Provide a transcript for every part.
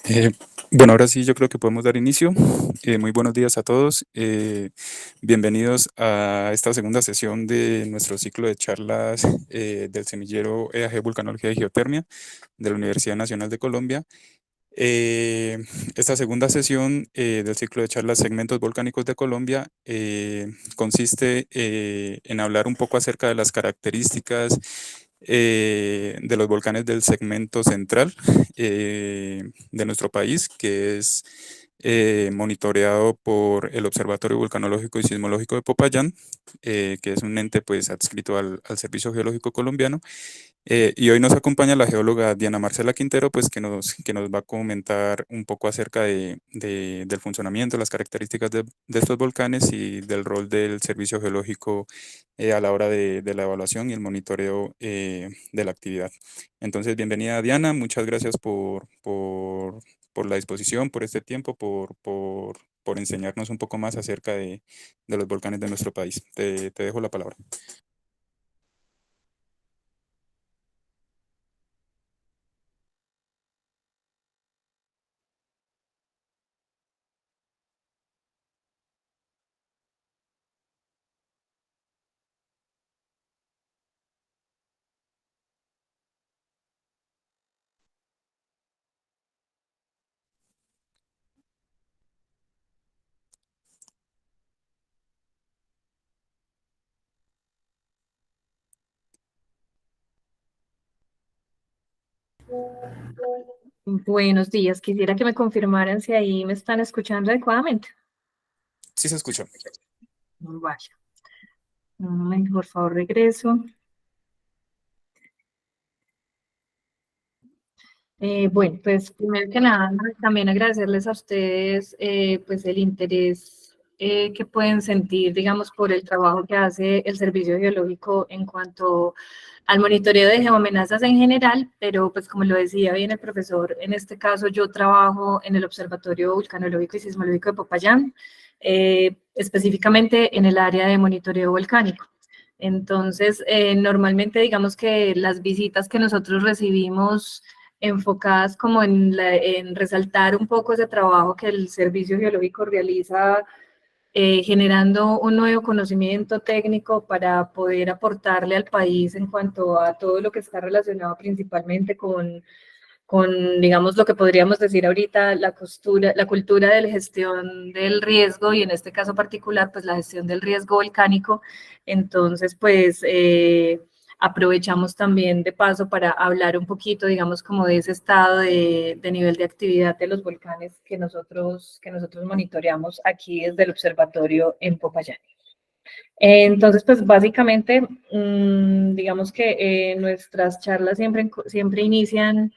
Eh, bueno, ahora sí yo creo que podemos dar inicio. Muy buenos días a todos. Bienvenidos a esta segunda sesión de nuestro ciclo de charlas del semillero EAG Vulcanología y Geotermia de la Universidad Nacional de Colombia. Eh, Esta segunda sesión del ciclo de charlas Segmentos Volcánicos de Colombia consiste en hablar un poco acerca de las características de los volcanes del segmento central de nuestro país, que es monitoreado por el Observatorio Volcanológico y Sismológico de Popayán, que es un ente pues adscrito al Servicio Geológico Colombiano. Y hoy nos acompaña la geóloga Diana Marcela Quintero, pues que nos va a comentar un poco acerca del funcionamiento, las características de estos volcanes y del rol del servicio geológico a la hora de la evaluación y el monitoreo de la actividad. Entonces, bienvenida Diana, muchas gracias por la disposición, por este tiempo, por enseñarnos un poco más acerca de los volcanes de nuestro país. Te dejo la palabra. Buenos días, quisiera que me confirmaran si ahí me están escuchando adecuadamente. Sí se escucha. Vale, un momento, por favor, regreso. Bueno, pues primero que nada, también agradecerles a ustedes pues el interés que pueden sentir, digamos, por el trabajo que hace el Servicio Geológico en cuanto al monitoreo de geoamenazas en general, pero pues como lo decía bien el profesor, en este caso yo trabajo en el Observatorio Vulcanológico y Sismológico de Popayán, específicamente en el área de monitoreo volcánico. Entonces, normalmente digamos que las visitas que nosotros recibimos enfocadas como en resaltar un poco ese trabajo que el Servicio Geológico realiza, generando un nuevo conocimiento técnico para poder aportarle al país en cuanto a todo lo que está relacionado principalmente con, digamos, lo que podríamos decir ahorita, la cultura de la gestión del riesgo y en este caso particular, pues la gestión del riesgo volcánico. Entonces, pues aprovechamos también de paso para hablar un poquito, digamos, como de ese estado de nivel de actividad de los volcanes que nosotros monitoreamos aquí desde el observatorio en Popayán. Entonces, pues básicamente, digamos que nuestras charlas siempre inician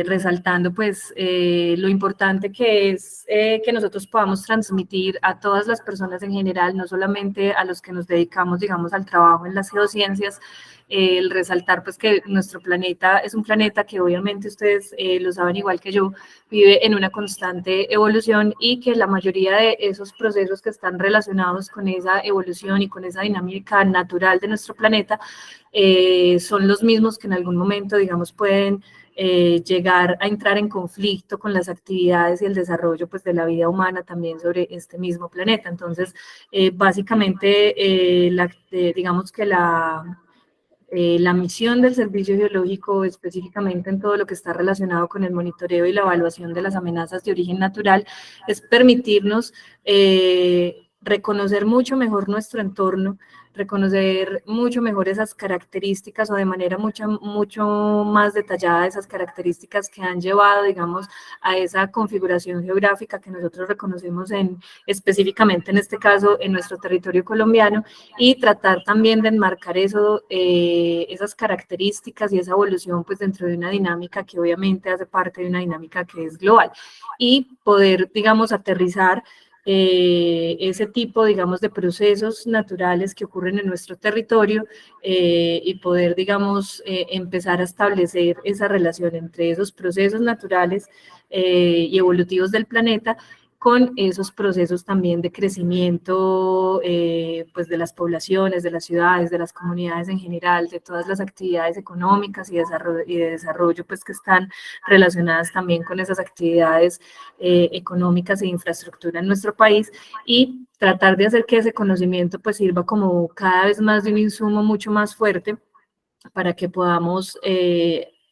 resaltando pues lo importante que es que nosotros podamos transmitir a todas las personas en general, no solamente a los que nos dedicamos, digamos, al trabajo en las geociencias, el resaltar pues que nuestro planeta es un planeta que obviamente ustedes lo saben igual que yo, vive en una constante evolución y que la mayoría de esos procesos que están relacionados con esa evolución y con esa dinámica natural de nuestro planeta son los mismos que en algún momento, digamos, pueden llegar a entrar en conflicto con las actividades y el desarrollo pues, de la vida humana también sobre este mismo planeta. Entonces, básicamente, digamos que la misión del Servicio Geológico, específicamente en todo lo que está relacionado con el monitoreo y la evaluación de las amenazas de origen natural, es permitirnos reconocer mucho mejor nuestro entorno, reconocer mucho mejor esas características o de manera mucho más detallada esas características que han llevado, digamos, a esa configuración geográfica que nosotros reconocemos específicamente en este caso en nuestro territorio colombiano y tratar también de enmarcar eso, esas características y esa evolución pues dentro de una dinámica que obviamente hace parte de una dinámica que es global y poder, digamos, aterrizar ese tipo, digamos, de procesos naturales que ocurren en nuestro territorio y poder, digamos, empezar a establecer esa relación entre esos procesos naturales y evolutivos del planeta con esos procesos también de crecimiento pues de las poblaciones, de las ciudades, de las comunidades en general, de todas las actividades económicas y de desarrollo pues que están relacionadas también con esas actividades económicas e infraestructura en nuestro país, y tratar de hacer que ese conocimiento pues sirva como cada vez más de un insumo mucho más fuerte para que podamos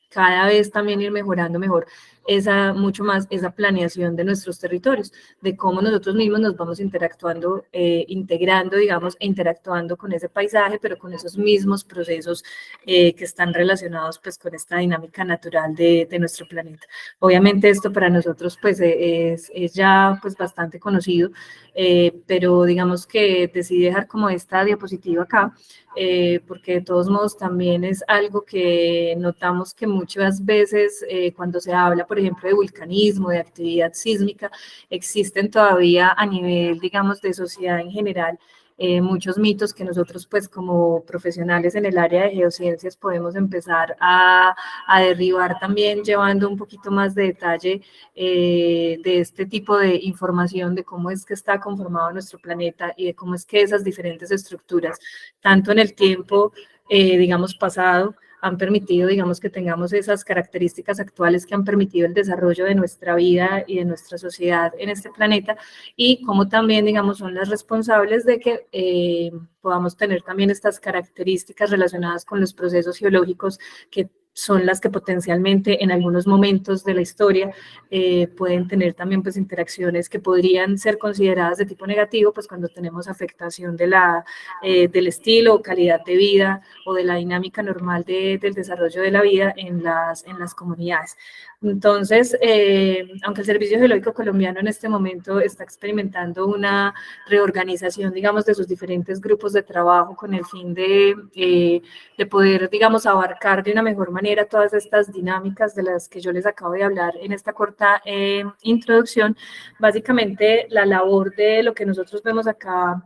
cada vez también ir mejorando mucho más esa planeación de nuestros territorios, de cómo nosotros mismos nos vamos interactuando, integrando, digamos, e interactuando con ese paisaje, pero con esos mismos procesos que están relacionados pues con esta dinámica natural de nuestro planeta. Obviamente esto para nosotros pues es ya pues bastante conocido, pero digamos que decidí dejar como esta diapositiva acá, porque de todos modos también es algo que notamos que muchas veces cuando se habla, por ejemplo, de vulcanismo, de actividad sísmica, existen todavía a nivel, digamos, de sociedad en general, muchos mitos que nosotros, pues, como profesionales en el área de geociencias, podemos empezar a derribar también, llevando un poquito más de detalle de este tipo de información, de cómo es que está conformado nuestro planeta y de cómo es que esas diferentes estructuras, tanto en el tiempo, digamos, pasado, han permitido, digamos, que tengamos esas características actuales que han permitido el desarrollo de nuestra vida y de nuestra sociedad en este planeta, y cómo también, digamos, son las responsables de que podamos tener también estas características relacionadas con los procesos geológicos que son las que potencialmente en algunos momentos de la historia pueden tener también pues interacciones que podrían ser consideradas de tipo negativo, pues cuando tenemos afectación del estilo o calidad de vida o de la dinámica normal del desarrollo de la vida en las comunidades. Entonces, aunque el Servicio Geológico Colombiano en este momento está experimentando una reorganización, digamos, de sus diferentes grupos de trabajo con el fin de poder, digamos, abarcar de una mejor manera todas estas dinámicas de las que yo les acabo de hablar en esta corta introducción, básicamente la labor de lo que nosotros vemos acá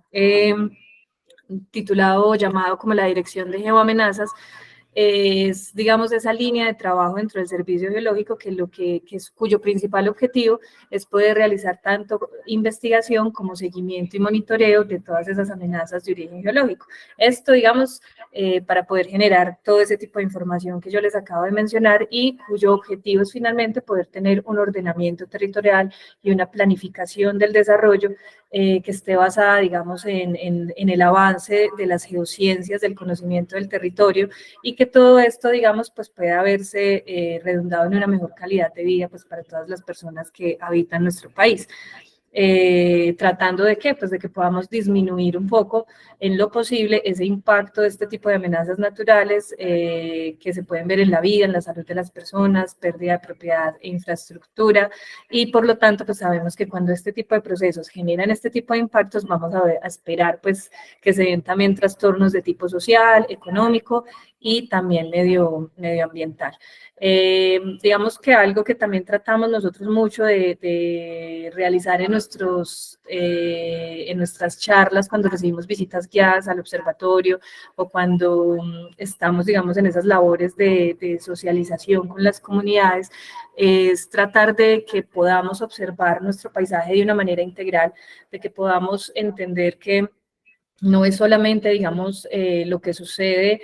titulado o llamado como la Dirección de Geoamenazas, es, digamos, esa línea de trabajo dentro del servicio geológico cuyo principal objetivo es poder realizar tanto investigación como seguimiento y monitoreo de todas esas amenazas de origen geológico. Esto, digamos, para poder generar todo ese tipo de información que yo les acabo de mencionar y cuyo objetivo es finalmente poder tener un ordenamiento territorial y una planificación del desarrollo que esté basada, digamos, en el avance de las geociencias, del conocimiento del territorio, y que todo esto, digamos, pues pueda verse redundado en una mejor calidad de vida pues para todas las personas que habitan nuestro país. Tratando de qué, pues de que podamos disminuir un poco en lo posible ese impacto de este tipo de amenazas naturales que se pueden ver en la vida, en la salud de las personas, pérdida de propiedad e infraestructura, y por lo tanto pues sabemos que cuando este tipo de procesos generan este tipo de impactos vamos a esperar pues que se den también trastornos de tipo social, económico y también medioambiental. Digamos que algo que también tratamos nosotros mucho de realizar en nuestras charlas cuando recibimos visitas guiadas al observatorio o cuando estamos, digamos, en esas labores de socialización con las comunidades, es tratar de que podamos observar nuestro paisaje de una manera integral, de que podamos entender que no es solamente, digamos, lo que sucede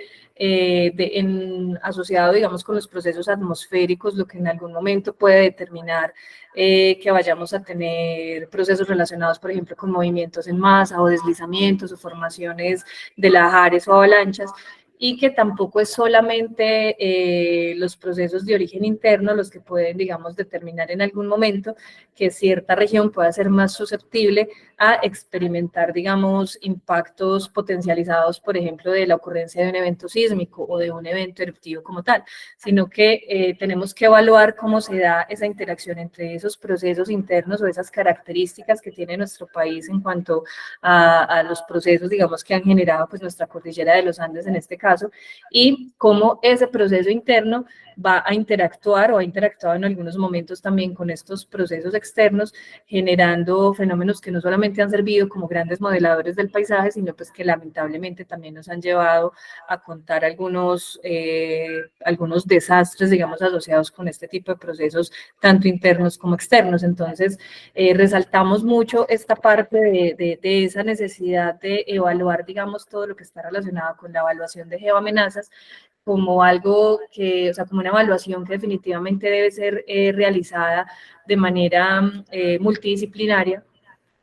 asociado, digamos, con los procesos atmosféricos, lo que en algún momento puede determinar que vayamos a tener procesos relacionados, por ejemplo, con movimientos en masa o deslizamientos o formaciones de lahares o avalanchas, y que tampoco es solamente los procesos de origen interno los que pueden, digamos, determinar en algún momento que cierta región pueda ser más susceptible a experimentar, digamos, impactos potencializados, por ejemplo, de la ocurrencia de un evento sísmico o de un evento eruptivo como tal, sino que tenemos que evaluar cómo se da esa interacción entre esos procesos internos o esas características que tiene nuestro país en cuanto a los procesos, digamos, que han generado pues nuestra cordillera de los Andes en este caso, caso, y cómo ese proceso interno va a interactuar o ha interactuado en algunos momentos también con estos procesos externos, generando fenómenos que no solamente han servido como grandes modeladores del paisaje, sino pues que lamentablemente también nos han llevado a contar algunos desastres, digamos, asociados con este tipo de procesos, tanto internos como externos. Entonces, resaltamos mucho esta parte de esa necesidad de evaluar, digamos, todo lo que está relacionado con la evaluación de geoamenazas como algo que, o sea, como una evaluación que definitivamente debe ser realizada de manera multidisciplinaria,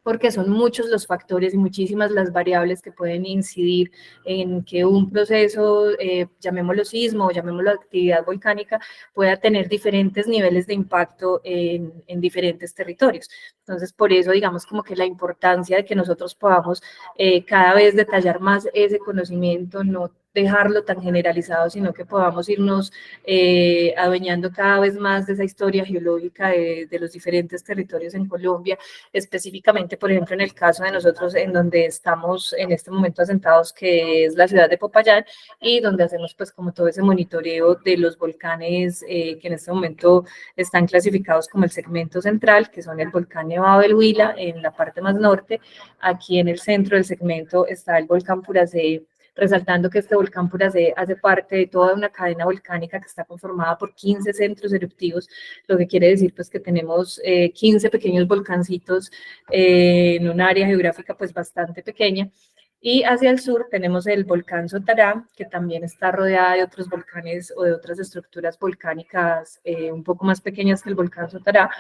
porque son muchos los factores y muchísimas las variables que pueden incidir en que un proceso, llamémoslo sismo o llamémoslo actividad volcánica, pueda tener diferentes niveles de impacto en diferentes territorios. Entonces, por eso, digamos, como que la importancia de que nosotros podamos cada vez detallar más ese conocimiento, no dejarlo tan generalizado, sino que podamos irnos adueñando cada vez más de esa historia geológica de los diferentes territorios en Colombia, específicamente, por ejemplo, en el caso de nosotros, en donde estamos en este momento asentados, que es la ciudad de Popayán, y donde hacemos pues como todo ese monitoreo de los volcanes que en este momento están clasificados como el segmento central, que son el volcán Nevado del Huila en la parte más norte. Aquí en el centro del segmento está el volcán Puracé, resaltando que este volcán Puracé hace parte de toda una cadena volcánica que está conformada por 15 centros eruptivos, lo que quiere decir pues que tenemos 15 pequeños volcancitos en un área geográfica pues bastante pequeña. Y hacia el sur tenemos el volcán Sotará, que también está rodeada de otros volcanes o de otras estructuras volcánicas un poco más pequeñas que el volcán Sotará,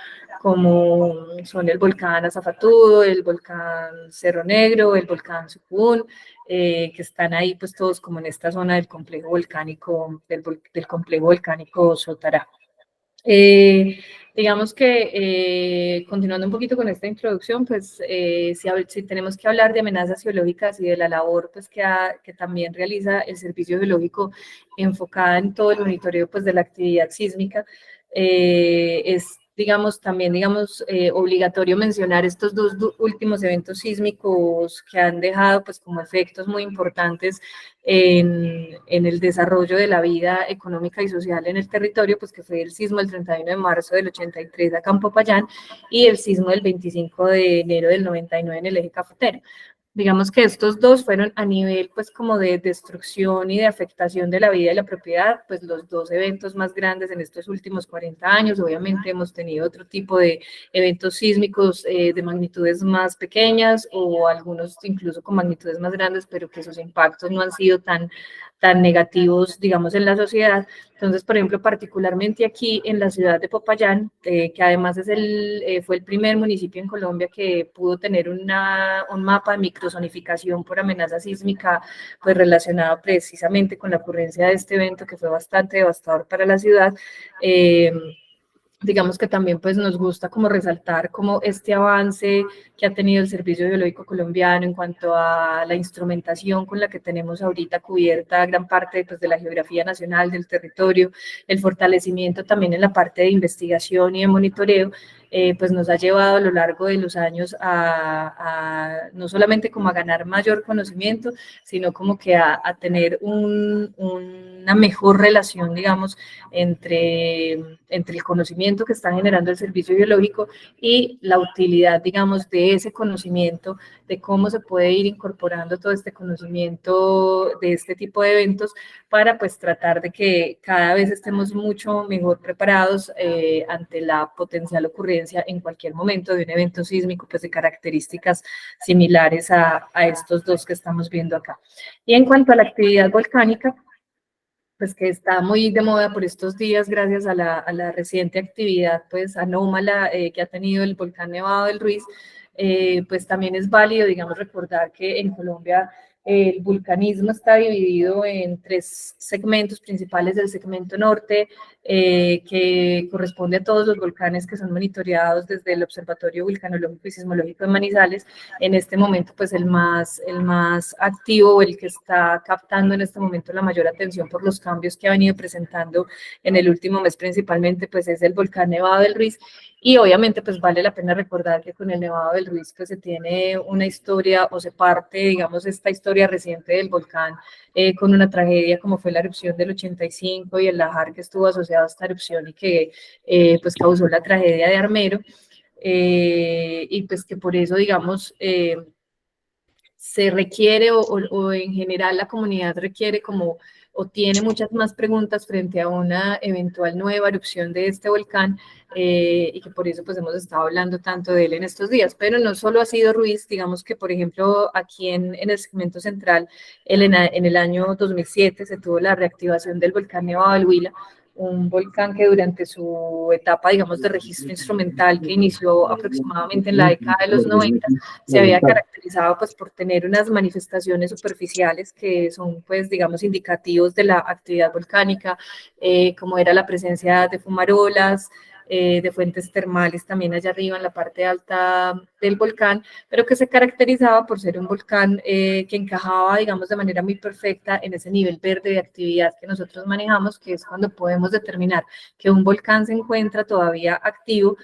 como son el volcán Azafatudo, el volcán Cerro Negro, el volcán Sucún, que están ahí pues todos como en esta zona del complejo volcánico, del complejo volcánico Sotará. Digamos que continuando un poquito con esta introducción, pues si tenemos que hablar de amenazas geológicas y de la labor pues, que también realiza el Servicio Geológico enfocada en todo el monitoreo pues, de la actividad sísmica, es digamos, también, digamos, obligatorio mencionar estos dos últimos eventos sísmicos que han dejado, pues, como efectos muy importantes en el desarrollo de la vida económica y social en el territorio, pues, que fue el sismo del 31 de marzo del 83 acá en Popayán y el sismo del 25 de enero del 99 en el eje cafetero. Digamos que estos dos fueron a nivel pues como de destrucción y de afectación de la vida y la propiedad, pues los dos eventos más grandes en estos últimos 40 años. Obviamente hemos tenido otro tipo de eventos sísmicos de magnitudes más pequeñas o algunos incluso con magnitudes más grandes, pero que sus impactos no han sido tan negativos, digamos, en la sociedad. Entonces, por ejemplo, particularmente aquí en la ciudad de Popayán, que además fue el primer municipio en Colombia que pudo tener un mapa de microzonificación por amenaza sísmica, pues relacionado precisamente con la ocurrencia de este evento que fue bastante devastador para la ciudad. Digamos que también pues nos gusta como resaltar como este avance que ha tenido el Servicio Geológico Colombiano en cuanto a la instrumentación con la que tenemos ahorita cubierta gran parte pues, de la geografía nacional, del territorio, el fortalecimiento también en la parte de investigación y de monitoreo, pues nos ha llevado a lo largo de los años no solamente como a ganar mayor conocimiento, sino como que a tener una mejor relación, digamos, entre el conocimiento que está generando el servicio biológico y la utilidad, digamos, de ese conocimiento, de cómo se puede ir incorporando todo este conocimiento de este tipo de eventos para pues tratar de que cada vez estemos mucho mejor preparados ante la potencial ocurrencia en cualquier momento de un evento sísmico pues de características similares a estos dos que estamos viendo acá. Y en cuanto a la actividad volcánica, pues que está muy de moda por estos días gracias a la reciente actividad pues anómala que ha tenido el volcán Nevado del Ruiz, pues también es válido, digamos, recordar que en Colombia el vulcanismo está dividido en tres segmentos principales: del segmento norte, que corresponde a todos los volcanes que son monitoreados desde el Observatorio Vulcanológico y Sismológico de Manizales. En este momento, pues el más activo, el que está captando en este momento la mayor atención por los cambios que ha venido presentando en el último mes principalmente, pues es el volcán Nevado del Ruiz. Y obviamente pues vale la pena recordar que con el Nevado del Ruiz pues se tiene una historia o se parte, digamos, esta historia historia reciente del volcán, con una tragedia como fue la erupción del 85 y el lahar que estuvo asociado a esta erupción y que pues causó la tragedia de Armero, y pues que por eso, digamos, se requiere o en general la comunidad requiere como o tiene muchas más preguntas frente a una eventual nueva erupción de este volcán, y que por eso pues hemos estado hablando tanto de él en estos días. Pero no solo ha sido Ruiz, digamos que por ejemplo aquí en el segmento central, en el año 2007 se tuvo la reactivación del volcán Nevado del Huila, un volcán que durante su etapa, digamos, de registro instrumental que inició aproximadamente en la década de los 90, se había caracterizado pues por tener unas manifestaciones superficiales que son pues digamos indicativos de la actividad volcánica, como era la presencia de fumarolas, de fuentes termales también allá arriba en la parte alta del volcán, pero que se caracterizaba por ser un volcán que encajaba, digamos, de manera muy perfecta en ese nivel verde de actividad que nosotros manejamos, que es cuando podemos determinar que un volcán se encuentra todavía activo,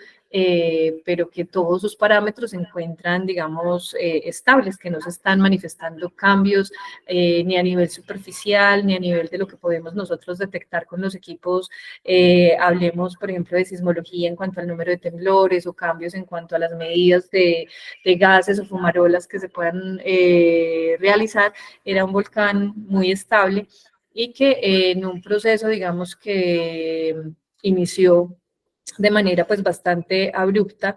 pero que todos sus parámetros se encuentran, digamos, estables, que no se están manifestando cambios ni a nivel superficial, ni a nivel de lo que podemos nosotros detectar con los equipos. Hablemos, por ejemplo, de sismología en cuanto al número de temblores o cambios en cuanto a las medidas de gases o fumarolas que se puedan realizar. Era un volcán muy estable y que en un proceso, digamos, que inició de manera pues bastante abrupta.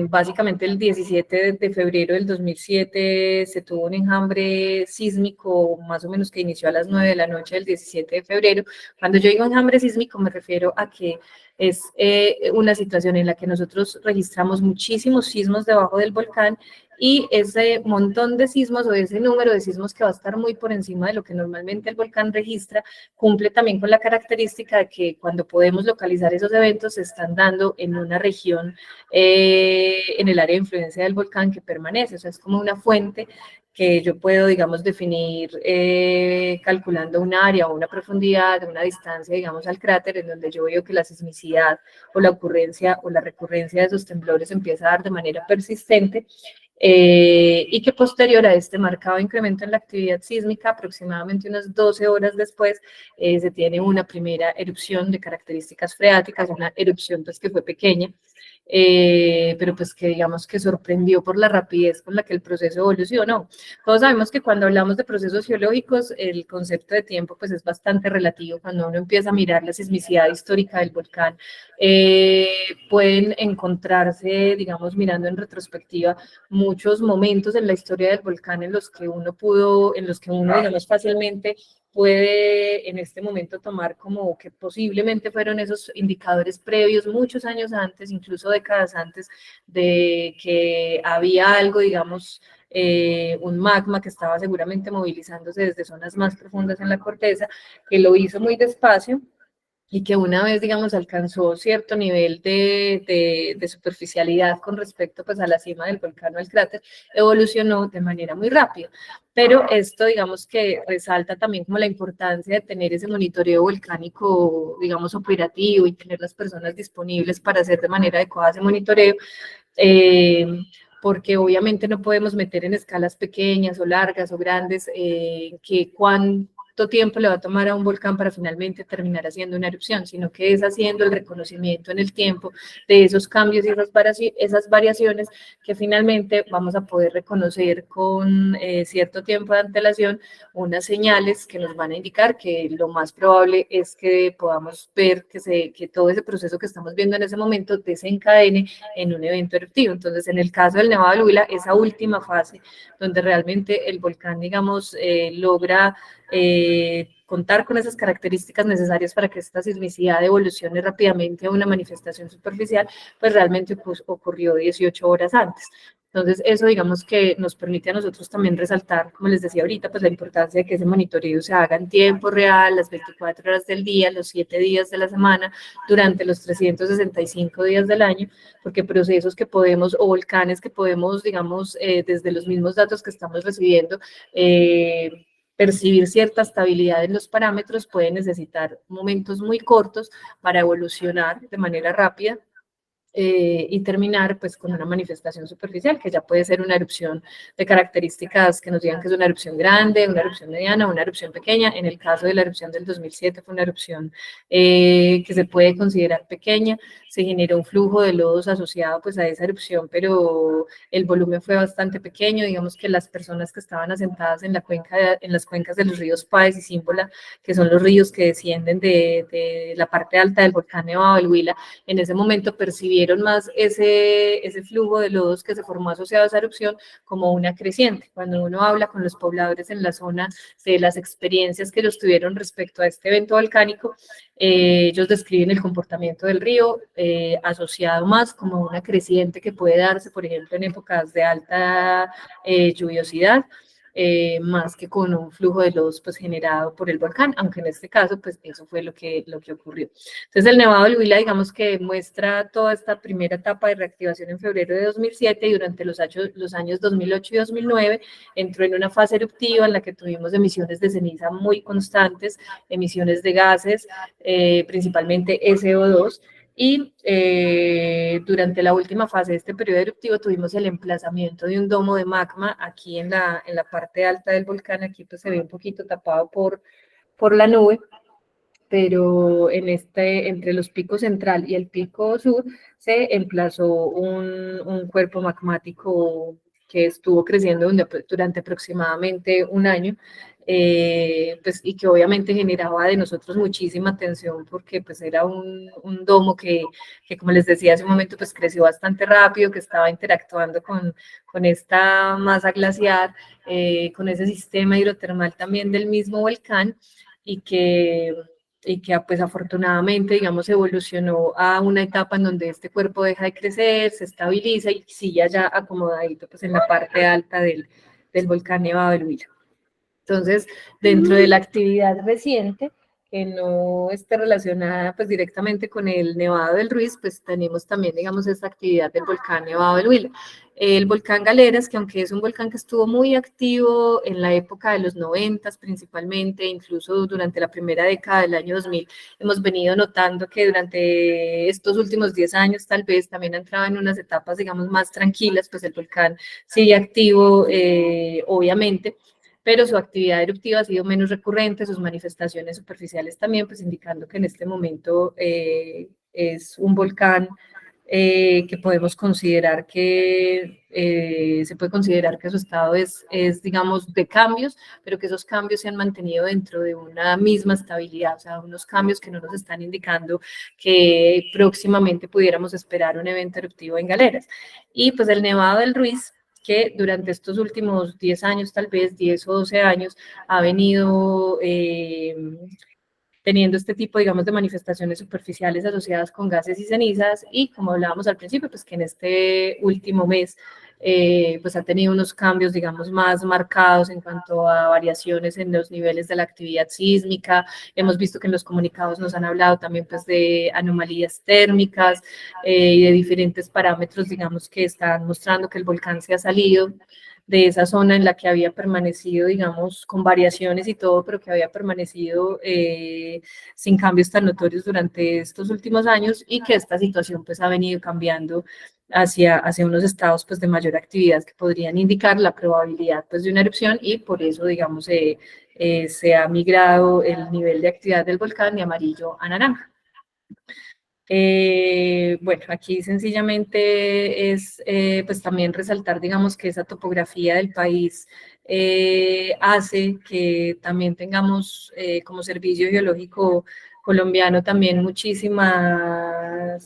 Básicamente el 17 de febrero del 2007 se tuvo un enjambre sísmico más o menos que inició a las 9 de la noche del 17 de febrero. Cuando yo digo enjambre sísmico me refiero a que es una situación en la que nosotros registramos muchísimos sismos debajo del volcán y ese montón de sismos o ese número de sismos que va a estar muy por encima de lo que normalmente el volcán registra, cumple también con la característica de que cuando podemos localizar esos eventos se están dando en una región, en el área de influencia del volcán que permanece, o sea, es como una fuente que yo puedo, digamos, definir calculando un área o una profundidad, una distancia, digamos, al cráter, en donde yo veo que la sismicidad o la ocurrencia o la recurrencia de esos temblores empieza a dar de manera persistente, y que posterior a este marcado incremento en la actividad sísmica, aproximadamente unas 12 horas después, se tiene una primera erupción de características freáticas, una erupción pues que fue pequeña, pero pues que digamos que sorprendió por la rapidez con la que el proceso evolucionó. Todos sabemos que cuando hablamos de procesos geológicos, el concepto de tiempo pues es bastante relativo. Cuando uno empieza a mirar la sismicidad histórica del volcán, pueden encontrarse, digamos, mirando en retrospectiva, muchos momentos en la historia del volcán en los que uno, digamos, fácilmente puede en este momento tomar como que posiblemente fueron esos indicadores previos muchos años antes, incluso décadas antes, de que había algo, digamos, un magma que estaba seguramente movilizándose desde zonas más profundas en la corteza, que lo hizo muy despacio y que una vez, digamos, alcanzó cierto nivel de superficialidad con respecto pues a la cima del volcán o al cráter, evolucionó de manera muy rápida. Pero esto, digamos, que resalta también como la importancia de tener ese monitoreo volcánico, digamos, operativo y tener las personas disponibles para hacer de manera adecuada ese monitoreo, eh, porque obviamente no podemos meter en escalas pequeñas o largas o grandes, que cuánto tiempo le va a tomar a un volcán para finalmente terminar haciendo una erupción, sino que es haciendo el reconocimiento en el tiempo de esos cambios y esas variaciones que finalmente vamos a poder reconocer con cierto tiempo de antelación, unas señales que nos van a indicar que lo más probable es que podamos ver que todo ese proceso que estamos viendo en ese momento desencadene en un evento eruptivo. Entonces, en el caso del Nevado del Huila, esa última fase, donde realmente el volcán, digamos, logra contar con esas características necesarias para que esta sismicidad evolucione rápidamente a una manifestación superficial, pues realmente ocurrió 18 horas antes. Entonces, eso digamos que nos permite a nosotros también resaltar, como les decía ahorita, pues la importancia de que ese monitoreo se haga en tiempo real, las 24 horas del día, los 7 días de la semana, durante los 365 días del año, porque procesos que podemos, o volcanes que podemos, digamos, desde los mismos datos que estamos recibiendo, percibir cierta estabilidad en los parámetros, puede necesitar momentos muy cortos para evolucionar de manera rápida y terminar pues con una manifestación superficial, que ya puede ser una erupción de características que nos digan que es una erupción grande, una erupción mediana, una erupción pequeña. En el caso de la erupción del 2007 fue una erupción que se puede considerar pequeña, se generó un flujo de lodos asociado pues a esa erupción, pero el volumen fue bastante pequeño. Digamos que las personas que estaban asentadas en en las cuencas de los ríos Páez y Címbola, que son los ríos que descienden de la parte alta del volcán Nevado del Huila, en ese momento percibieron más ese flujo de lodos que se formó asociado a esa erupción como una creciente. Cuando uno habla con los pobladores en la zona de las experiencias que ellos tuvieron respecto a este evento volcánico, ellos describen el comportamiento del río asociado más como una creciente que puede darse, por ejemplo, en épocas de alta lluviosidad, más que con un flujo de lodos pues, generado por el volcán, aunque en este caso pues eso fue lo que ocurrió. Entonces el Nevado del Huila digamos que muestra toda esta primera etapa de reactivación en febrero de 2007 y durante los años 2008 y 2009 entró en una fase eruptiva en la que tuvimos emisiones de ceniza muy constantes, emisiones de gases, principalmente SO2, y durante la última fase de este periodo eruptivo tuvimos el emplazamiento de un domo de magma aquí en la parte alta del volcán. Aquí pues se ve un poquito tapado por la nube, pero entre los picos central y el pico sur se emplazó un cuerpo magmático que estuvo creciendo durante aproximadamente un año, pues, y que obviamente generaba de nosotros muchísima tensión porque pues era un domo que, como les decía hace un momento, pues creció bastante rápido, que estaba interactuando con esta masa glaciar, con ese sistema hidrotermal también del mismo volcán, y que pues afortunadamente, digamos, evolucionó a una etapa en donde este cuerpo deja de crecer, se estabiliza y sigue ya acomodadito pues en la parte alta del volcán Nevado del Huila. Entonces, dentro de la actividad reciente, que no esté relacionada pues directamente con el Nevado del Ruiz, pues tenemos también, digamos, esta actividad del volcán Nevado del Huila. El volcán Galeras, que aunque es un volcán que estuvo muy activo en la época de los 90 principalmente, incluso durante la primera década del año 2000, hemos venido notando que durante estos últimos 10 años tal vez también ha entrado en unas etapas, digamos, más tranquilas, pues el volcán sigue activo, obviamente, pero su actividad eruptiva ha sido menos recurrente, sus manifestaciones superficiales también, pues indicando que en este momento es un volcán que podemos considerar se puede considerar que su estado digamos, de cambios, pero que esos cambios se han mantenido dentro de una misma estabilidad, o sea, unos cambios que no nos están indicando que próximamente pudiéramos esperar un evento eruptivo en Galeras. Y pues el Nevado del Ruiz, que durante estos últimos 10 años, tal vez 10 o 12 años, ha venido teniendo este tipo, digamos, de manifestaciones superficiales asociadas con gases y cenizas, y como hablábamos al principio, pues que en este último mes pues ha tenido unos cambios, digamos, más marcados en cuanto a variaciones en los niveles de la actividad sísmica. Hemos visto que en los comunicados nos han hablado también pues de anomalías térmicas y de diferentes parámetros, digamos, que están mostrando que el volcán se ha salido de esa zona en la que había permanecido, digamos, con variaciones y todo, pero que había permanecido sin cambios tan notorios durante estos últimos años, y que esta situación pues ha venido cambiando hacia unos estados pues de mayor actividad que podrían indicar la probabilidad pues de una erupción, y por eso, digamos, se ha migrado el nivel de actividad del volcán de amarillo a naranja. Bueno, aquí sencillamente es pues también resaltar, digamos, que esa topografía del país hace que también tengamos como servicio geológico colombiano también muchísimas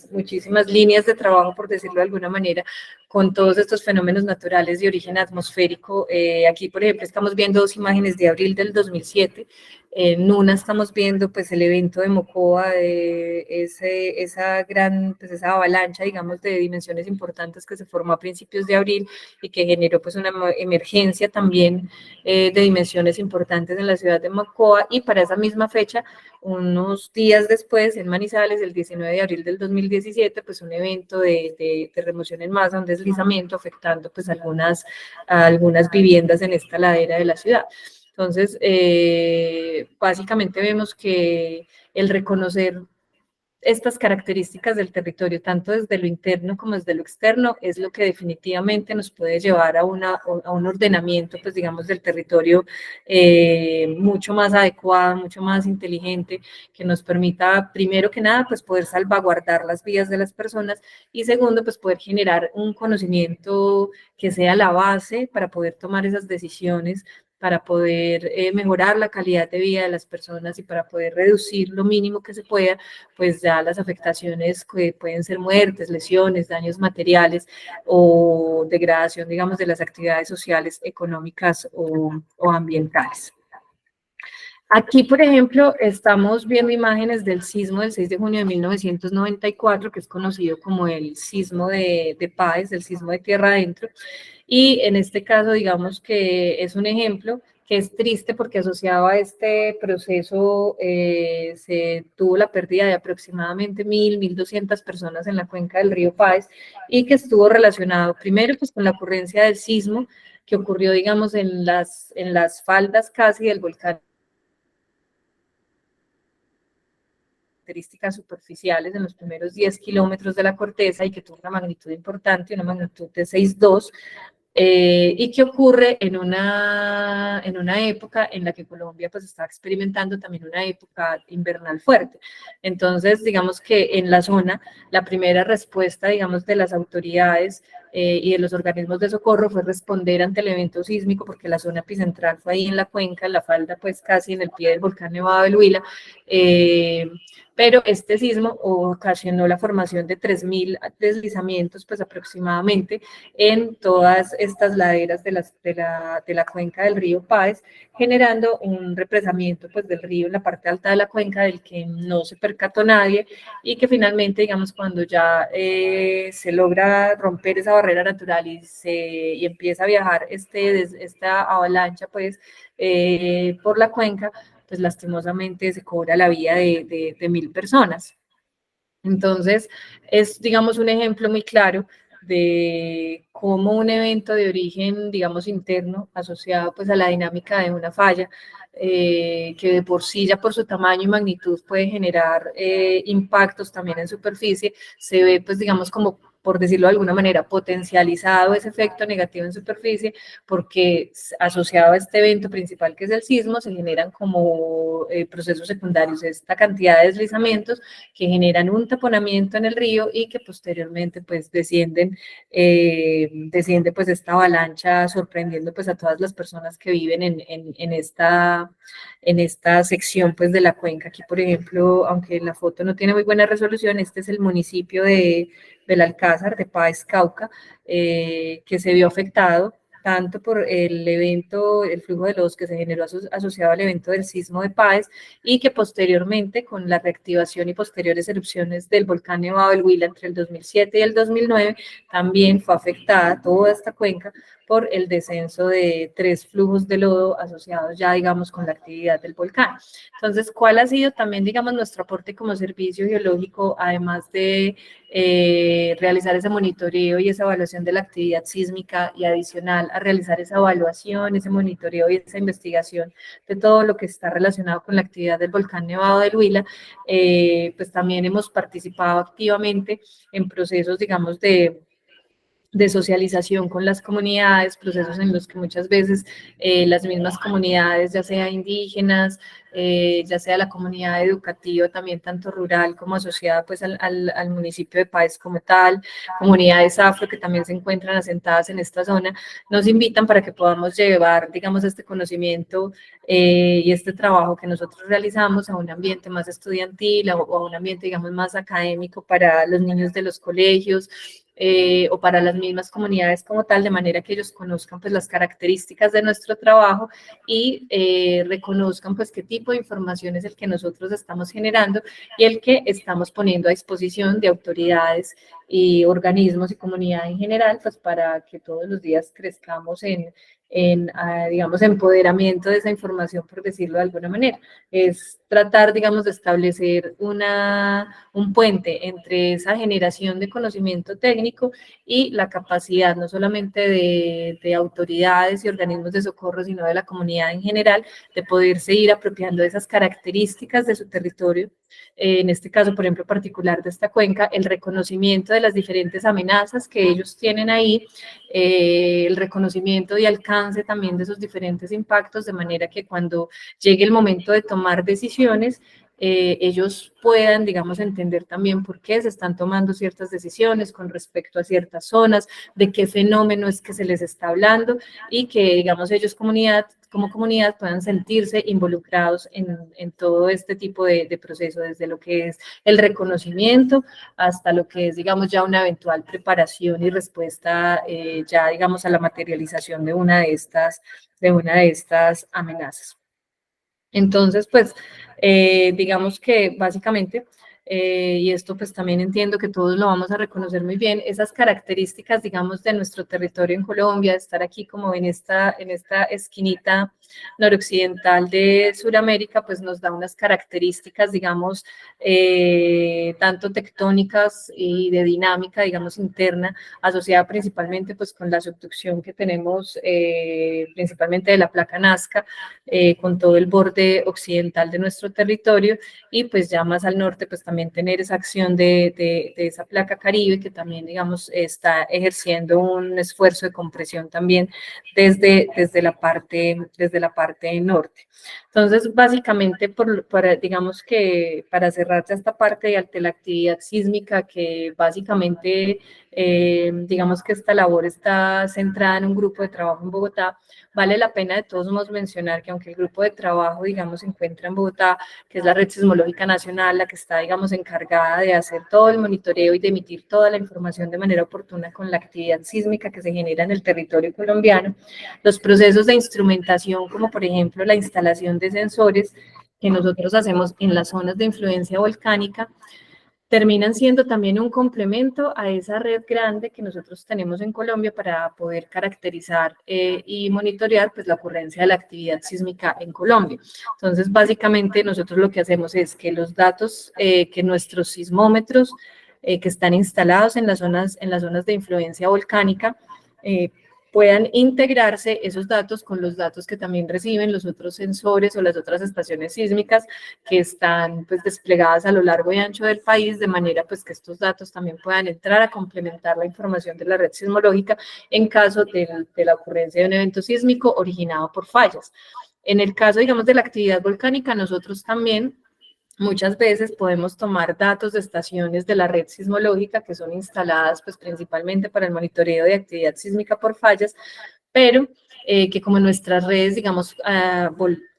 líneas de trabajo, por decirlo de alguna manera, con todos estos fenómenos naturales de origen atmosférico. Aquí, por ejemplo, estamos viendo dos imágenes de abril del 2007. En una estamos viendo pues el evento de Mocoa, de esa avalancha, digamos, de dimensiones importantes que se formó a principios de abril y que generó pues una emergencia también de dimensiones importantes en la ciudad de Mocoa. Y para esa misma fecha, unos días después, en Manizales, el 19 de abril del 2017, pues un evento de remoción en masa, un deslizamiento afectando pues algunas viviendas en esta ladera de la ciudad. Entonces, básicamente vemos que el reconocer estas características del territorio, tanto desde lo interno como desde lo externo, es lo que definitivamente nos puede llevar a un ordenamiento, pues digamos, del territorio mucho más adecuado, mucho más inteligente, que nos permita, primero que nada, pues poder salvaguardar las vidas de las personas y segundo, pues poder generar un conocimiento que sea la base para poder tomar esas decisiones, para poder mejorar la calidad de vida de las personas y para poder reducir lo mínimo que se pueda, pues ya las afectaciones que pueden ser muertes, lesiones, daños materiales o degradación, digamos, de las actividades sociales, económicas o ambientales. Aquí, por ejemplo, estamos viendo imágenes del sismo del 6 de junio de 1994, que es conocido como el sismo de Páez, el sismo de tierra adentro. Y en este caso, digamos que es un ejemplo que es triste porque asociado a este proceso se tuvo la pérdida de aproximadamente 1.200 personas en la cuenca del río Páez y que estuvo relacionado primero pues con la ocurrencia del sismo que ocurrió, digamos, en las faldas casi del volcán, características superficiales en los primeros 10 kilómetros de la corteza y que tuvo una magnitud importante, una magnitud de 6,2, y que ocurre en una época en la que Colombia pues está experimentando también una época invernal fuerte. Entonces, digamos que en la zona, la primera respuesta, digamos, de las autoridades y de los organismos de socorro fue responder ante el evento sísmico, porque la zona epicentral fue ahí en la cuenca, en la falda, pues casi en el pie del volcán Nevado del Huila, pero este sismo ocasionó la formación de 3.000 deslizamientos, pues aproximadamente, en todas estas laderas de la cuenca del río Páez, generando un represamiento pues, del río en la parte alta de la cuenca del que no se percató nadie y que finalmente, digamos, cuando ya se logra romper esa barrera natural y empieza a viajar esta avalancha pues, por la cuenca, pues lastimosamente se cobra la vida de 1.000 personas. Entonces, es, digamos, un ejemplo muy claro de cómo un evento de origen, digamos, interno, asociado pues a la dinámica de una falla, que de por sí ya por su tamaño y magnitud puede generar impactos también en superficie, se ve pues digamos como por decirlo de alguna manera, potencializado ese efecto negativo en superficie, porque asociado a este evento principal que es el sismo, se generan como procesos secundarios, esta cantidad de deslizamientos que generan un taponamiento en el río y que posteriormente pues desciende pues esta avalancha sorprendiendo pues a todas las personas que viven en esta sección pues de la cuenca. Aquí por ejemplo, aunque la foto no tiene muy buena resolución, este es el municipio del Alcázar de Páez Cauca, que se vio afectado tanto por el evento, el flujo de lodos que se generó asociado al evento del sismo de Páez y que posteriormente, con la reactivación y posteriores erupciones del volcán Nevado del Huila entre el 2007 y el 2009, también fue afectada toda esta cuenca por el descenso de 3 flujos de lodo asociados ya, digamos, con la actividad del volcán. Entonces, ¿cuál ha sido también, digamos, nuestro aporte como servicio geológico, además de realizar ese monitoreo y esa evaluación de la actividad sísmica y adicional a realizar esa evaluación, ese monitoreo y esa investigación de todo lo que está relacionado con la actividad del volcán Nevado del Huila, pues también hemos participado activamente en procesos, digamos, de socialización con las comunidades, procesos en los que muchas veces las mismas comunidades, ya sea indígenas, ya sea la comunidad educativa también tanto rural como asociada pues al municipio de Páez como tal, comunidades afro que también se encuentran asentadas en esta zona, nos invitan para que podamos llevar, digamos, este conocimiento y este trabajo que nosotros realizamos a un ambiente más estudiantil o a un ambiente, digamos, más académico para los niños de los colegios, o para las mismas comunidades como tal, de manera que ellos conozcan pues las características de nuestro trabajo y reconozcan pues qué tipo de información es el que nosotros estamos generando y el que estamos poniendo a disposición de autoridades y organismos y comunidad en general, pues para que todos los días crezcamos digamos, empoderamiento de esa información, por decirlo de alguna manera. Es tratar, digamos, de establecer un puente entre esa generación de conocimiento técnico y la capacidad no solamente de autoridades y organismos de socorro, sino de la comunidad en general, de poderse ir apropiando de esas características de su territorio. En este caso, por ejemplo, particular de esta cuenca, el reconocimiento de las diferentes amenazas que ellos tienen ahí, el reconocimiento y alcance también de esos diferentes impactos, de manera que cuando llegue el momento de tomar decisiones, ellos puedan, digamos, entender también por qué se están tomando ciertas decisiones con respecto a ciertas zonas, de qué fenómeno es que se les está hablando y que, digamos, ellos como comunidad puedan sentirse involucrados en todo este tipo de proceso, desde lo que es el reconocimiento hasta lo que es, digamos, ya una eventual preparación y respuesta ya, digamos, a la materialización de una de estas amenazas. Entonces, pues, digamos que básicamente, y esto pues también entiendo que todos lo vamos a reconocer muy bien, esas características, digamos, de nuestro territorio en Colombia, estar aquí como en esta esquinita noroccidental de Sudamérica, pues nos da unas características, digamos, tanto tectónicas y de dinámica, digamos, interna, asociada principalmente pues con la subducción que tenemos principalmente de la placa Nazca, con todo el borde occidental de nuestro territorio y pues ya más al norte pues también tener esa acción de esa placa Caribe que también digamos está ejerciendo un esfuerzo de compresión también desde la parte norte. Entonces básicamente digamos que para cerrar esta parte de la actividad sísmica que básicamente digamos que esta labor está centrada en un grupo de trabajo en Bogotá. Vale la pena de todos modos mencionar que aunque el grupo de trabajo, digamos, se encuentra en Bogotá, que es la Red Sismológica Nacional, la que está, digamos, encargada de hacer todo el monitoreo y de emitir toda la información de manera oportuna con la actividad sísmica que se genera en el territorio colombiano, los procesos de instrumentación, como por ejemplo la instalación de sensores que nosotros hacemos en las zonas de influencia volcánica, terminan siendo también un complemento a esa red grande que nosotros tenemos en Colombia para poder caracterizar y monitorear pues, la ocurrencia de la actividad sísmica en Colombia. Entonces, básicamente, nosotros lo que hacemos es que los datos que nuestros sismómetros que están instalados en las zonas de influencia volcánica puedan integrarse esos datos con los datos que también reciben los otros sensores o las otras estaciones sísmicas que están pues desplegadas a lo largo y ancho del país, de manera pues que estos datos también puedan entrar a complementar la información de la red sismológica en caso de la ocurrencia de un evento sísmico originado por fallas. En el caso, digamos, de la actividad volcánica, nosotros también muchas veces podemos tomar datos de estaciones de la red sismológica que son instaladas pues principalmente para el monitoreo de actividad sísmica por fallas, pero que como nuestras redes, digamos,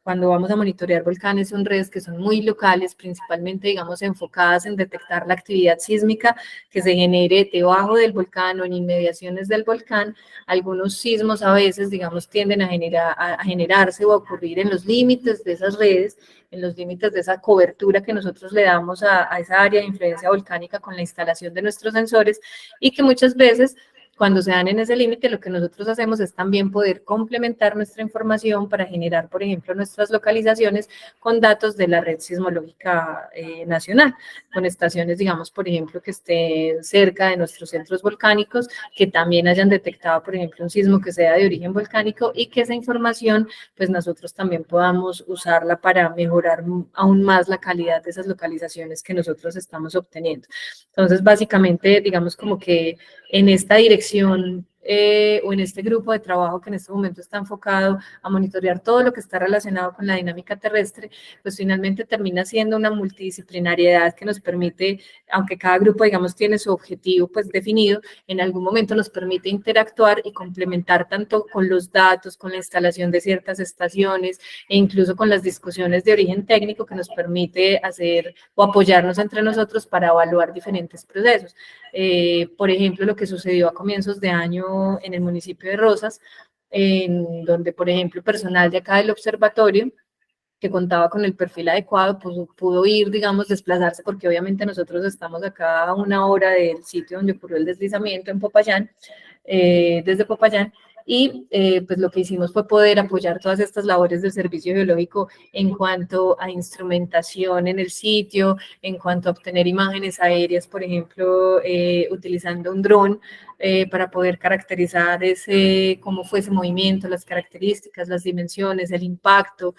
cuando vamos a monitorear volcanes son redes que son muy locales, principalmente, digamos, enfocadas en detectar la actividad sísmica que se genere debajo del volcán o en inmediaciones del volcán. Algunos sismos a veces, digamos, tienden a generarse o a ocurrir en los límites de esas redes, en los límites de esa cobertura que nosotros le damos a esa área de influencia volcánica con la instalación de nuestros sensores y que muchas veces cuando se dan en ese límite, lo que nosotros hacemos es también poder complementar nuestra información para generar, por ejemplo, nuestras localizaciones con datos de la red sismológica nacional, con estaciones, digamos, por ejemplo, que estén cerca de nuestros centros volcánicos, que también hayan detectado, por ejemplo, un sismo que sea de origen volcánico y que esa información, pues nosotros también podamos usarla para mejorar aún más la calidad de esas localizaciones que nosotros estamos obteniendo. Entonces, básicamente, digamos como que en esta dirección o en este grupo de trabajo que en este momento está enfocado a monitorear todo lo que está relacionado con la dinámica terrestre, pues finalmente termina siendo una multidisciplinariedad que nos permite, aunque cada grupo, digamos, tiene su objetivo pues definido, en algún momento nos permite interactuar y complementar tanto con los datos, con la instalación de ciertas estaciones e incluso con las discusiones de origen técnico que nos permite hacer o apoyarnos entre nosotros para evaluar diferentes procesos. Por ejemplo, lo que sucedió a comienzos de año en el municipio de Rosas, en donde, por ejemplo, personal de acá del observatorio, que contaba con el perfil adecuado, pues pudo ir, digamos, desplazarse, porque obviamente nosotros estamos acá a una hora del sitio donde ocurrió el deslizamiento en Popayán, desde Popayán, y pues lo que hicimos fue poder apoyar todas estas labores del Servicio Geológico en cuanto a instrumentación en el sitio, en cuanto a obtener imágenes aéreas, por ejemplo, utilizando un dron para poder caracterizar cómo fue ese movimiento, las características, las dimensiones, el impacto.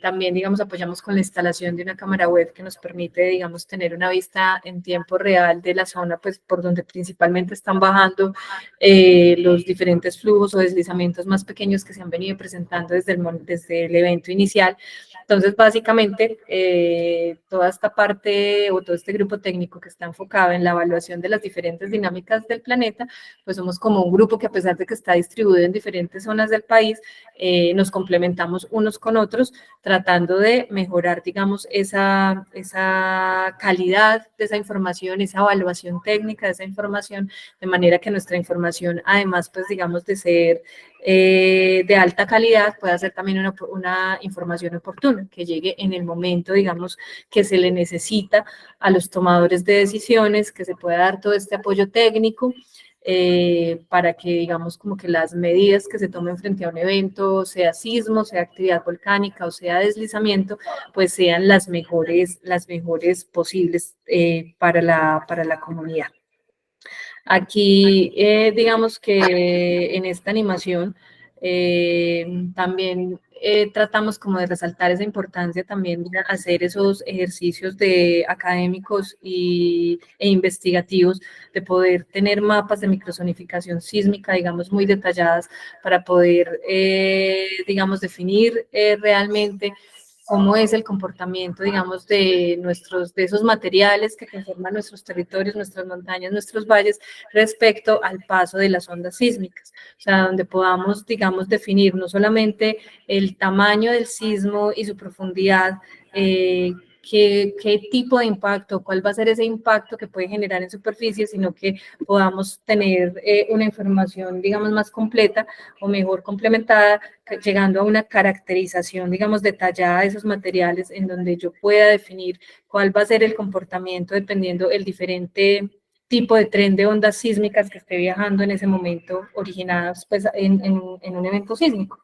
También, digamos, apoyamos con la instalación de una cámara web que nos permite, digamos, tener una vista en tiempo real de la zona, pues, por donde principalmente están bajando los diferentes flujos o deslizamientos más pequeños que se han venido presentando desde el evento inicial. Entonces, básicamente, toda esta parte o todo este grupo técnico que está enfocado en la evaluación de las diferentes dinámicas del planeta, pues somos como un grupo que a pesar de que está distribuido en diferentes zonas del país, nos complementamos unos con otros, tratando de mejorar, digamos, esa calidad de esa información, esa evaluación técnica de esa información, de manera que nuestra información, además, pues, digamos, de ser de alta calidad, pueda ser también una información oportuna, que llegue en el momento, digamos, que se le necesita a los tomadores de decisiones, que se pueda dar todo este apoyo técnico para que, digamos, como que las medidas que se tomen frente a un evento, sea sismo, sea actividad volcánica o sea deslizamiento, pues sean las mejores posibles para la comunidad. Aquí, digamos que en esta animación también tratamos como de resaltar esa importancia también de hacer esos ejercicios de académicos e investigativos, de poder tener mapas de microzonificación sísmica, digamos, muy detalladas para poder, digamos, definir realmente cómo es el comportamiento, digamos, de esos materiales que conforman nuestros territorios, nuestras montañas, nuestros valles, respecto al paso de las ondas sísmicas. O sea, donde podamos, digamos, definir no solamente el tamaño del sismo y su profundidad, qué tipo de impacto, cuál va a ser ese impacto que puede generar en superficie, sino que podamos tener una información, digamos, más completa o mejor complementada, llegando a una caracterización, digamos, detallada de esos materiales, en donde yo pueda definir cuál va a ser el comportamiento dependiendo el diferente tipo de tren de ondas sísmicas que esté viajando en ese momento, originadas pues en un evento sísmico.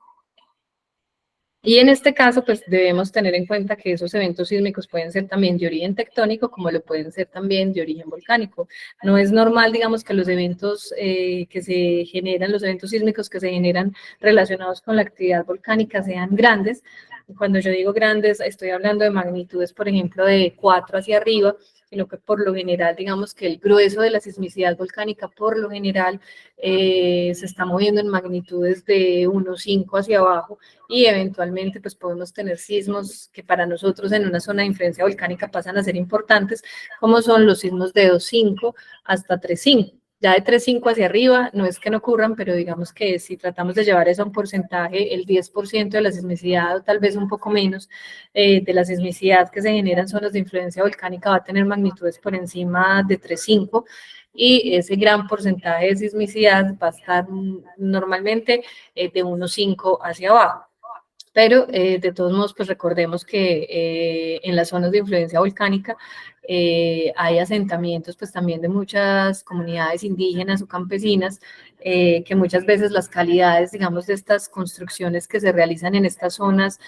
Y en este caso, pues debemos tener en cuenta que esos eventos sísmicos pueden ser también de origen tectónico, como lo pueden ser también de origen volcánico. No es normal, digamos, que los eventos que se generan, los eventos sísmicos que se generan relacionados con la actividad volcánica sean grandes. Cuando yo digo grandes, estoy hablando de magnitudes, por ejemplo, de 4 hacia arriba, sino que por lo general, digamos que el grueso de la sismicidad volcánica, por lo general, se está moviendo en magnitudes de 1,5 hacia abajo, y eventualmente pues podemos tener sismos que para nosotros en una zona de influencia volcánica pasan a ser importantes, como son los sismos de 2,5 hasta 3,5. Ya de 3,5 hacia arriba, no es que no ocurran, pero digamos que si tratamos de llevar eso a un porcentaje, el 10% de la sismicidad, o tal vez un poco menos, de la sismicidad que se genera en zonas de influencia volcánica va a tener magnitudes por encima de 3,5, y ese gran porcentaje de sismicidad va a estar normalmente de 1,5 hacia abajo. Pero de todos modos, pues recordemos que en las zonas de influencia volcánica hay asentamientos pues también de muchas comunidades indígenas o campesinas, que muchas veces las calidades, digamos, de estas construcciones que se realizan en estas zonas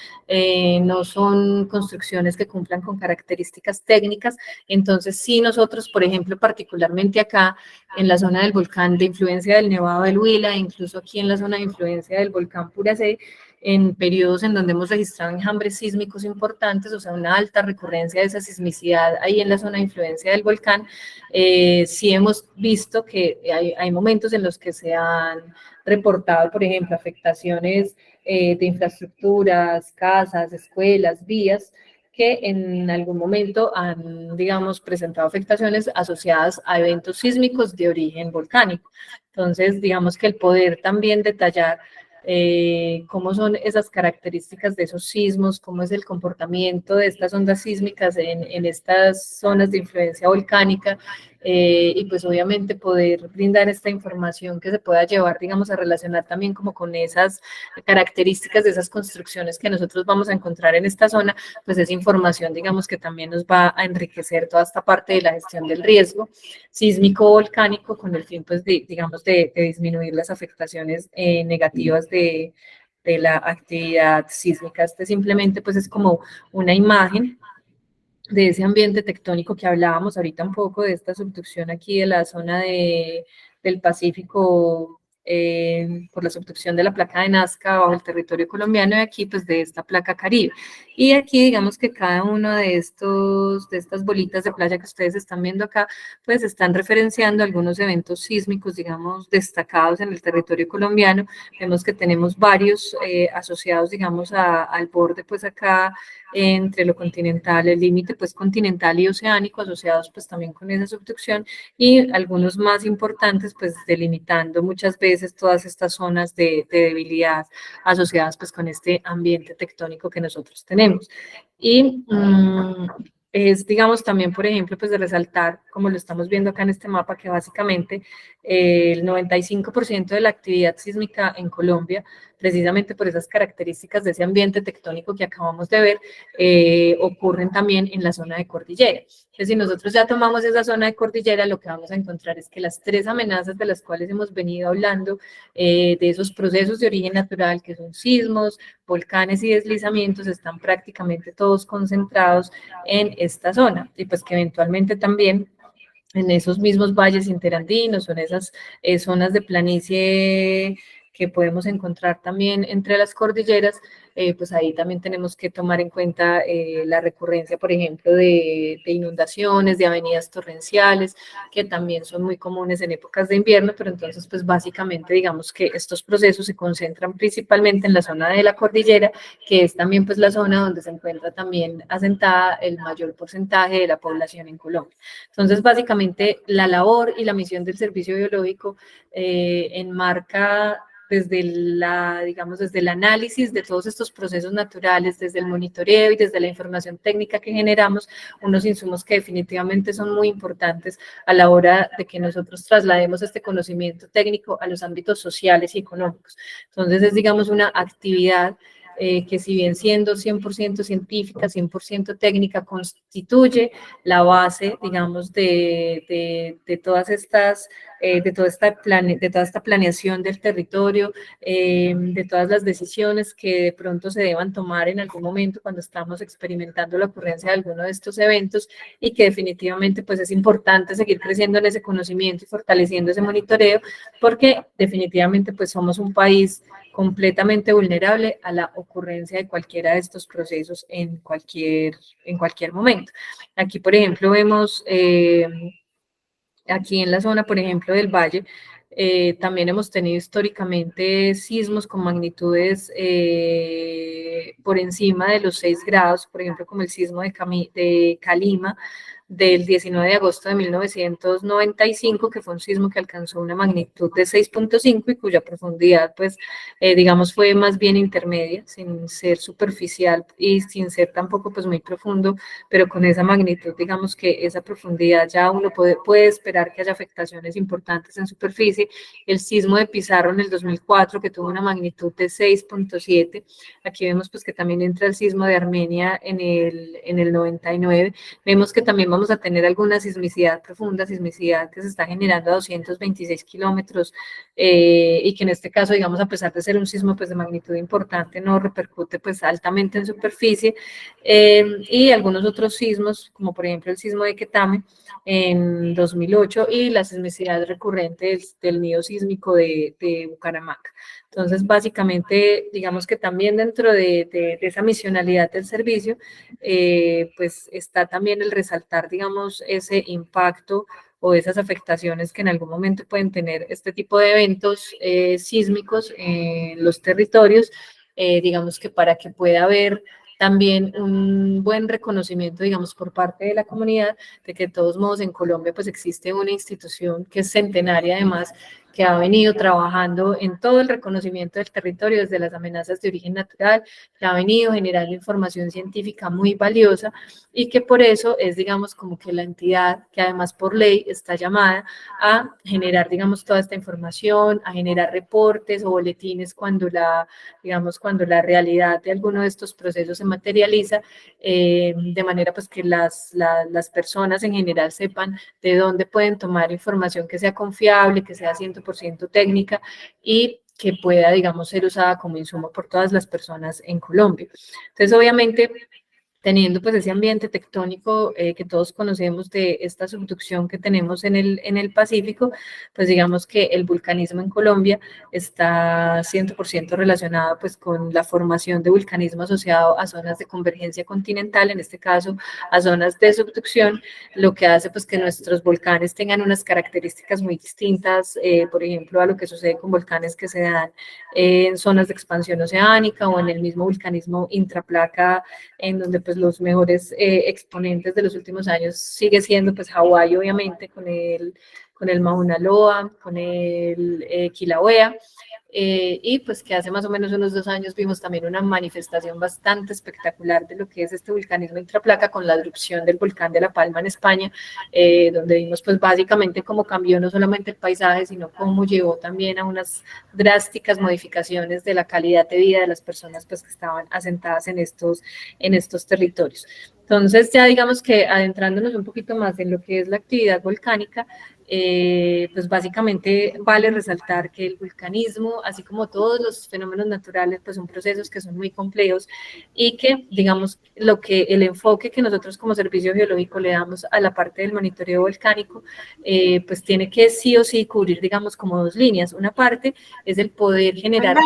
no son construcciones que cumplan con características técnicas. Entonces, sí, nosotros, por ejemplo, particularmente acá en la zona del volcán de influencia del Nevado del Huila, incluso aquí en la zona de influencia del volcán Puracé, en periodos en donde hemos registrado enjambres sísmicos importantes, o sea, una alta recurrencia de esa sismicidad ahí en la zona de influencia del volcán, sí hemos visto que hay momentos en los que se han reportado, por ejemplo, afectaciones de infraestructuras, casas, escuelas, vías, que en algún momento han, digamos, presentado afectaciones asociadas a eventos sísmicos de origen volcánico. Entonces, digamos que el poder también detallar cómo son esas características de esos sismos, cómo es el comportamiento de estas ondas sísmicas en estas zonas de influencia volcánica, y pues obviamente poder brindar esta información que se pueda llevar, digamos, a relacionar también como con esas características de esas construcciones que nosotros vamos a encontrar en esta zona, pues es información, digamos, que también nos va a enriquecer toda esta parte de la gestión del riesgo sísmico volcánico con el fin, pues, digamos, de disminuir las afectaciones negativas de la actividad sísmica. Este simplemente, pues, es como una imagen de ese ambiente tectónico que hablábamos ahorita un poco, de esta subducción aquí de la zona del Pacífico por la subducción de la placa de Nazca bajo el territorio colombiano y aquí pues de esta placa Caribe. Y aquí digamos que cada uno de estas bolitas de playa que ustedes están viendo acá, pues están referenciando algunos eventos sísmicos, digamos, destacados en el territorio colombiano. Vemos que tenemos varios asociados, digamos, al borde, pues acá entre lo continental, el límite pues continental y oceánico asociados pues también con esa subducción y algunos más importantes pues delimitando muchas veces todas estas zonas de debilidad asociadas pues con este ambiente tectónico que nosotros tenemos. Y es, digamos, también, por ejemplo, pues de resaltar, como lo estamos viendo acá en este mapa, que básicamente el 95% de la actividad sísmica en Colombia, precisamente por esas características de ese ambiente tectónico que acabamos de ver, ocurren también en la zona de cordillera. Entonces, si nosotros ya tomamos esa zona de cordillera, lo que vamos a encontrar es que las tres amenazas de las cuales hemos venido hablando, de esos procesos de origen natural, que son sismos, volcanes y deslizamientos, están prácticamente todos concentrados en esta zona y pues que eventualmente también en esos mismos valles interandinos o en esas zonas de planicie que podemos encontrar también entre las cordilleras, pues ahí también tenemos que tomar en cuenta la recurrencia, por ejemplo, de inundaciones, de avenidas torrenciales, que también son muy comunes en épocas de invierno, pero entonces, pues básicamente digamos que estos procesos se concentran principalmente en la zona de la cordillera, que es también pues la zona donde se encuentra también asentada el mayor porcentaje de la población en Colombia. Entonces, básicamente, la labor y la misión del servicio biológico enmarca digamos, desde el análisis de todos estos procesos naturales, desde el monitoreo y desde la información técnica que generamos, unos insumos que definitivamente son muy importantes a la hora de que nosotros traslademos este conocimiento técnico a los ámbitos sociales y económicos. Entonces, es, digamos, una actividad que si bien siendo 100% científica, 100% técnica, constituye la base, digamos, de todas estas, de toda esta planeación del territorio, de todas las decisiones que de pronto se deban tomar en algún momento cuando estamos experimentando la ocurrencia de alguno de estos eventos y que definitivamente pues es importante seguir creciendo en ese conocimiento y fortaleciendo ese monitoreo porque definitivamente pues somos un país completamente vulnerable a la ocurrencia de cualquiera de estos procesos en cualquier momento. Aquí, por ejemplo, vemos, aquí en la zona, por ejemplo, del Valle, también hemos tenido históricamente sismos con magnitudes por encima de los 6 grados, por ejemplo, como el sismo de Calima, del 19 de agosto de 1995, que fue un sismo que alcanzó una magnitud de 6.5 y cuya profundidad, pues, digamos, fue más bien intermedia, sin ser superficial y sin ser tampoco, pues, muy profundo, pero con esa magnitud, digamos que esa profundidad ya uno puede esperar que haya afectaciones importantes en superficie. El sismo de Pizarro en el 2004, que tuvo una magnitud de 6.7. Aquí vemos, pues, que también entra el sismo de Armenia en el 99. Vemos que también vamos a tener alguna sismicidad profunda, sismicidad que se está generando a 226 kilómetros y que en este caso, digamos, a pesar de ser un sismo pues, de magnitud importante, no repercute pues altamente en superficie y algunos otros sismos, como por ejemplo el sismo de Quetame en 2008 y la sismicidad recurrente del nido sísmico de Bucaramanga. Entonces, básicamente, digamos que también dentro de esa misionalidad del servicio, pues está también el resaltar, digamos, ese impacto o esas afectaciones que en algún momento pueden tener este tipo de eventos sísmicos en los territorios, digamos que para que pueda haber también un buen reconocimiento, digamos, por parte de la comunidad, de que de todos modos en Colombia pues existe una institución que es centenaria además, que ha venido trabajando en todo el reconocimiento del territorio desde las amenazas de origen natural, que ha venido generando información científica muy valiosa y que por eso es, digamos, como que la entidad que además por ley está llamada a generar, digamos, toda esta información, a generar reportes o boletines cuando digamos, cuando la realidad de alguno de estos procesos se materializa, de manera pues que las personas en general sepan de dónde pueden tomar información que sea confiable, que sea 100% técnica y que pueda, digamos, ser usada como insumo por todas las personas en Colombia. Entonces, obviamente, teniendo pues ese ambiente tectónico que todos conocemos de esta subducción que tenemos en el Pacífico, pues digamos que el vulcanismo en Colombia está 100% relacionado pues con la formación de vulcanismo asociado a zonas de convergencia continental, en este caso a zonas de subducción, lo que hace pues que nuestros volcanes tengan unas características muy distintas, por ejemplo, a lo que sucede con volcanes que se dan en zonas de expansión oceánica o en el mismo vulcanismo intraplaca, en donde pues los mejores exponentes de los últimos años sigue siendo pues Hawái, obviamente, con el Mauna Loa, con el Kilauea, y pues que hace más o menos unos 2 años vimos también una manifestación bastante espectacular de lo que es este vulcanismo intraplaca con la erupción del volcán de La Palma en España, donde vimos pues básicamente cómo cambió no solamente el paisaje, sino cómo llevó también a unas drásticas modificaciones de la calidad de vida de las personas pues que estaban asentadas en estos territorios. Entonces, ya digamos que adentrándonos un poquito más en lo que es la actividad volcánica, pues básicamente vale resaltar que el vulcanismo, así como todos los fenómenos naturales, pues son procesos que son muy complejos y que, digamos, el enfoque que nosotros como servicio geológico le damos a la parte del monitoreo volcánico, pues tiene que sí o sí cubrir, digamos, como dos líneas. Una parte es el poder generar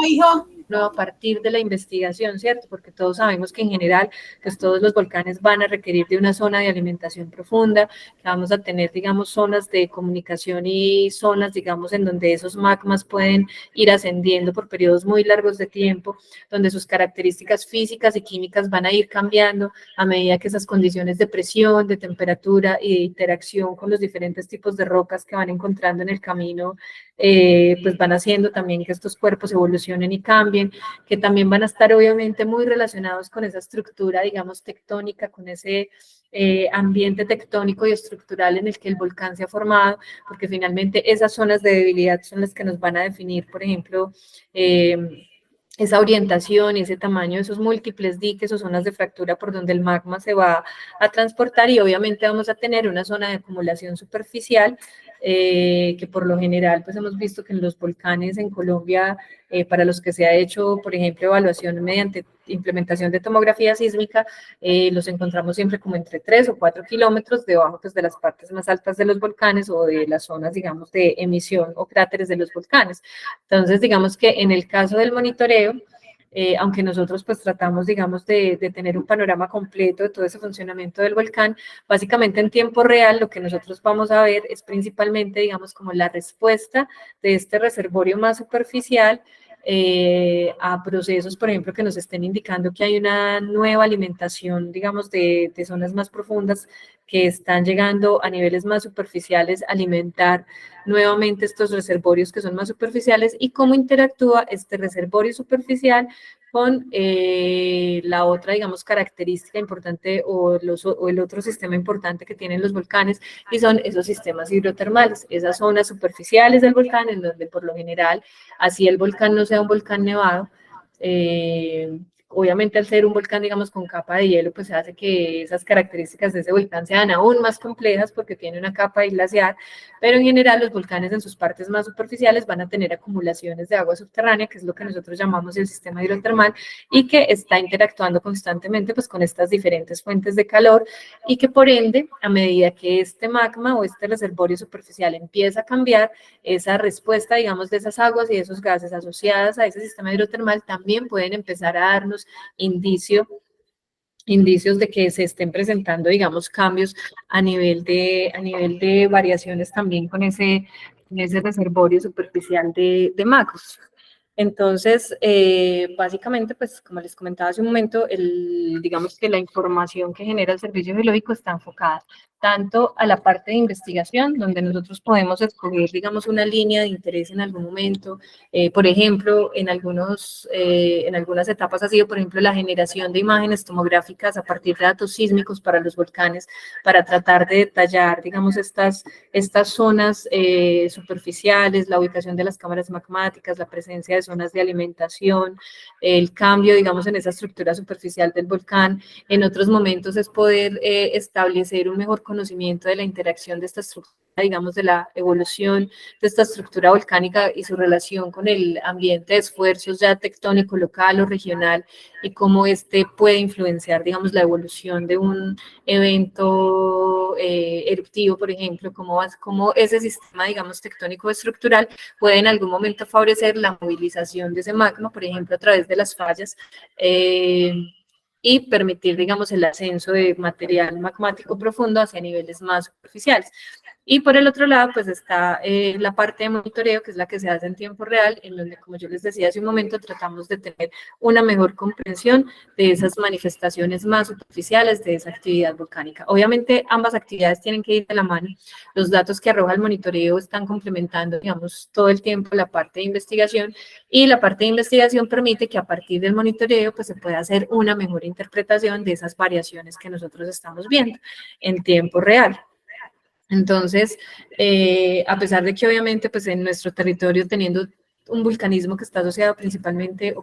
a partir de la investigación, ¿cierto? Porque todos sabemos que en general, pues todos los volcanes van a requerir de una zona de alimentación profunda, que vamos a tener, digamos, zonas de comunicación y zonas, digamos, en donde esos magmas pueden ir ascendiendo por periodos muy largos de tiempo, donde sus características físicas y químicas van a ir cambiando a medida que esas condiciones de presión, de temperatura y de interacción con los diferentes tipos de rocas que van encontrando en el camino, pues van haciendo también que estos cuerpos evolucionen y cambien, que también van a estar obviamente muy relacionados con esa estructura, digamos, tectónica, con ese ambiente tectónico y estructural en el que el volcán se ha formado, porque finalmente esas zonas de debilidad son las que nos van a definir, por ejemplo, esa orientación y ese tamaño de esos múltiples diques o zonas de fractura por donde el magma se va a transportar, y obviamente vamos a tener una zona de acumulación superficial que por lo general pues hemos visto que en los volcanes en Colombia, para los que se ha hecho, por ejemplo, evaluación mediante implementación de tomografía sísmica, los encontramos siempre como entre 3 o 4 kilómetros debajo pues, de las partes más altas de los volcanes o de las zonas, digamos, de emisión o cráteres de los volcanes. Entonces, digamos que en el caso del monitoreo, aunque nosotros pues tratamos, digamos, de tener un panorama completo de todo ese funcionamiento del volcán, básicamente en tiempo real lo que nosotros vamos a ver es principalmente, digamos, como la respuesta de este reservorio más superficial a procesos, por ejemplo, que nos estén indicando que hay una nueva alimentación, digamos, de zonas más profundas que están llegando a niveles más superficiales, alimentar nuevamente estos reservorios que son más superficiales y cómo interactúa este reservorio superficial con la otra, digamos, característica importante o el otro sistema importante que tienen los volcanes, y son esos sistemas hidrotermales, esas zonas superficiales del volcán en donde por lo general, así el volcán no sea un volcán nevado, obviamente al ser un volcán, digamos, con capa de hielo, pues hace que esas características de ese volcán sean aún más complejas porque tiene una capa de glaciar, pero en general los volcanes en sus partes más superficiales van a tener acumulaciones de agua subterránea, que es lo que nosotros llamamos el sistema hidrotermal, y que está interactuando constantemente pues con estas diferentes fuentes de calor, y que por ende, a medida que este magma o este reservorio superficial empieza a cambiar, esa respuesta, digamos, de esas aguas y de esos gases asociadas a ese sistema hidrotermal también pueden empezar a darnos indicios de que se estén presentando, digamos, cambios a nivel de variaciones también con ese reservorio superficial de magos. Entonces, básicamente, pues como les comentaba hace un momento, digamos que la información que genera el servicio geológico está enfocada tanto a la parte de investigación, donde nosotros podemos escoger, digamos, una línea de interés en algún momento. Por ejemplo, en algunas etapas ha sido, por ejemplo, la generación de imágenes tomográficas a partir de datos sísmicos para los volcanes, para tratar de detallar, digamos, estas zonas superficiales, la ubicación de las cámaras magmáticas, la presencia de zonas de alimentación, el cambio, digamos, en esa estructura superficial del volcán. En otros momentos es poder establecer un mejor conocimiento de la interacción de esta estructura, digamos, de la evolución de esta estructura volcánica y su relación con el ambiente de esfuerzos ya tectónico local o regional, y cómo este puede influenciar, digamos, la evolución de un evento eruptivo, por ejemplo, cómo ese sistema, digamos, tectónico estructural puede en algún momento favorecer la movilización de ese magma, por ejemplo, a través de las fallas, y permitir, digamos, el ascenso de material magmático profundo hacia niveles más superficiales. Y por el otro lado, pues está la parte de monitoreo, que es la que se hace en tiempo real, en donde, como yo les decía hace un momento, tratamos de tener una mejor comprensión de esas manifestaciones más superficiales de esa actividad volcánica. Obviamente, ambas actividades tienen que ir de la mano. Los datos que arroja el monitoreo están complementando, digamos, todo el tiempo la parte de investigación, y la parte de investigación permite que a partir del monitoreo, pues se pueda hacer una mejor interpretación de esas variaciones que nosotros estamos viendo en tiempo real. Entonces, a pesar de que obviamente pues en nuestro territorio, teniendo un vulcanismo que está asociado principalmente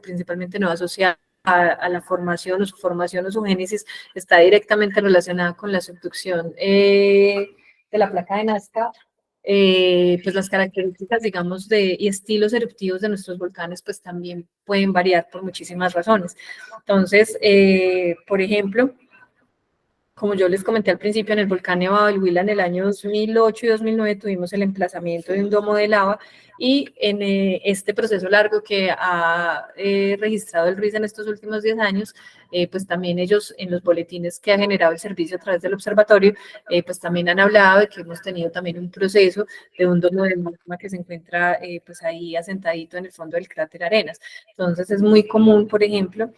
no asociado a la formación, o su formación o su génesis está directamente relacionada con la subducción de la placa de Nazca, pues las características, digamos, y estilos eruptivos de nuestros volcanes pues también pueden variar por muchísimas razones. Entonces, por ejemplo, como yo les comenté al principio, en el volcán Nevado del Huila en el año 2008 y 2009 tuvimos el emplazamiento de un domo de lava, y en este proceso largo que ha registrado el RIS en estos últimos 10 años, pues también ellos en los boletines que ha generado el servicio a través del observatorio, pues también han hablado de que hemos tenido también un proceso de un domo de magma que se encuentra pues ahí asentadito en el fondo del cráter Arenas. Entonces es muy común, por ejemplo,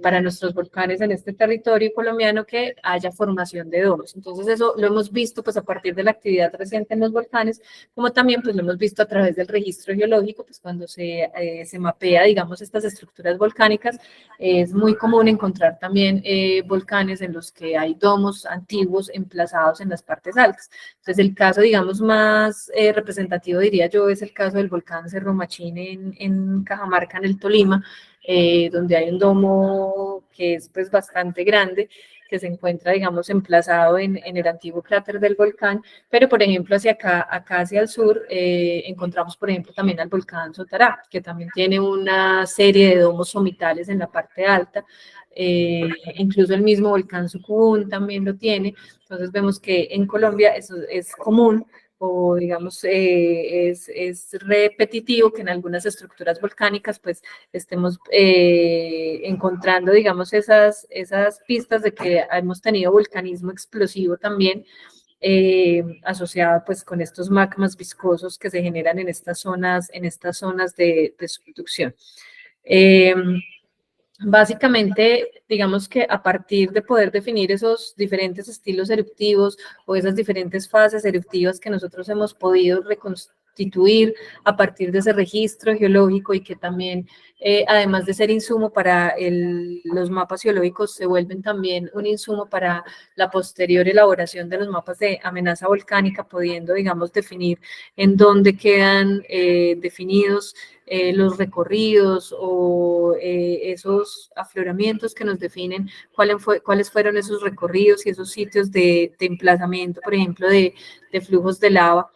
para nuestros volcanes en este territorio colombiano que haya formación de domos. Entonces eso lo hemos visto pues a partir de la actividad reciente en los volcanes, como también pues lo hemos visto a través del registro geológico, pues cuando se mapea, digamos, estas estructuras volcánicas, es muy común encontrar también volcanes en los que hay domos antiguos emplazados en las partes altas. Entonces el caso, digamos, más representativo, diría yo, es el caso del volcán Cerro Machín en Cajamarca, en el Tolima, donde hay un domo que es pues bastante grande, que se encuentra, digamos, emplazado en el antiguo cráter del volcán, pero, por ejemplo, acá hacia el sur, encontramos, por ejemplo, también al volcán Sotará, que también tiene una serie de domos somitales en la parte alta, incluso el mismo volcán Sucubún también lo tiene. Entonces vemos que en Colombia eso es común, o digamos es repetitivo que en algunas estructuras volcánicas pues estemos encontrando, digamos, esas pistas de que hemos tenido volcanismo explosivo también, asociado pues con estos magmas viscosos que se generan en estas zonas de subducción. Básicamente, digamos que a partir de poder definir esos diferentes estilos eruptivos o esas diferentes fases eruptivas que nosotros hemos podido reconstituir a partir de ese registro geológico, y que también, además de ser insumo para los mapas geológicos, se vuelven también un insumo para la posterior elaboración de los mapas de amenaza volcánica, pudiendo, digamos, definir en dónde quedan definidos los recorridos o esos afloramientos que nos definen cuáles fueron esos recorridos y esos sitios de emplazamiento, por ejemplo, de flujos de lava.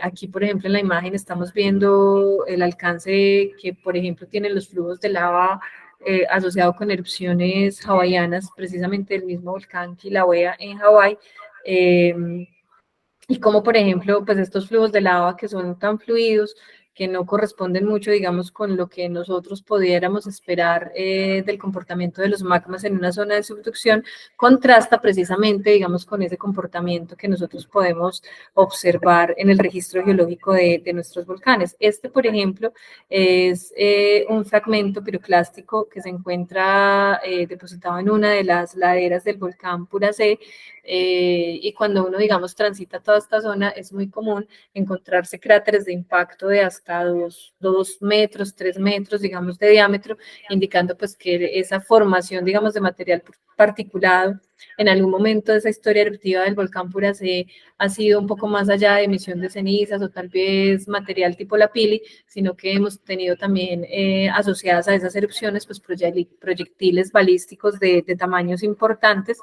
Aquí, por ejemplo, en la imagen estamos viendo el alcance que, por ejemplo, tienen los flujos de lava asociado con erupciones hawaianas, precisamente del mismo volcán Kilauea en Hawái. Y como, por ejemplo, pues estos flujos de lava que son tan fluidos, que no corresponden mucho, digamos, con lo que nosotros pudiéramos esperar del comportamiento de los magmas en una zona de subducción, contrasta precisamente, digamos, con ese comportamiento que nosotros podemos observar en el registro geológico de nuestros volcanes. Este, por ejemplo, es un fragmento piroclástico que se encuentra depositado en una de las laderas del volcán Puracé, y cuando uno, digamos, transita toda esta zona, es muy común encontrarse cráteres de impacto de hasta 2 metros, 3 metros, digamos, de diámetro, indicando pues que esa formación, digamos, de material particulado en algún momento de esa historia eruptiva del volcán Puracé ha sido un poco más allá de emisión de cenizas o tal vez material tipo la pili, sino que hemos tenido también asociadas a esas erupciones pues proyectiles balísticos de tamaños importantes,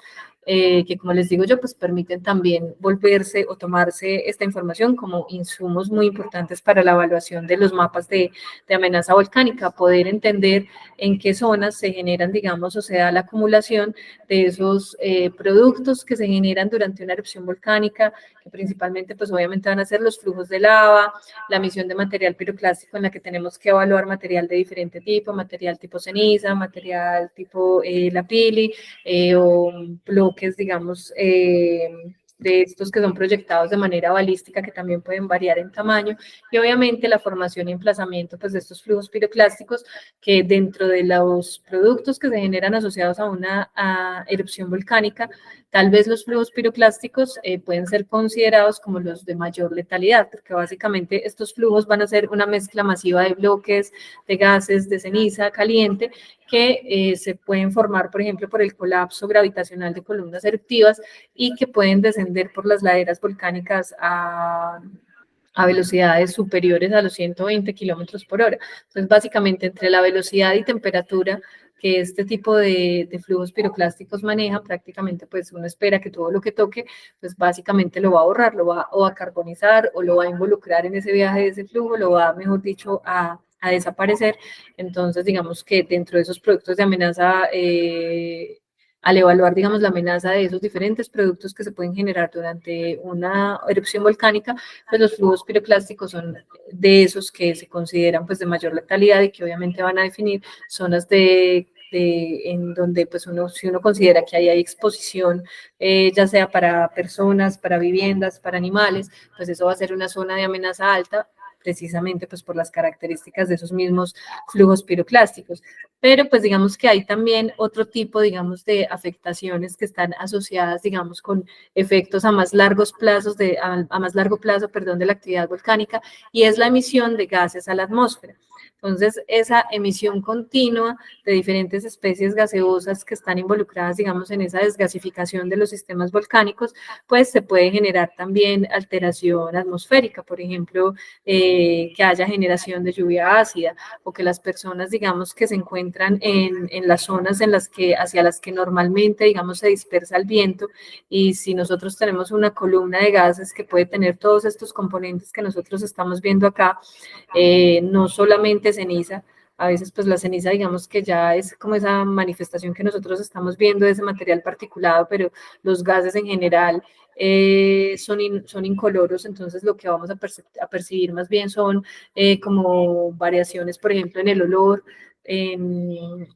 que como les digo yo, pues permiten también volverse o tomarse esta información como insumos muy importantes para la evaluación de los mapas de amenaza volcánica, poder entender en qué zonas se generan, digamos, o sea, la acumulación de esos productos que se generan durante una erupción volcánica, que principalmente, pues obviamente van a ser los flujos de lava, la emisión de material piroclástico en la que tenemos que evaluar material de diferente tipo, material tipo ceniza, material tipo la pili, o bloques, digamos, de estos que son proyectados de manera balística, que también pueden variar en tamaño, y obviamente la formación y emplazamiento pues, de estos flujos piroclásticos, que dentro de los productos que se generan asociados a una erupción volcánica, tal vez los flujos piroclásticos pueden ser considerados como los de mayor letalidad, porque básicamente estos flujos van a ser una mezcla masiva de bloques, de gases, de ceniza caliente, que se pueden formar, por ejemplo, por el colapso gravitacional de columnas eruptivas y que pueden descender por las laderas volcánicas a velocidades superiores a los 120 kilómetros por hora. Entonces, básicamente, entre la velocidad y temperatura que este tipo de flujos piroclásticos manejan, prácticamente pues uno espera que todo lo que toque, pues básicamente lo va a borrar, lo va o a carbonizar o lo va a involucrar en ese viaje de ese flujo, lo va, mejor dicho, a desaparecer. Entonces, digamos que dentro de esos productos de amenaza, al evaluar, digamos, la amenaza de esos diferentes productos que se pueden generar durante una erupción volcánica, pues los flujos piroclásticos son de esos que se consideran pues de mayor letalidad y que obviamente van a definir zonas en donde pues si uno considera que ahí hay exposición, ya sea para personas, para viviendas, para animales, pues eso va a ser una zona de amenaza alta, precisamente pues por las características de esos mismos flujos piroclásticos. Pero pues digamos que hay también otro tipo, digamos, de afectaciones que están asociadas, digamos, con efectos a más largos plazos, a más largo plazo, perdón, de la actividad volcánica, y es la emisión de gases a la atmósfera. Entonces, esa emisión continua de diferentes especies gaseosas que están involucradas, digamos, en esa desgasificación de los sistemas volcánicos, pues se puede generar también alteración atmosférica, por ejemplo, que haya generación de lluvia ácida, o que las personas, digamos, que se encuentran en las zonas hacia las que normalmente, digamos, se dispersa el viento, y si nosotros tenemos una columna de gases que puede tener todos estos componentes que nosotros estamos viendo acá, no solamente ceniza, a veces pues la ceniza digamos que ya es como esa manifestación que nosotros estamos viendo de ese material particulado, pero los gases en general son incoloros, entonces lo que vamos a percibir más bien son como variaciones, por ejemplo, en el olor, en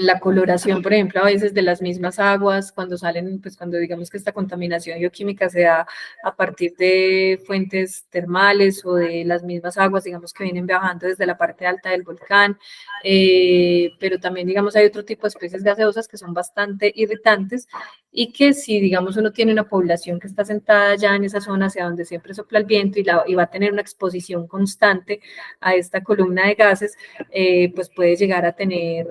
la coloración, por ejemplo, a veces de las mismas aguas, cuando salen, pues cuando digamos que esta contaminación bioquímica se da a partir de fuentes termales o de las mismas aguas, digamos que vienen viajando desde la parte alta del volcán, pero también, digamos, hay otro tipo de especies gaseosas que son bastante irritantes y que si, digamos, uno tiene una población que está sentada ya en esa zona hacia donde siempre sopla el viento y va a tener una exposición constante a esta columna de gases, pues puede llegar a tener,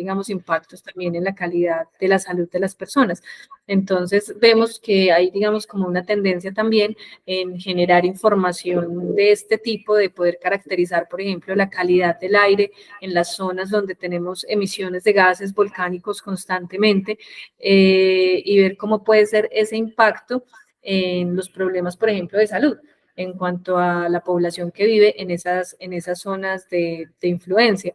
digamos, impactos también en la calidad de la salud de las personas. Entonces, vemos que hay, digamos, como una tendencia también en generar información de este tipo, de poder caracterizar, por ejemplo, la calidad del aire en las zonas donde tenemos emisiones de gases volcánicos constantemente, y ver cómo puede ser ese impacto en los problemas, por ejemplo, de salud. en cuanto a la población que vive en esas zonas de influencia.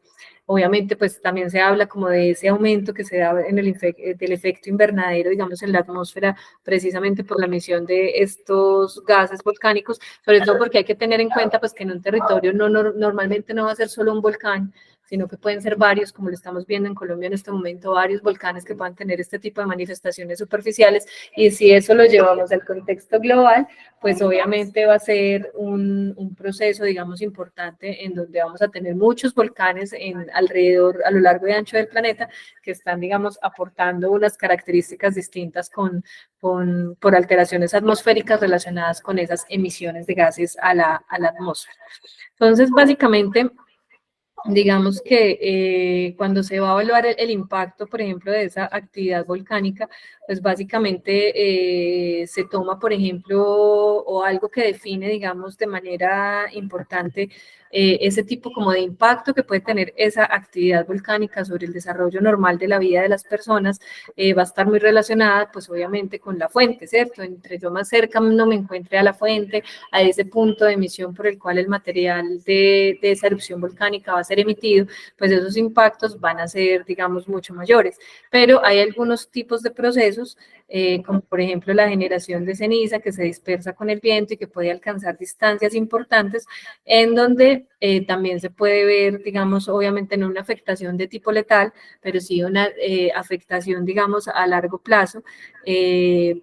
Obviamente, pues también se habla como de ese aumento que se da en del efecto invernadero, digamos, en la atmósfera, precisamente por la emisión de estos gases volcánicos, sobre todo porque hay que tener en cuenta pues que en un territorio normalmente no va a ser solo un volcán, sino que pueden ser varios, como lo estamos viendo en Colombia en este momento, varios volcanes que puedan tener este tipo de manifestaciones superficiales, y si eso lo llevamos al contexto global, pues obviamente va a ser un proceso, digamos, importante en donde vamos a tener muchos volcanes alrededor, a lo largo y ancho del planeta, que están, digamos, aportando unas características distintas por alteraciones atmosféricas relacionadas con esas emisiones de gases a la atmósfera. Entonces, básicamente, digamos que cuando se va a evaluar el impacto, por ejemplo, de esa actividad volcánica, pues básicamente se toma, por ejemplo, o algo que define, digamos, de manera importante ese tipo como de impacto que puede tener esa actividad volcánica sobre el desarrollo normal de la vida de las personas, va a estar muy relacionada, pues obviamente, con la fuente, ¿cierto? Entre yo más cerca no me encuentre a la fuente, a ese punto de emisión por el cual el material de esa erupción volcánica va a ser emitido, pues esos impactos van a ser, digamos, mucho mayores. Pero hay algunos tipos de procesos, como por ejemplo la generación de ceniza que se dispersa con el viento y que puede alcanzar distancias importantes, en donde también se puede ver, digamos, obviamente no una afectación de tipo letal, pero sí una afectación, digamos, a largo plazo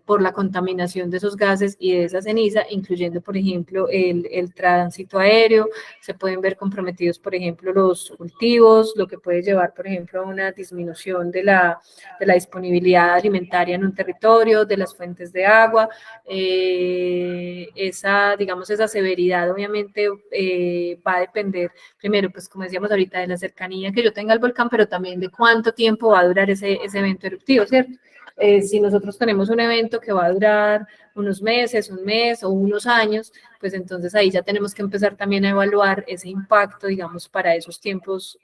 por la contaminación de esos gases y de esa ceniza, incluyendo, por ejemplo, el tránsito aéreo. Se pueden ver comprometidos, por ejemplo, los cultivos, lo que puede llevar, por ejemplo, a una disminución de la disponibilidad alimentaria en un territorio, de las fuentes de agua. Digamos, esa severidad obviamente va a depender, primero, pues como decíamos ahorita, de la cercanía que yo tenga al volcán, pero también de cuánto tiempo va a durar ese evento eruptivo, ¿cierto? Si nosotros tenemos un evento que va a durar unos meses, un mes o unos años, pues entonces ahí ya tenemos que empezar también a evaluar ese impacto, digamos, para esos tiempos,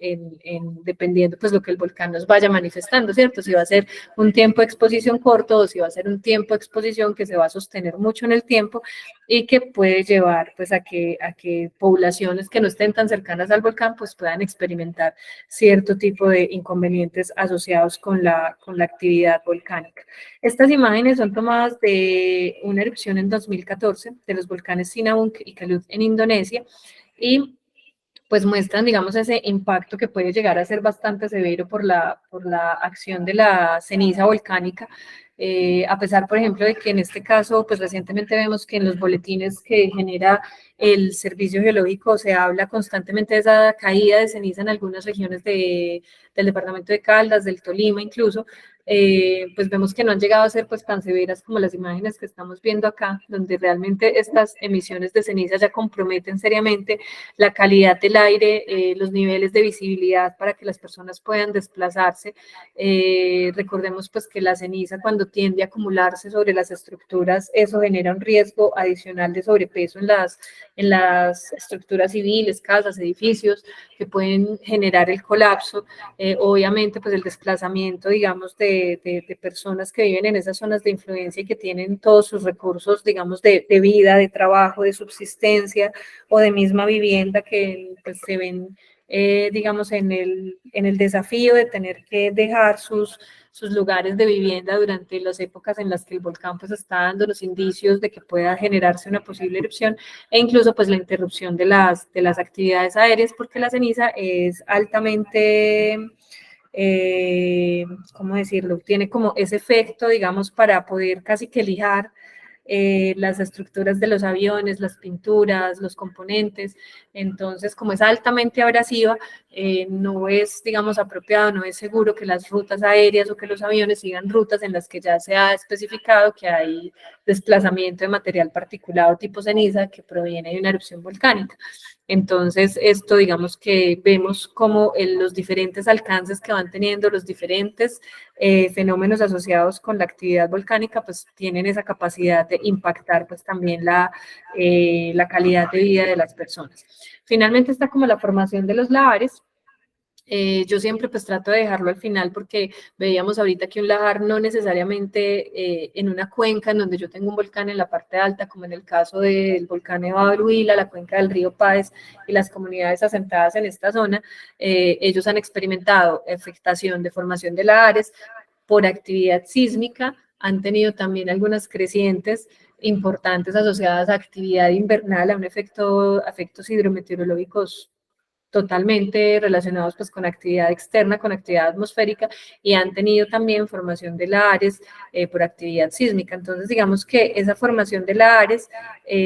dependiendo pues lo que el volcán nos vaya manifestando, ¿cierto? Si va a ser un tiempo de exposición corto o si va a ser un tiempo de exposición que se va a sostener mucho en el tiempo y que puede llevar pues a que poblaciones que no estén tan cercanas al volcán pues puedan experimentar cierto tipo de inconvenientes asociados con la actividad volcánica. Estas imágenes son tomadas de una erupción en 2014 de los volcanes Sinabung y Kelut en Indonesia y pues muestran, digamos, ese impacto que puede llegar a ser bastante severo por la acción de la ceniza volcánica, a pesar, por ejemplo, de que en este caso, pues recientemente vemos que en los boletines que genera el Servicio Geológico se habla constantemente de esa caída de ceniza en algunas regiones del departamento de Caldas, del Tolima incluso, pues vemos que no han llegado a ser pues tan severas como las imágenes que estamos viendo acá, donde realmente estas emisiones de ceniza ya comprometen seriamente la calidad del aire, los niveles de visibilidad para que las personas puedan desplazarse. Recordemos pues que la ceniza cuando tiende a acumularse sobre las estructuras, eso genera un riesgo adicional de sobrepeso en las estructuras civiles, casas, edificios, que pueden generar el colapso. Obviamente pues el desplazamiento, digamos, de personas que viven en esas zonas de influencia y que tienen todos sus recursos, digamos, de vida, de trabajo, de subsistencia o de misma vivienda que pues, se ven, digamos, en el desafío de tener que dejar sus lugares de vivienda durante las épocas en las que el volcán pues está dando los indicios de que pueda generarse una posible erupción e incluso pues la interrupción de las actividades aéreas porque la ceniza es altamente ¿cómo decirlo? Tiene como ese efecto, digamos, para poder casi que lijar las estructuras de los aviones, las pinturas, los componentes. Entonces, como es altamente abrasiva, no es, digamos, apropiado, no es seguro que las rutas aéreas o que los aviones sigan rutas en las que ya se ha especificado que hay desplazamiento de material particulado tipo ceniza que proviene de una erupción volcánica. Entonces, esto digamos que vemos como los diferentes alcances que van teniendo los diferentes fenómenos asociados con la actividad volcánica, pues tienen esa capacidad de impactar pues también la calidad de vida de las personas. Finalmente está como la formación de los lahares, Yo siempre pues trato de dejarlo al final porque veíamos ahorita que un lajar no necesariamente en una cuenca en donde yo tengo un volcán en la parte alta, como en el caso del volcán Nevado del Huila, la cuenca del río Páez y las comunidades asentadas en esta zona, ellos han experimentado afectación de formación de lahares por actividad sísmica, han tenido también algunas crecientes importantes asociadas a actividad invernal, a un efectos hidrometeorológicos totalmente relacionados pues con actividad externa, con actividad atmosférica y han tenido también formación de lahares por actividad sísmica. Entonces digamos que esa formación de lahares,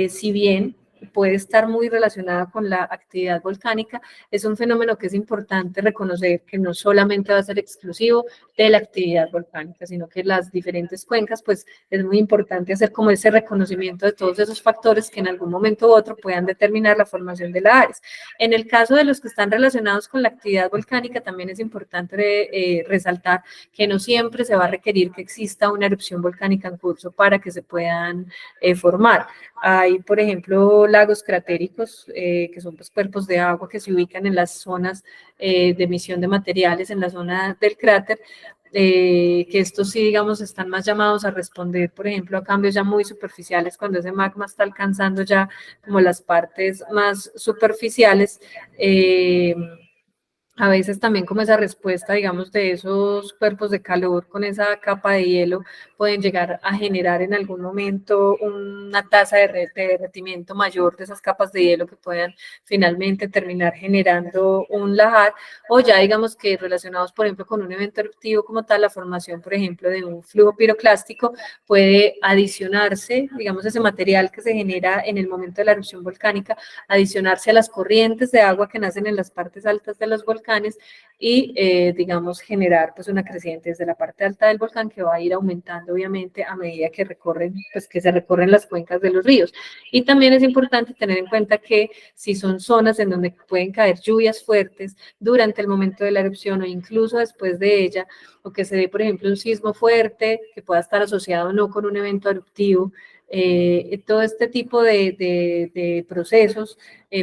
si bien puede estar muy relacionada con la actividad volcánica, es un fenómeno que es importante reconocer que no solamente va a ser exclusivo de la actividad volcánica, sino que las diferentes cuencas, pues es muy importante hacer como ese reconocimiento de todos esos factores que en algún momento u otro puedan determinar la formación de lahares. En el caso de los que están relacionados con la actividad volcánica, también es importante resaltar que no siempre se va a requerir que exista una erupción volcánica en curso para que se puedan formar. Hay, por ejemplo, lagos cratéricos, que son pues, cuerpos de agua que se ubican en las zonas de emisión de materiales, en la zona del cráter, que estos sí, digamos, están más llamados a responder, por ejemplo, a cambios ya muy superficiales, cuando ese magma está alcanzando ya como las partes más superficiales. Eh, a veces también como esa respuesta, digamos, de esos cuerpos de calor con esa capa de hielo pueden llegar a generar en algún momento una tasa de derretimiento mayor de esas capas de hielo que puedan finalmente terminar generando un lajar o ya digamos que relacionados, por ejemplo, con un evento eruptivo como tal, la formación, por ejemplo, de un flujo piroclástico puede adicionarse, digamos, ese material que se genera en el momento de la erupción volcánica, adicionarse a las corrientes de agua que nacen en las partes altas de los volcanes y, digamos, generar pues una creciente desde la parte alta del volcán que va a ir aumentando obviamente a medida que recorren, pues que se recorren las cuencas de los ríos. Y también es importante tener en cuenta que si son zonas en donde pueden caer lluvias fuertes durante el momento de la erupción o incluso después de ella, o que se dé, por ejemplo, un sismo fuerte que pueda estar asociado o no con un evento eruptivo, todo este tipo de procesos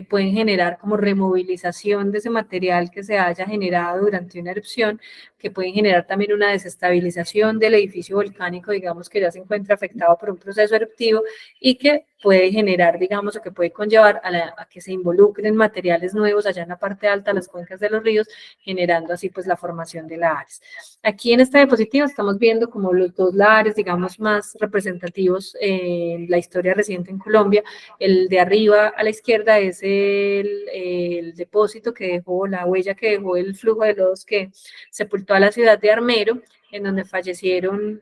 pueden generar como removilización de ese material que se haya generado durante una erupción, que pueden generar también una desestabilización del edificio volcánico, digamos que ya se encuentra afectado por un proceso eruptivo y que puede generar, digamos, o que puede conllevar a que se involucren materiales nuevos allá en la parte alta, las cuencas de los ríos, generando así pues la formación de lahares. Aquí en esta diapositiva estamos viendo como los dos lahares, digamos, más representativos en la historia reciente en Colombia. El de arriba a la izquierda es el depósito que dejó, la huella que dejó el flujo de lodos que sepultó a la ciudad de Armero, en donde fallecieron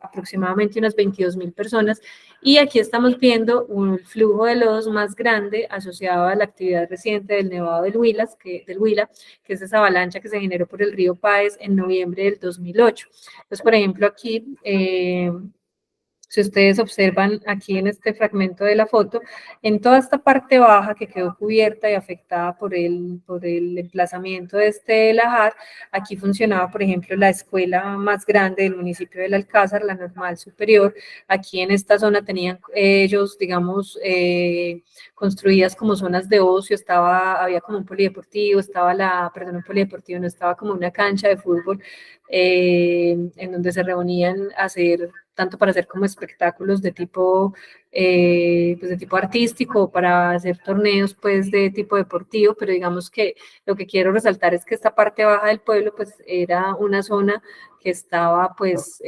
aproximadamente unas 22.000 personas. Y aquí estamos viendo un flujo de lodos más grande asociado a la actividad reciente del Nevado del Huila, que es esa avalancha que se generó por el río Páez en noviembre del 2008. Entonces, por ejemplo, aquí si ustedes observan aquí en este fragmento de la foto, en toda esta parte baja que quedó cubierta y afectada por el emplazamiento de este lajar, aquí funcionaba, por ejemplo, la escuela más grande del municipio del Alcázar, la Normal Superior. Aquí en esta zona tenían ellos, digamos, construidas como zonas de ocio, había como un polideportivo, un polideportivo, no estaba como una cancha de fútbol en donde se reunían a hacer tanto para hacer como espectáculos pues de tipo artístico, para hacer torneos pues de tipo deportivo, pero digamos que lo que quiero resaltar es que esta parte baja del pueblo pues era una zona que estaba pues,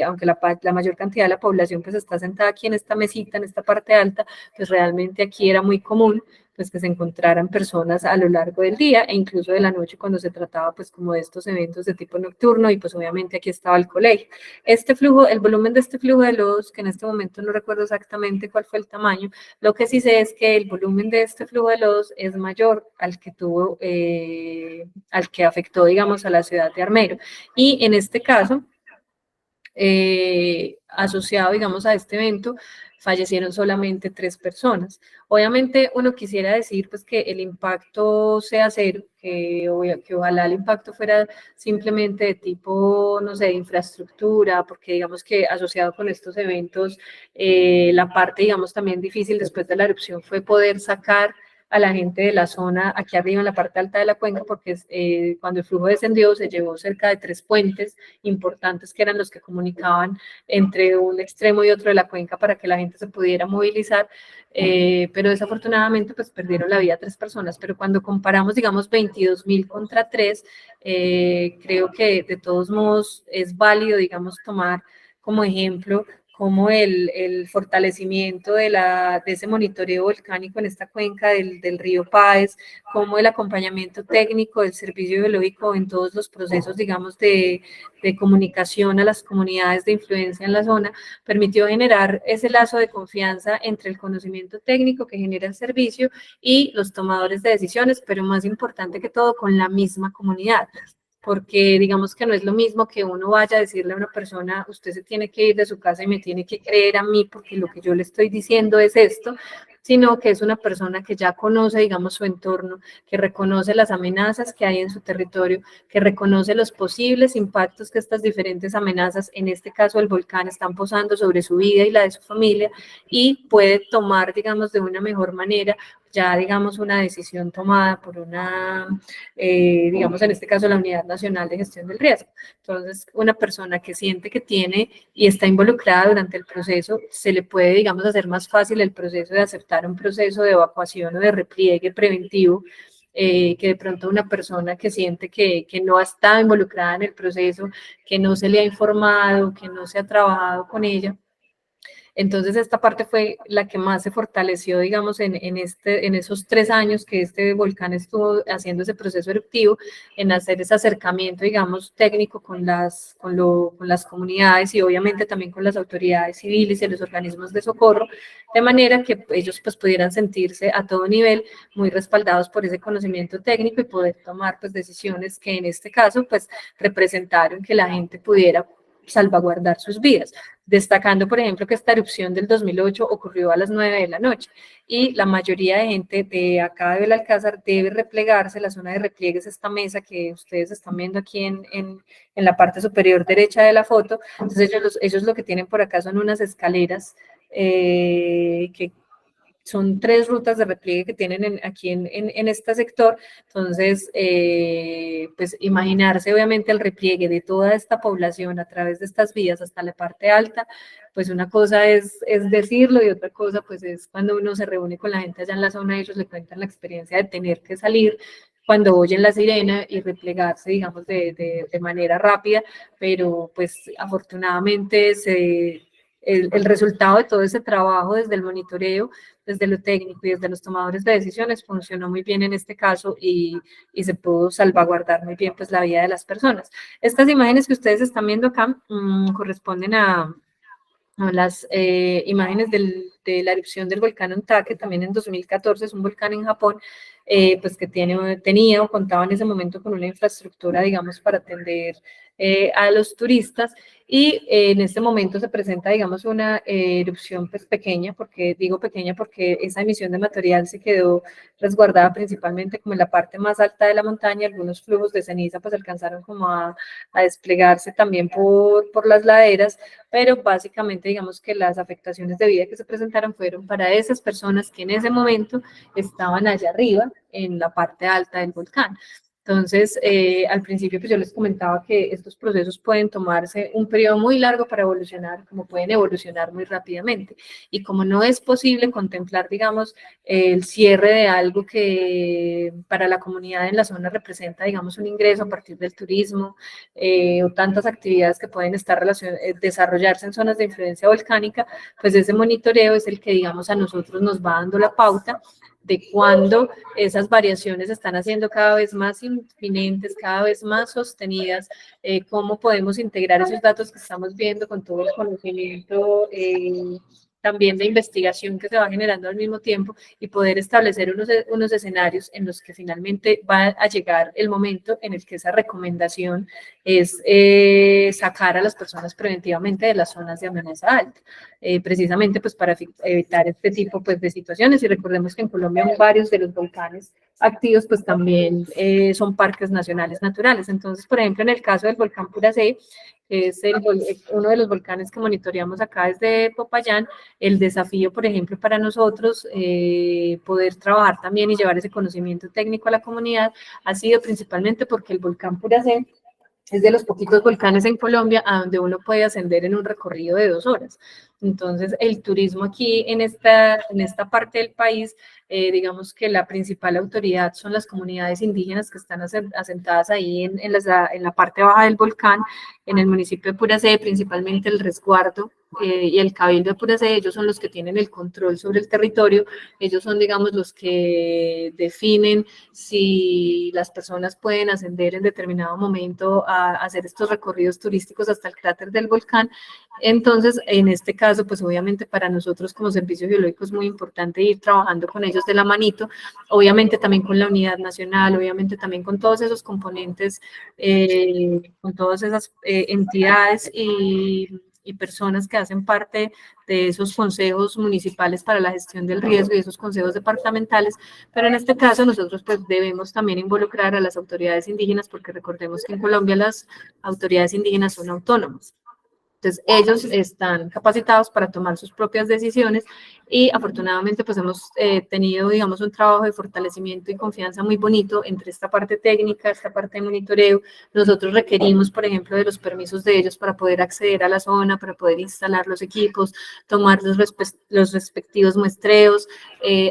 aunque la mayor cantidad de la población pues está sentada aquí en esta mesita, en esta parte alta, pues realmente aquí era muy común pues que se encontraran personas a lo largo del día e incluso de la noche cuando se trataba pues como de estos eventos de tipo nocturno y pues obviamente aquí estaba el colegio. Este flujo, el volumen de este flujo de lodos, que en este momento no recuerdo exactamente cuál fue el tamaño, lo que sí sé es que el volumen de este flujo de lodos es mayor al que al que afectó, digamos, a la ciudad de Armero. Y en este caso, asociado, digamos, a este evento, fallecieron solamente 3 personas. Obviamente uno quisiera decir pues que el impacto sea cero, que ojalá el impacto fuera simplemente de tipo, no sé, de infraestructura, porque digamos que asociado con estos eventos, la parte, digamos, también difícil después de la erupción fue poder sacar a la gente de la zona aquí arriba en la parte alta de la cuenca, porque cuando el flujo descendió se llevó cerca de 3 puentes importantes que eran los que comunicaban entre un extremo y otro de la cuenca para que la gente se pudiera movilizar, pero desafortunadamente pues perdieron la vida 3 personas, pero cuando comparamos, digamos, 22.000 contra 3, creo que de todos modos es válido, digamos, tomar como ejemplo como el fortalecimiento de ese monitoreo volcánico en esta cuenca del río Páez, como el acompañamiento técnico del servicio biológico en todos los procesos, digamos, de comunicación a las comunidades de influencia en la zona, permitió generar ese lazo de confianza entre el conocimiento técnico que genera el servicio y los tomadores de decisiones, pero más importante que todo, con la misma comunidad, porque digamos que no es lo mismo que uno vaya a decirle a una persona, usted se tiene que ir de su casa y me tiene que creer a mí porque lo que yo le estoy diciendo es esto, sino que es una persona que ya conoce, digamos, su entorno, que reconoce las amenazas que hay en su territorio, que reconoce los posibles impactos que estas diferentes amenazas, en este caso el volcán, están posando sobre su vida y la de su familia, y puede tomar, digamos, de una mejor manera ya, digamos, una decisión tomada por una, digamos, en este caso, la Unidad Nacional de Gestión del Riesgo. Entonces, una persona que siente que tiene y está involucrada durante el proceso, se le puede, digamos, hacer más fácil el proceso de aceptar un proceso de evacuación o de repliegue preventivo, que de pronto una persona que siente que no ha estado involucrada en el proceso, que no se le ha informado, que no se ha trabajado con ella. Entonces, esta parte fue la que más se fortaleció, digamos, en esos 3 años que este volcán estuvo haciendo ese proceso eruptivo, en hacer ese acercamiento, digamos, técnico con las comunidades y obviamente también con las autoridades civiles y los organismos de socorro, de manera que ellos pues pudieran sentirse a todo nivel muy respaldados por ese conocimiento técnico y poder tomar pues decisiones que en este caso pues representaron que la gente pudiera salvaguardar sus vidas, destacando, por ejemplo, que esta erupción del 2008 ocurrió a las 9 de la noche y la mayoría de gente de acá de Belalcázar debe replegarse. La zona de repliegue es esta mesa que ustedes están viendo aquí en la parte superior derecha de la foto. Entonces ellos lo que tienen por acá son unas escaleras que son 3 rutas de repliegue que tienen aquí en este sector. Entonces, pues imaginarse obviamente el repliegue de toda esta población a través de estas vías hasta la parte alta, pues una cosa es decirlo y otra cosa pues es cuando uno se reúne con la gente allá en la zona, ellos le cuentan la experiencia de tener que salir cuando oyen la sirena y replegarse, digamos, de manera rápida, pero pues afortunadamente el resultado de todo ese trabajo desde el monitoreo, desde lo técnico y desde los tomadores de decisiones funcionó muy bien en este caso y se pudo salvaguardar muy bien pues la vida de las personas. Estas imágenes que ustedes están viendo acá corresponden a las imágenes de la erupción del volcán Ontake, también en 2014, es un volcán en Japón, pues que tenía o contaba en ese momento con una infraestructura, digamos, para atender a los turistas, y en este momento se presenta, digamos, una erupción pues pequeña, porque digo pequeña porque esa emisión de material se quedó resguardada principalmente como en la parte más alta de la montaña. Algunos flujos de ceniza pues alcanzaron como a desplegarse también por las laderas, pero básicamente digamos que las afectaciones de vida que se presentaron fueron para esas personas que en ese momento estaban allá arriba en la parte alta del volcán. Entonces, al principio pues yo les comentaba que estos procesos pueden tomarse un periodo muy largo para evolucionar, como pueden evolucionar muy rápidamente. Y como no es posible contemplar, digamos, el cierre de algo que para la comunidad en la zona representa, digamos, un ingreso a partir del turismo, o tantas actividades que pueden estar desarrollarse en zonas de influencia volcánica, pues ese monitoreo es el que, digamos, a nosotros nos va dando la pauta de cuándo esas variaciones están haciendo cada vez más inminentes, cada vez más sostenidas, cómo podemos integrar esos datos que estamos viendo con todo el conocimiento también de investigación que se va generando al mismo tiempo y poder establecer unos escenarios en los que finalmente va a llegar el momento en el que esa recomendación es sacar a las personas preventivamente de las zonas de amenaza alta, precisamente pues para evitar este tipo pues de situaciones. Y recordemos que en Colombia varios de los volcanes activos pues también son parques nacionales naturales. Entonces, por ejemplo, en el caso del volcán Puracé, que es uno de los volcanes que monitoreamos acá desde Popayán. El desafío, por ejemplo, para nosotros, poder trabajar también y llevar ese conocimiento técnico a la comunidad, ha sido principalmente porque el volcán Puracé es de los poquitos volcanes en Colombia a donde uno puede ascender en un recorrido de 2 horas. Entonces, el turismo aquí en esta parte del país, digamos que la principal autoridad son las comunidades indígenas que están asentadas ahí en la parte baja del volcán, en el municipio de Puracé, principalmente el resguardo y el Cabildo de Puracé. Ellos son los que tienen el control sobre el territorio, ellos son, digamos, los que definen si las personas pueden ascender en determinado momento a hacer estos recorridos turísticos hasta el cráter del volcán. Entonces, en este caso, pues obviamente para nosotros como Servicio Geológico es muy importante ir trabajando con ellos de la manito, obviamente también con la Unidad Nacional, obviamente también con todos esos componentes, con todas esas entidades y personas que hacen parte de esos consejos municipales para la gestión del riesgo y esos consejos departamentales, pero en este caso nosotros pues debemos también involucrar a las autoridades indígenas, porque recordemos que en Colombia las autoridades indígenas son autónomas. Entonces, ellos están capacitados para tomar sus propias decisiones y afortunadamente pues hemos tenido, digamos, un trabajo de fortalecimiento y confianza muy bonito entre esta parte técnica, esta parte de monitoreo. Nosotros requerimos, por ejemplo, de los permisos de ellos para poder acceder a la zona, para poder instalar los equipos, tomar los respectivos muestreos,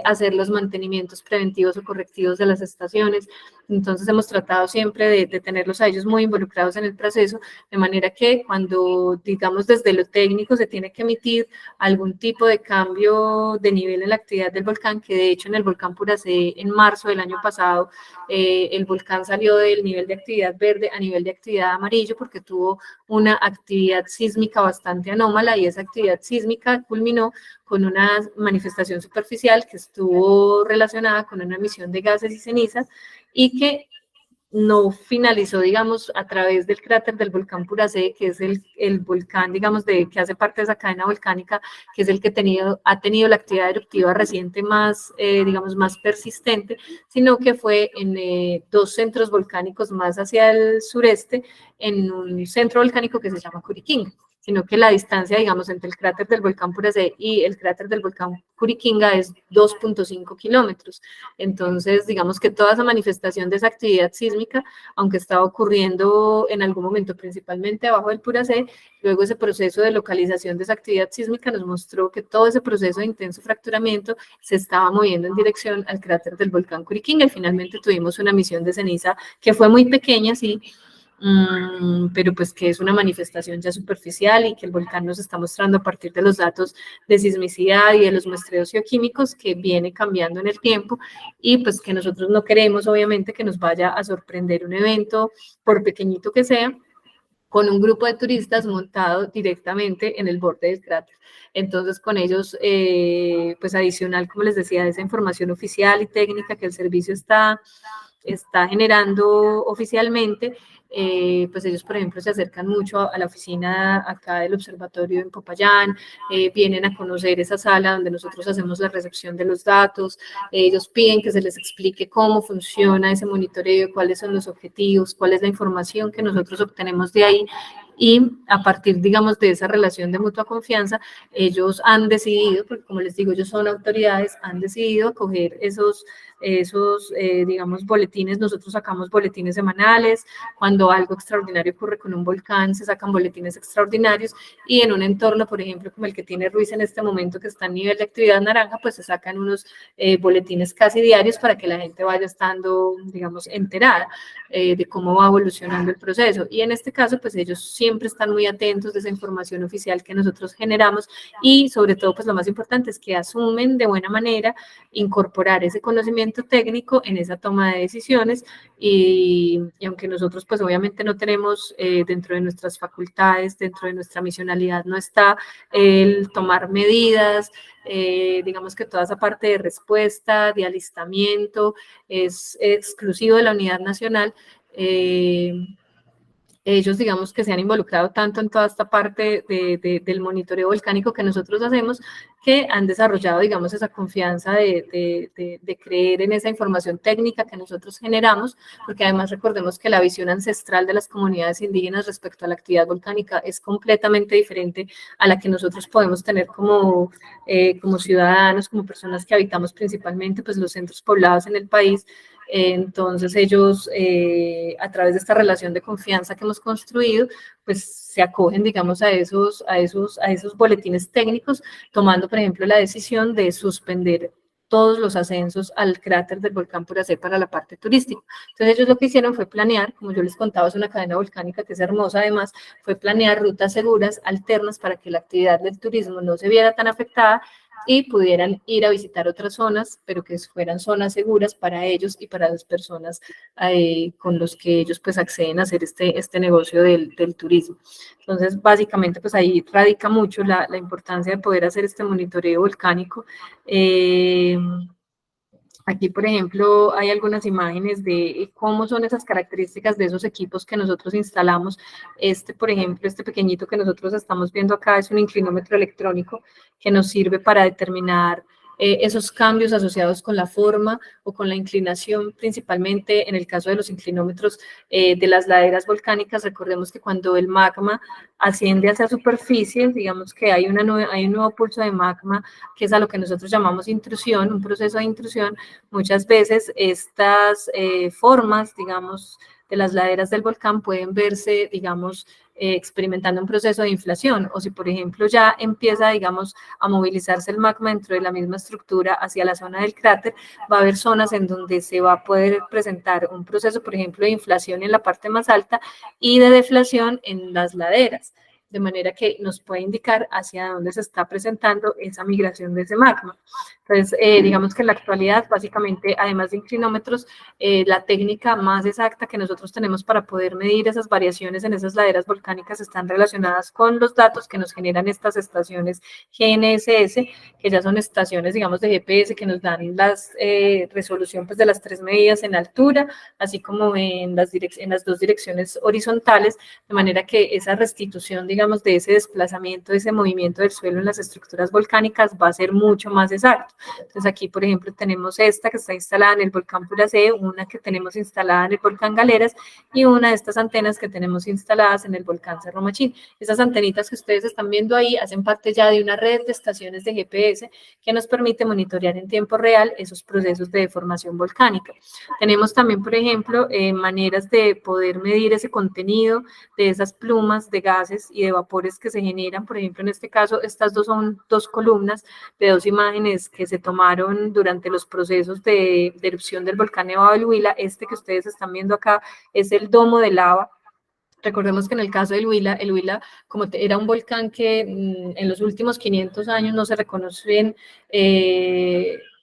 hacer los mantenimientos preventivos o correctivos de las estaciones. Entonces, hemos tratado siempre de tenerlos a ellos muy involucrados en el proceso, de manera que cuando, digamos, desde lo técnico se tiene que emitir algún tipo de cambio de nivel en la actividad del volcán, que de hecho en el volcán Puracé en marzo del año pasado, el volcán salió del nivel de actividad verde a nivel de actividad amarillo porque tuvo una actividad sísmica bastante anómala, y esa actividad sísmica culminó con una manifestación superficial que estuvo relacionada con una emisión de gases y cenizas y que no finalizó, digamos, a través del cráter del volcán Puracé, que es el volcán, digamos, que hace parte de esa cadena volcánica, que es el que ha tenido la actividad eruptiva reciente más, digamos, más persistente, sino que fue en 2 centros volcánicos más hacia el sureste, en un centro volcánico que se llama Curiquinga, sino que la distancia, digamos, entre el cráter del volcán Puracé y el cráter del volcán Curiquinga es 2,5 kilómetros. Entonces, digamos que toda esa manifestación de esa actividad sísmica, aunque estaba ocurriendo en algún momento principalmente abajo del Puracé, luego ese proceso de localización de esa actividad sísmica nos mostró que todo ese proceso de intenso fracturamiento se estaba moviendo en dirección al cráter del volcán Curiquinga, y finalmente tuvimos una emisión de ceniza que fue muy pequeña, sí, pero pues que es una manifestación ya superficial y que el volcán nos está mostrando a partir de los datos de sismicidad y de los muestreos geoquímicos que viene cambiando en el tiempo, y pues que nosotros no queremos obviamente que nos vaya a sorprender un evento, por pequeñito que sea, con un grupo de turistas montado directamente en el borde del cráter. Entonces, con ellos, pues adicional, como les decía, de esa información oficial y técnica que el servicio está generando oficialmente, pues ellos, por ejemplo, se acercan mucho a la oficina acá del observatorio en Popayán, vienen a conocer esa sala donde nosotros hacemos la recepción de los datos, ellos piden que se les explique cómo funciona ese monitoreo, cuáles son los objetivos, cuál es la información que nosotros obtenemos de ahí, y a partir, digamos, de esa relación de mutua confianza, ellos han decidido, porque como les digo, ellos son autoridades, han decidido acoger esos digamos, boletines. Nosotros sacamos boletines semanales. Cuando algo extraordinario ocurre con un volcán, se sacan boletines extraordinarios, y en un entorno, por ejemplo, como el que tiene Ruiz en este momento, que está a nivel de actividad naranja, pues se sacan unos boletines casi diarios para que la gente vaya estando, digamos, enterada de cómo va evolucionando el proceso. Y en este caso, pues ellos siempre están muy atentos de esa información oficial que nosotros generamos, y sobre todo, pues lo más importante es que asumen de buena manera incorporar ese conocimiento técnico en esa toma de decisiones, y aunque nosotros pues obviamente no tenemos dentro de nuestras facultades, dentro de nuestra misionalidad no está el tomar medidas, digamos que toda esa parte de respuesta, de alistamiento, es exclusivo de la Unidad Nacional. ellos, digamos, que se han involucrado tanto en toda esta parte del monitoreo volcánico que nosotros hacemos, que han desarrollado, digamos, esa confianza de creer en esa información técnica que nosotros generamos, porque además recordemos que la visión ancestral de las comunidades indígenas respecto a la actividad volcánica es completamente diferente a la que nosotros podemos tener como ciudadanos, como personas que habitamos principalmente pues, los centros poblados en el país. Entonces ellos, a través de esta relación de confianza que hemos construido, pues se acogen, digamos, a esos boletines técnicos, tomando, por ejemplo, la decisión de suspender todos los ascensos al cráter del volcán Puracé para la parte turística. Entonces ellos lo que hicieron fue planear, como yo les contaba, es una cadena volcánica que es hermosa además, fue planear rutas seguras, alternas, para que la actividad del turismo no se viera tan afectada y pudieran ir a visitar otras zonas, pero que fueran zonas seguras para ellos y para las personas con los que ellos pues acceden a hacer este negocio del turismo. Entonces, básicamente, pues ahí radica mucho la importancia de poder hacer este monitoreo volcánico. Aquí, por ejemplo, hay algunas imágenes de cómo son esas características de esos equipos que nosotros instalamos. Por ejemplo, este pequeñito que nosotros estamos viendo acá es un inclinómetro electrónico que nos sirve para determinar esos cambios asociados con la forma o con la inclinación, principalmente en el caso de los inclinómetros de las laderas volcánicas. Recordemos que cuando el magma asciende hacia superficie, digamos que hay un nuevo pulso de magma, que es a lo que nosotros llamamos intrusión, un proceso de intrusión. Muchas veces estas formas, digamos, de las laderas del volcán pueden verse, digamos, experimentando un proceso de inflación, o si, por ejemplo, ya empieza, digamos, a movilizarse el magma dentro de la misma estructura hacia la zona del cráter, va a haber zonas en donde se va a poder presentar un proceso, por ejemplo, de inflación en la parte más alta y de deflación en las laderas, de manera que nos puede indicar hacia dónde se está presentando esa migración de ese magma. Entonces, digamos que en la actualidad, básicamente, además de inclinómetros, la técnica más exacta que nosotros tenemos para poder medir esas variaciones en esas laderas volcánicas están relacionadas con los datos que nos generan estas estaciones GNSS, que ya son estaciones, digamos, de GPS que nos dan la resolución pues, de las 3 medidas en altura, así como en las 2 direcciones horizontales, de manera que esa restitución, digamos, de ese desplazamiento, de ese movimiento del suelo en las estructuras volcánicas va a ser mucho más exacto. Entonces aquí, por ejemplo, tenemos esta que está instalada en el volcán Puracé, una que tenemos instalada en el volcán Galeras y una de estas antenas que tenemos instaladas en el volcán Cerro Machín. Esas antenitas que ustedes están viendo ahí hacen parte ya de una red de estaciones de GPS que nos permite monitorear en tiempo real esos procesos de deformación volcánica. Tenemos también, por ejemplo, maneras de poder medir ese contenido de esas plumas de gases y de vapores que se generan. Por ejemplo, en este caso, estas dos son 2 columnas de 2 imágenes que se tomaron durante los procesos de erupción del volcán Nevado del Huila. Este que ustedes están viendo acá es el domo de lava. Recordemos que en el caso del Huila, el Huila era un volcán que en los últimos 500 años no se reconocen,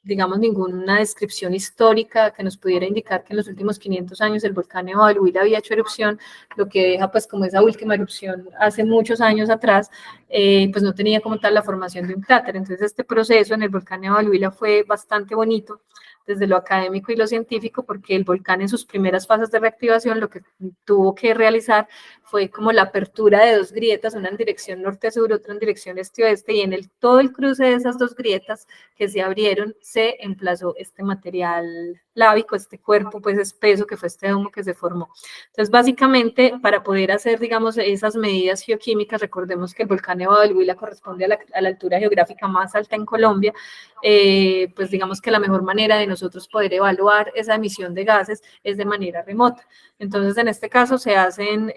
digamos, ninguna descripción histórica que nos pudiera indicar que en los últimos 500 años el volcán Nevado del Huila había hecho erupción, lo que deja pues como esa última erupción hace muchos años atrás, pues no tenía como tal la formación de un cráter. Entonces este proceso en el volcán Nevado del Huila fue bastante bonito desde lo académico y lo científico, porque el volcán en sus primeras fases de reactivación lo que tuvo que realizar fue como la apertura de 2 grietas, una en dirección norte-sur, otra en dirección este-oeste, y en todo el cruce de esas 2 grietas que se abrieron se emplazó este material lábico, este cuerpo pues espeso que fue este domo que se formó. Entonces, básicamente, para poder hacer, digamos, esas medidas geoquímicas, recordemos que el volcán Nevado del Huila corresponde a la altura geográfica más alta en Colombia, pues digamos que la mejor manera de nosotros poder evaluar esa emisión de gases es de manera remota. Entonces, en este caso se hacen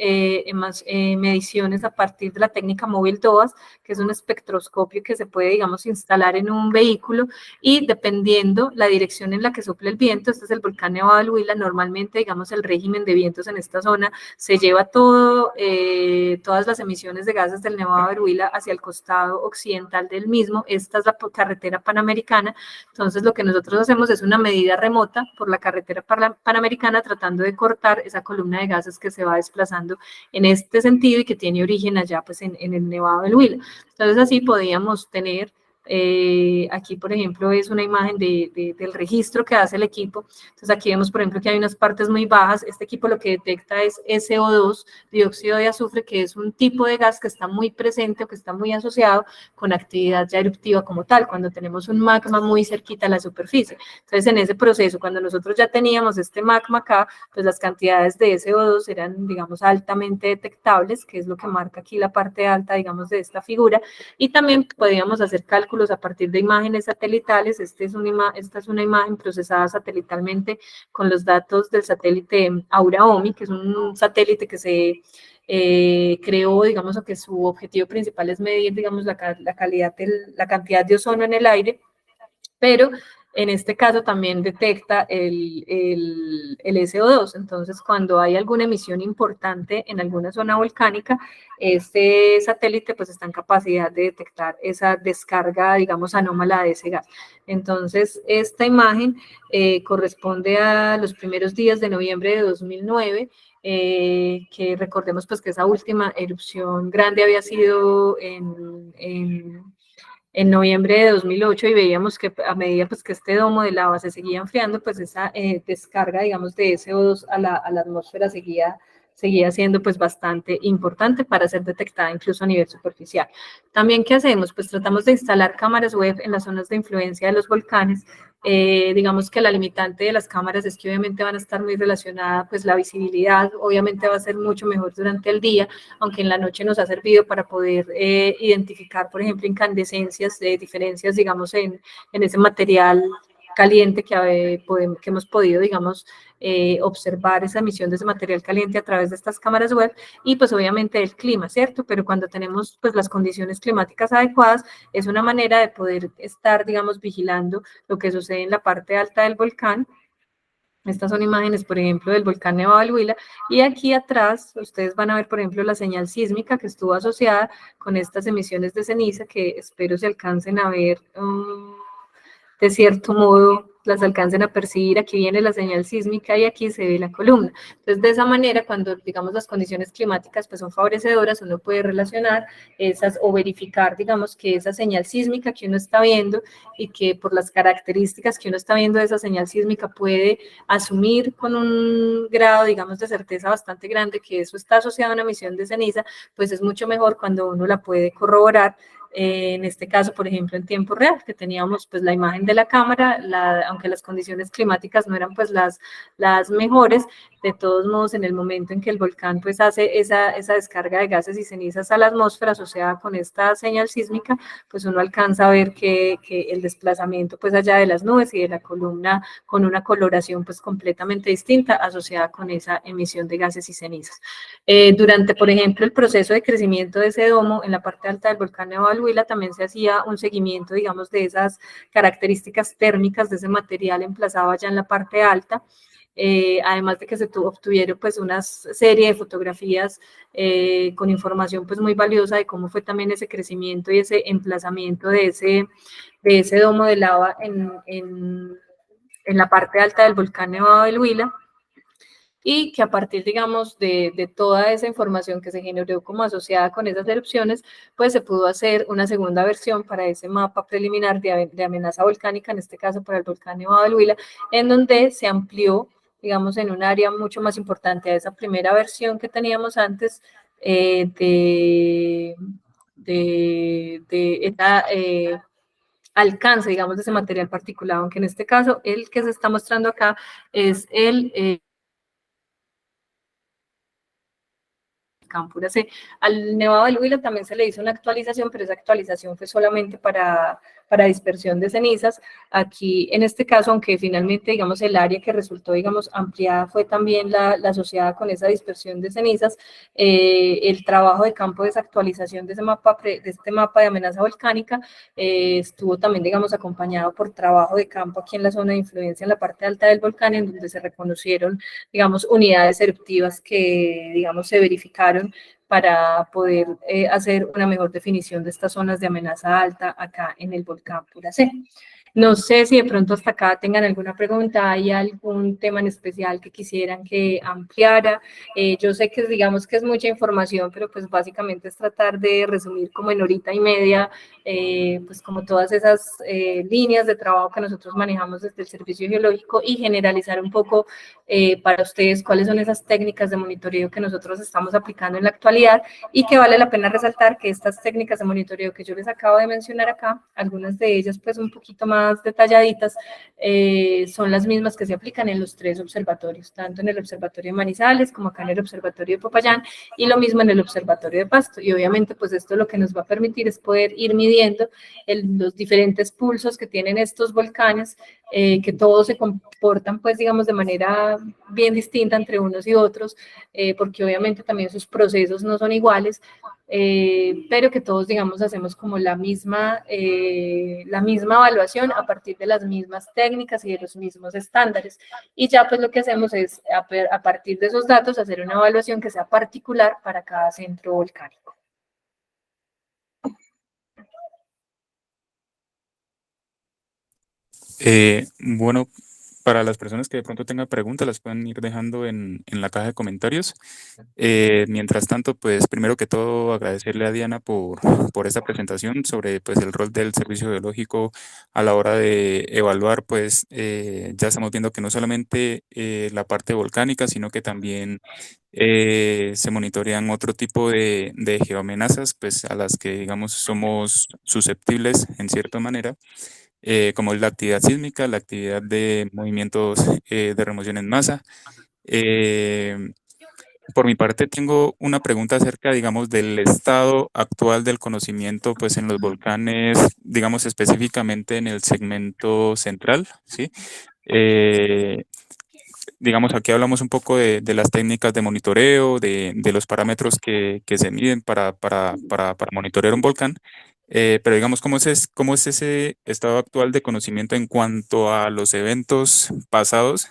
mediciones a partir de la técnica móvil TOAS, que es un espectroscopio que se puede, digamos, instalar en un vehículo y dependiendo la dirección en la que sople el viento, este es el volcán Nevado del Huila, normalmente, digamos, el régimen de vientos en esta zona se lleva todas las emisiones de gases del Nevado del Huila hacia el costado occidental del mismo. Esta es la carretera panamericana. Entonces, lo que nosotros hacemos es una medida remota por la carretera panamericana tratando de cortar esa columna de gases que se va desplazando en este sentido y que tiene origen allá pues en el Nevado del Huila. Entonces, así podíamos tener Aquí, por ejemplo, es una imagen del registro que hace el equipo. Entonces, aquí vemos, por ejemplo, que hay unas partes muy bajas. Este equipo lo que detecta es SO2, dióxido de azufre, que es un tipo de gas que está muy presente o que está muy asociado con actividad ya eruptiva como tal, cuando tenemos un magma muy cerquita a la superficie. Entonces, en ese proceso, cuando nosotros ya teníamos este magma acá, pues las cantidades de SO2 eran, digamos, altamente detectables, que es lo que marca aquí la parte alta, digamos, de esta figura, y también podíamos hacer cálculos a partir de imágenes satelitales. Esta es una imagen procesada satelitalmente con los datos del satélite Aura-OMI, que es un satélite que se creó, digamos, que su objetivo principal es medir, digamos, la calidad, la cantidad de ozono en el aire, pero en este caso también detecta el SO2. Entonces, cuando hay alguna emisión importante en alguna zona volcánica, este satélite pues está en capacidad de detectar esa descarga, digamos, anómala de ese gas. Entonces, esta imagen corresponde a los primeros días de noviembre de 2009, que recordemos pues que esa última erupción grande había sido en noviembre de 2008, y veíamos que a medida pues, que este domo de lava se seguía enfriando, pues esa descarga, digamos, de SO2 a la atmósfera seguía siendo pues bastante importante para ser detectada incluso a nivel superficial. También, ¿qué hacemos? Pues tratamos de instalar cámaras web en las zonas de influencia de los volcanes. Digamos que la limitante de las cámaras es que obviamente van a estar muy relacionadas, pues la visibilidad obviamente va a ser mucho mejor durante el día, aunque en la noche nos ha servido para poder identificar, por ejemplo, incandescencias, diferencias, digamos, en ese material caliente que hemos podido, digamos, observar esa emisión de ese material caliente a través de estas cámaras web, y pues obviamente el clima, ¿cierto? Pero cuando tenemos pues las condiciones climáticas adecuadas, es una manera de poder estar, digamos, vigilando lo que sucede en la parte alta del volcán. Estas son imágenes, por ejemplo, del volcán Nevado del Huila, y aquí atrás ustedes van a ver, por ejemplo, la señal sísmica que estuvo asociada con estas emisiones de ceniza, que espero se alcancen a ver de cierto modo, las alcancen a percibir. Aquí viene la señal sísmica y aquí se ve la columna. Entonces, de esa manera, cuando, digamos, las condiciones climáticas pues, son favorecedoras, uno puede relacionar esas o verificar, digamos, que esa señal sísmica que uno está viendo, y que por las características que uno está viendo de esa señal sísmica puede asumir con un grado, digamos, de certeza bastante grande que eso está asociado a una emisión de ceniza, pues es mucho mejor cuando uno la puede corroborar. En este caso, por ejemplo, en tiempo real, que teníamos pues la imagen de la cámara, aunque las condiciones climáticas no eran pues las mejores, de todos modos, en el momento en que el volcán pues hace esa descarga de gases y cenizas a la atmósfera asociada con esta señal sísmica, pues uno alcanza a ver que el desplazamiento pues allá de las nubes y de la columna con una coloración pues completamente distinta asociada con esa emisión de gases y cenizas. Durante, por ejemplo, el proceso de crecimiento de ese domo en la parte alta del volcán Nevado del Huila, también se hacía un seguimiento, digamos, de esas características térmicas de ese material emplazado allá en la parte alta. Además de que se obtuvieron pues una serie de fotografías con información pues muy valiosa de cómo fue también ese crecimiento y ese emplazamiento de ese domo de lava en la parte alta del volcán Nevado del Huila, y que a partir, digamos, de toda esa información que se generó como asociada con esas erupciones, pues se pudo hacer una segunda versión para ese mapa preliminar de amenaza volcánica, en este caso para el volcán Nevado del Huila, en donde se amplió, digamos, en un área mucho más importante a esa primera versión que teníamos antes de esta alcance, digamos, de ese material particulado, aunque en este caso el que se está mostrando acá es el Cámpora C. Al Nevado del Huila también se le hizo una actualización, pero esa actualización fue solamente para dispersión de cenizas. Aquí, en este caso, aunque finalmente, digamos, el área que resultó, digamos, ampliada fue también la asociada con esa dispersión de cenizas, el trabajo de campo de esa actualización de este mapa de amenaza volcánica estuvo también, digamos, acompañado por trabajo de campo aquí en la zona de influencia, en la parte alta del volcán, en donde se reconocieron, digamos, unidades eruptivas que, digamos, se verificaron para poder hacer una mejor definición de estas zonas de amenaza alta acá en el volcán Puracé. No sé si de pronto hasta acá tengan alguna pregunta, hay algún tema en especial que quisieran que ampliara. Yo sé que digamos que es mucha información, pero pues básicamente es tratar de resumir como en horita y media, pues como todas esas líneas de trabajo que nosotros manejamos desde el Servicio Geológico y generalizar un poco para ustedes cuáles son esas técnicas de monitoreo que nosotros estamos aplicando en la actualidad y que vale la pena resaltar que estas técnicas de monitoreo que yo les acabo de mencionar acá, algunas de ellas pues un poquito más detalladitas, son las mismas que se aplican en los 3 observatorios, tanto en el Observatorio de Manizales como acá en el Observatorio de Popayán y lo mismo en el Observatorio de Pasto. Y obviamente pues esto lo que nos va a permitir es poder ir midiendo los diferentes pulsos que tienen estos volcanes, que todos se comportan pues digamos de manera bien distinta entre unos y otros, porque obviamente también sus procesos no son iguales, pero que todos, digamos, hacemos como la misma evaluación a partir de las mismas técnicas y de los mismos estándares. Y ya pues lo que hacemos es, a partir de esos datos, hacer una evaluación que sea particular para cada centro volcánico. Bueno, para las personas que de pronto tengan preguntas, las pueden ir dejando en la caja de comentarios. Mientras tanto, pues primero que todo agradecerle a Diana por esta presentación sobre pues el rol del servicio biológico a la hora de evaluar, pues ya estamos viendo que no solamente la parte volcánica, sino que también se monitorean otro tipo de geoamenazas, pues a las que digamos somos susceptibles en cierta manera, como es la actividad sísmica, la actividad de movimientos de remoción en masa. Eh, por mi parte, tengo una pregunta acerca, digamos, del estado actual del conocimiento, pues, en los volcanes, digamos, específicamente en el segmento central, ¿sí? Eh, digamos, aquí hablamos un poco de las técnicas de monitoreo, de los parámetros que se miden para monitorear un volcán, pero digamos, cómo es ese estado actual de conocimiento en cuanto a los eventos pasados?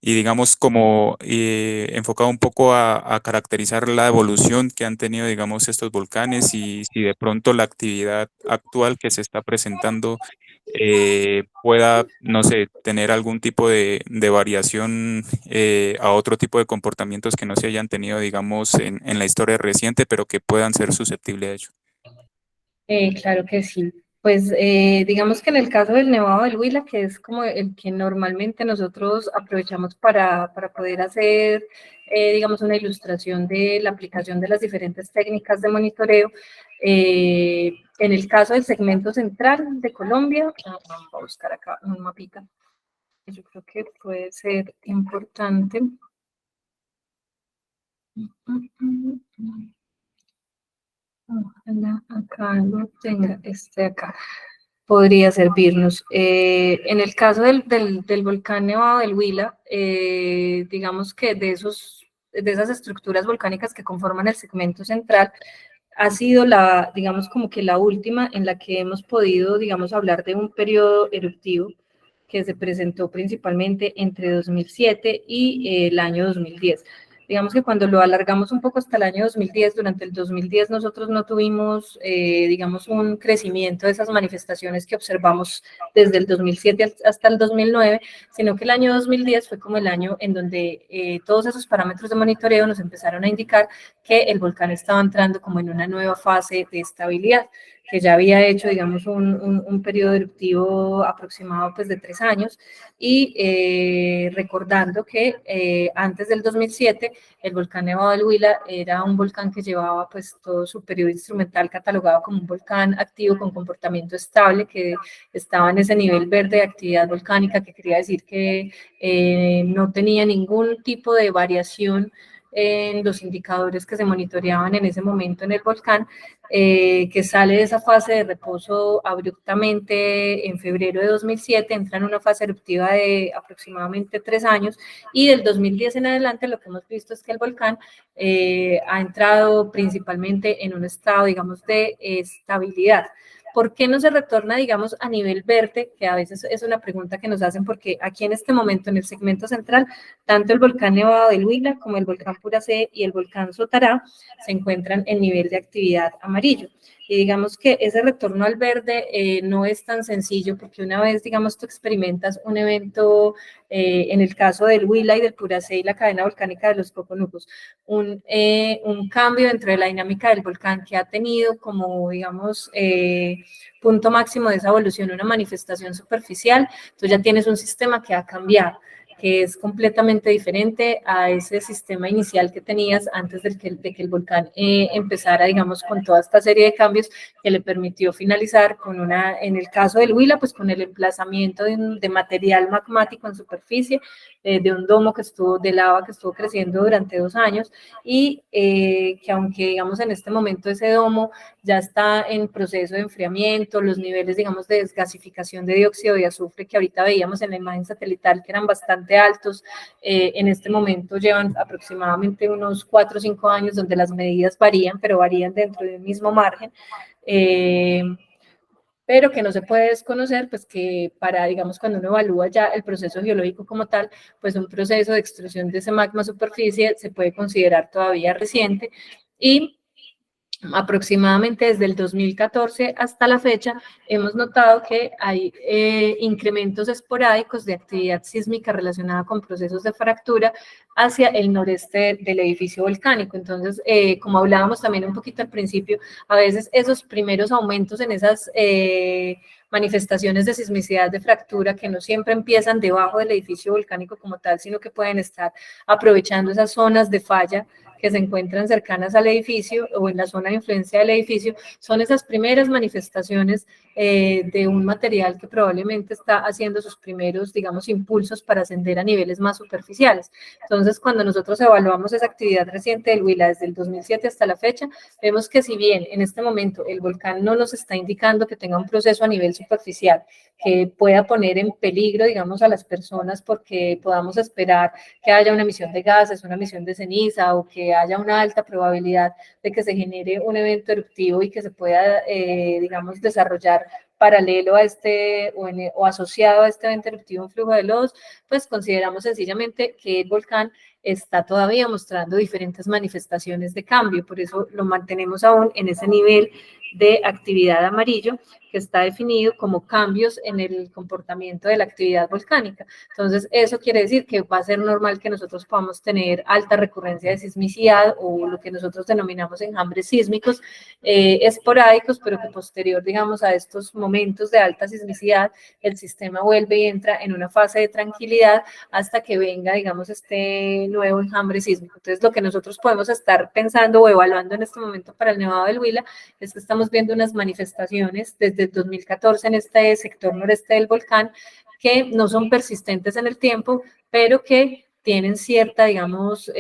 Y digamos como enfocado un poco a caracterizar la evolución que han tenido, digamos, estos volcanes y si de pronto la actividad actual que se está presentando pueda, no sé, tener algún tipo de variación a otro tipo de comportamientos que no se hayan tenido, digamos, en la historia reciente, pero que puedan ser susceptibles a ello. Claro que sí. Pues digamos que en el caso del Nevado del Huila, que es como el que normalmente nosotros aprovechamos para poder hacer, digamos, una ilustración de la aplicación de las diferentes técnicas de monitoreo, en el caso del segmento central de Colombia, vamos a buscar acá un mapita, yo creo que puede ser importante. Ojalá acá lo tenga, acá podría servirnos. En el caso del volcán Nevado del Huila, digamos que de esas estructuras volcánicas que conforman el segmento central, ha sido digamos como que la última en la que hemos podido, digamos, hablar de un periodo eruptivo que se presentó principalmente entre 2007 y el año 2010. Digamos que cuando lo alargamos un poco hasta el año 2010, durante el 2010 nosotros no tuvimos, digamos, un crecimiento de esas manifestaciones que observamos desde el 2007 hasta el 2009, sino que el año 2010 fue como el año en donde todos esos parámetros de monitoreo nos empezaron a indicar que el volcán estaba entrando como en una nueva fase de estabilidad, que ya había hecho, digamos, un periodo eruptivo aproximado pues de 3 años, y recordando que antes del 2007 el volcán Nevado del Huila era un volcán que llevaba pues todo su periodo instrumental catalogado como un volcán activo con comportamiento estable, que estaba en ese nivel verde de actividad volcánica, que quería decir que no tenía ningún tipo de variación en los indicadores que se monitoreaban en ese momento en el volcán, que sale de esa fase de reposo abruptamente en febrero de 2007, entra en una fase eruptiva de aproximadamente 3 años, y del 2010 en adelante lo que hemos visto es que el volcán ha entrado principalmente en un estado, digamos, de estabilidad. ¿Por qué no se retorna, digamos, a nivel verde? Que a veces es una pregunta que nos hacen, porque aquí en este momento, en el segmento central, tanto el volcán Nevado del Huila como el volcán Puracé y el volcán Sotará se encuentran en nivel de actividad amarillo. Y digamos que ese retorno al verde no es tan sencillo, porque una vez, digamos, tú experimentas un evento, en el caso del Huila y del Puracé y la cadena volcánica de los Coconucos, un cambio dentro de la dinámica del volcán que ha tenido como, digamos, punto máximo de esa evolución, una manifestación superficial, tú ya tienes un sistema que ha cambiado, que es completamente diferente a ese sistema inicial que tenías antes de que el volcán empezara, digamos, con toda esta serie de cambios que le permitió finalizar con una, en el caso del Huila, pues con el emplazamiento de material magmático en superficie, de un domo que estuvo, de lava que estuvo creciendo durante 2 años, y que aunque, digamos, en este momento ese domo ya está en proceso de enfriamiento, los niveles, digamos, de desgasificación de dióxido de azufre que ahorita veíamos en la imagen satelital, que eran bastante altos, en este momento llevan aproximadamente unos 4 o 5 años donde las medidas varían, pero varían dentro de un mismo margen. Pero que no se puede desconocer, pues que para, digamos, cuando uno evalúa ya el proceso geológico como tal, pues un proceso de extrusión de ese magma a superficie se puede considerar todavía reciente, y aproximadamente desde el 2014 hasta la fecha, hemos notado que hay incrementos esporádicos de actividad sísmica relacionada con procesos de fractura hacia el noreste del edificio volcánico. Entonces, como hablábamos también un poquito al principio, a veces esos primeros aumentos en esas manifestaciones de sismicidad de fractura, que no siempre empiezan debajo del edificio volcánico como tal, sino que pueden estar aprovechando esas zonas de falla que se encuentran cercanas al edificio o en la zona de influencia del edificio, son esas primeras manifestaciones de un material que probablemente está haciendo sus primeros, digamos, impulsos para ascender a niveles más superficiales. Entonces, cuando nosotros evaluamos esa actividad reciente del Huila desde el 2007 hasta la fecha, vemos que si bien en este momento el volcán no nos está indicando que tenga un proceso a nivel superficial que pueda poner en peligro, digamos, a las personas porque podamos esperar que haya una emisión de gases, una emisión de ceniza, o que haya una alta probabilidad de que se genere un evento eruptivo y que se pueda, digamos, desarrollar paralelo a este o asociado a este evento eruptivo un flujo de lodos, pues consideramos sencillamente que el volcán está todavía mostrando diferentes manifestaciones de cambio, por eso lo mantenemos aún en ese nivel de actividad amarillo, que está definido como cambios en el comportamiento de la actividad volcánica. Entonces, eso quiere decir que va a ser normal que nosotros podamos tener alta recurrencia de sismicidad, o lo que nosotros denominamos enjambres sísmicos esporádicos, pero que posterior, digamos, a estos momentos de alta sismicidad, el sistema vuelve y entra en una fase de tranquilidad hasta que venga, digamos, este nuevo enjambre sísmico. Entonces, lo que nosotros podemos estar pensando o evaluando en este momento para el Nevado del Huila es que estamos viendo unas manifestaciones desde el 2014 en este sector noreste del volcán que no son persistentes en el tiempo, pero que tienen cierta, digamos,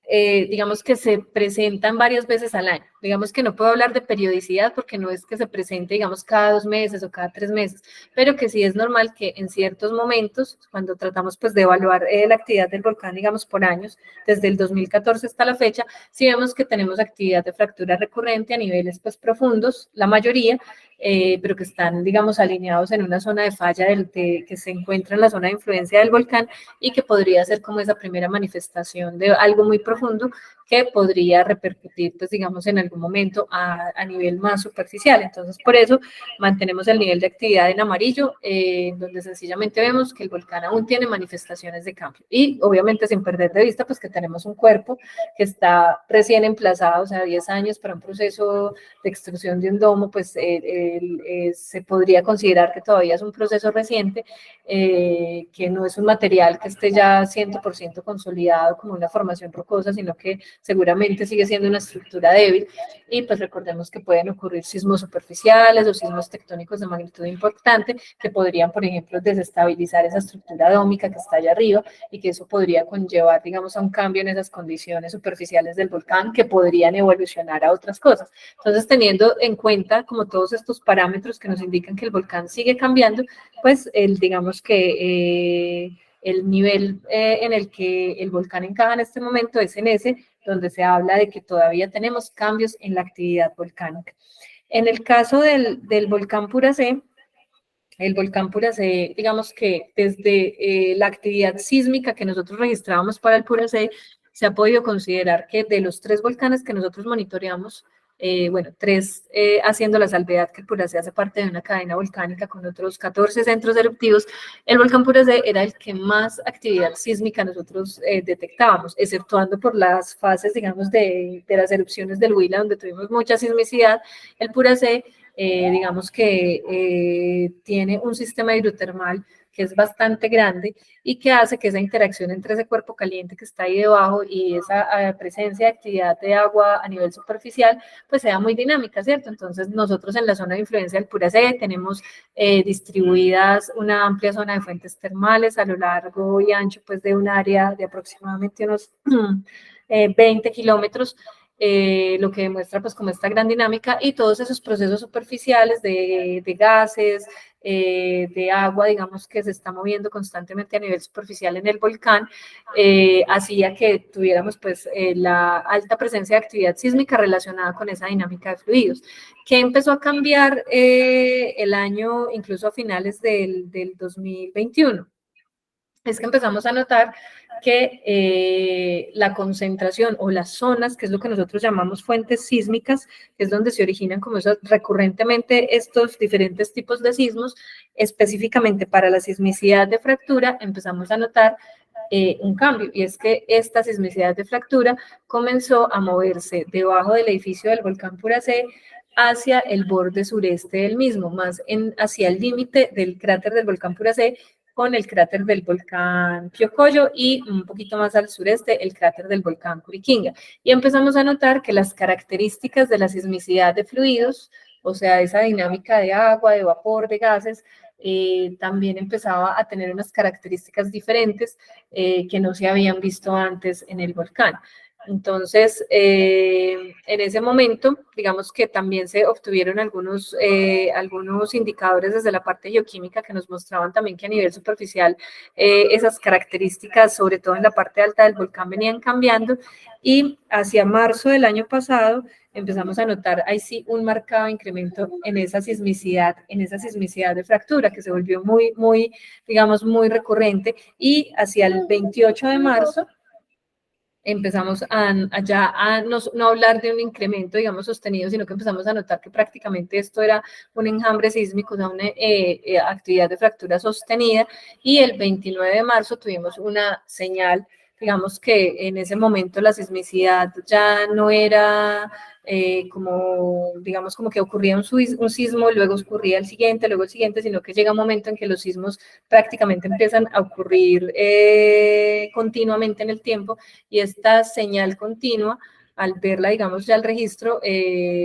digamos que se presentan varias veces al año. Digamos que no puedo hablar de periodicidad porque no es que se presente, digamos, cada 2 meses o cada 3 meses, pero que sí es normal que en ciertos momentos, cuando tratamos pues de evaluar la actividad del volcán, digamos, por años, desde el 2014 hasta la fecha, sí vemos que tenemos actividad de fractura recurrente a niveles pues profundos, la mayoría, pero que están, digamos, alineados en una zona de falla que se encuentra en la zona de influencia del volcán, y que podría ser como esa primera manifestación de algo muy profundo que podría repercutir, pues digamos, en algún momento a nivel más superficial. Entonces, por eso mantenemos el nivel de actividad en amarillo, donde sencillamente vemos que el volcán aún tiene manifestaciones de cambio. Y obviamente sin perder de vista, pues que tenemos un cuerpo que está recién emplazado, o sea, 10 años para un proceso de extrusión de un domo, pues se podría considerar que todavía es un proceso reciente, que no es un material que esté ya 100% consolidado como una formación rocosa, sino que seguramente sigue siendo una estructura débil. Y pues recordemos que pueden ocurrir sismos superficiales o sismos tectónicos de magnitud importante que podrían, por ejemplo, desestabilizar esa estructura dómica que está allá arriba, y que eso podría conllevar, digamos, a un cambio en esas condiciones superficiales del volcán que podrían evolucionar a otras cosas. Entonces, teniendo en cuenta como todos estos parámetros que nos indican que el volcán sigue cambiando, pues digamos que el nivel en el que el volcán encaja en este momento es en ese, donde se habla de que todavía tenemos cambios en la actividad volcánica. En el caso del volcán Puracé, el volcán Puracé, digamos que desde la actividad sísmica que nosotros registrábamos para el Puracé, se ha podido considerar que de los 3 volcanes que nosotros monitoreamos, bueno, 3 haciendo la salvedad que el Puracé hace parte de una cadena volcánica con otros 14 centros eruptivos, el volcán Puracé era el que más actividad sísmica nosotros detectábamos, exceptuando por las fases, digamos, de las erupciones del Huila, donde tuvimos mucha sismicidad. El Puracé, digamos que tiene un sistema hidrotermal que es bastante grande y que hace que esa interacción entre ese cuerpo caliente que está ahí debajo y esa presencia de actividad de agua a nivel superficial, pues sea muy dinámica, ¿cierto? Entonces nosotros en la zona de influencia del Puracé tenemos distribuidas una amplia zona de fuentes termales a lo largo y ancho pues de un área de aproximadamente unos 20 kilómetros, lo que demuestra pues como esta gran dinámica y todos esos procesos superficiales de gases, de agua, digamos, que se está moviendo constantemente a nivel superficial en el volcán, hacía que tuviéramos pues la alta presencia de actividad sísmica relacionada con esa dinámica de fluidos, que empezó a cambiar el año, incluso a finales del 2021. Es que empezamos a notar que la concentración o las zonas, que es lo que nosotros llamamos fuentes sísmicas, que es donde se originan como esas, recurrentemente estos diferentes tipos de sismos, específicamente para la sismicidad de fractura, empezamos a notar un cambio, y es que esta sismicidad de fractura comenzó a moverse debajo del edificio del volcán Puracé hacia el borde sureste del mismo, más hacia el límite del cráter del volcán Puracé, con el cráter del volcán Piocoyo y un poquito más al sureste el cráter del volcán Curiquinga. Y empezamos a notar que las características de la sismicidad de fluidos, o sea, esa dinámica de agua, de vapor, de gases, también empezaba a tener unas características diferentes que no se habían visto antes en el volcán. Entonces, en ese momento, digamos que también se obtuvieron algunos indicadores desde la parte geoquímica que nos mostraban también que a nivel superficial esas características, sobre todo en la parte alta del volcán, venían cambiando y hacia marzo del año pasado empezamos a notar ahí sí un marcado incremento en esa sismicidad de fractura que se volvió muy, digamos, muy recurrente y hacia el 28 de marzo empezamos no hablar de un incremento, digamos, sostenido, sino que empezamos a notar que prácticamente esto era un enjambre sísmico, o sea, una actividad de fractura sostenida, y el 29 de marzo tuvimos una señal, digamos que en ese momento la sismicidad ya no era digamos, como que ocurría un sismo, luego ocurría luego el siguiente, sino que llega un momento en que los sismos prácticamente empiezan a ocurrir continuamente en el tiempo, y esta señal continua, al verla, digamos, ya el registro,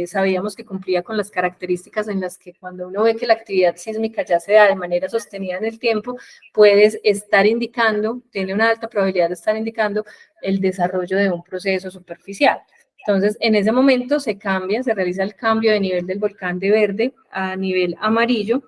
sabíamos que cumplía con las características en las que cuando uno ve que la actividad sísmica ya se da de manera sostenida en el tiempo, puedes estar indicando, tiene una alta probabilidad de estar indicando el desarrollo de un proceso superficial. Entonces, en ese momento se realiza el cambio de nivel del volcán de verde a nivel amarillo.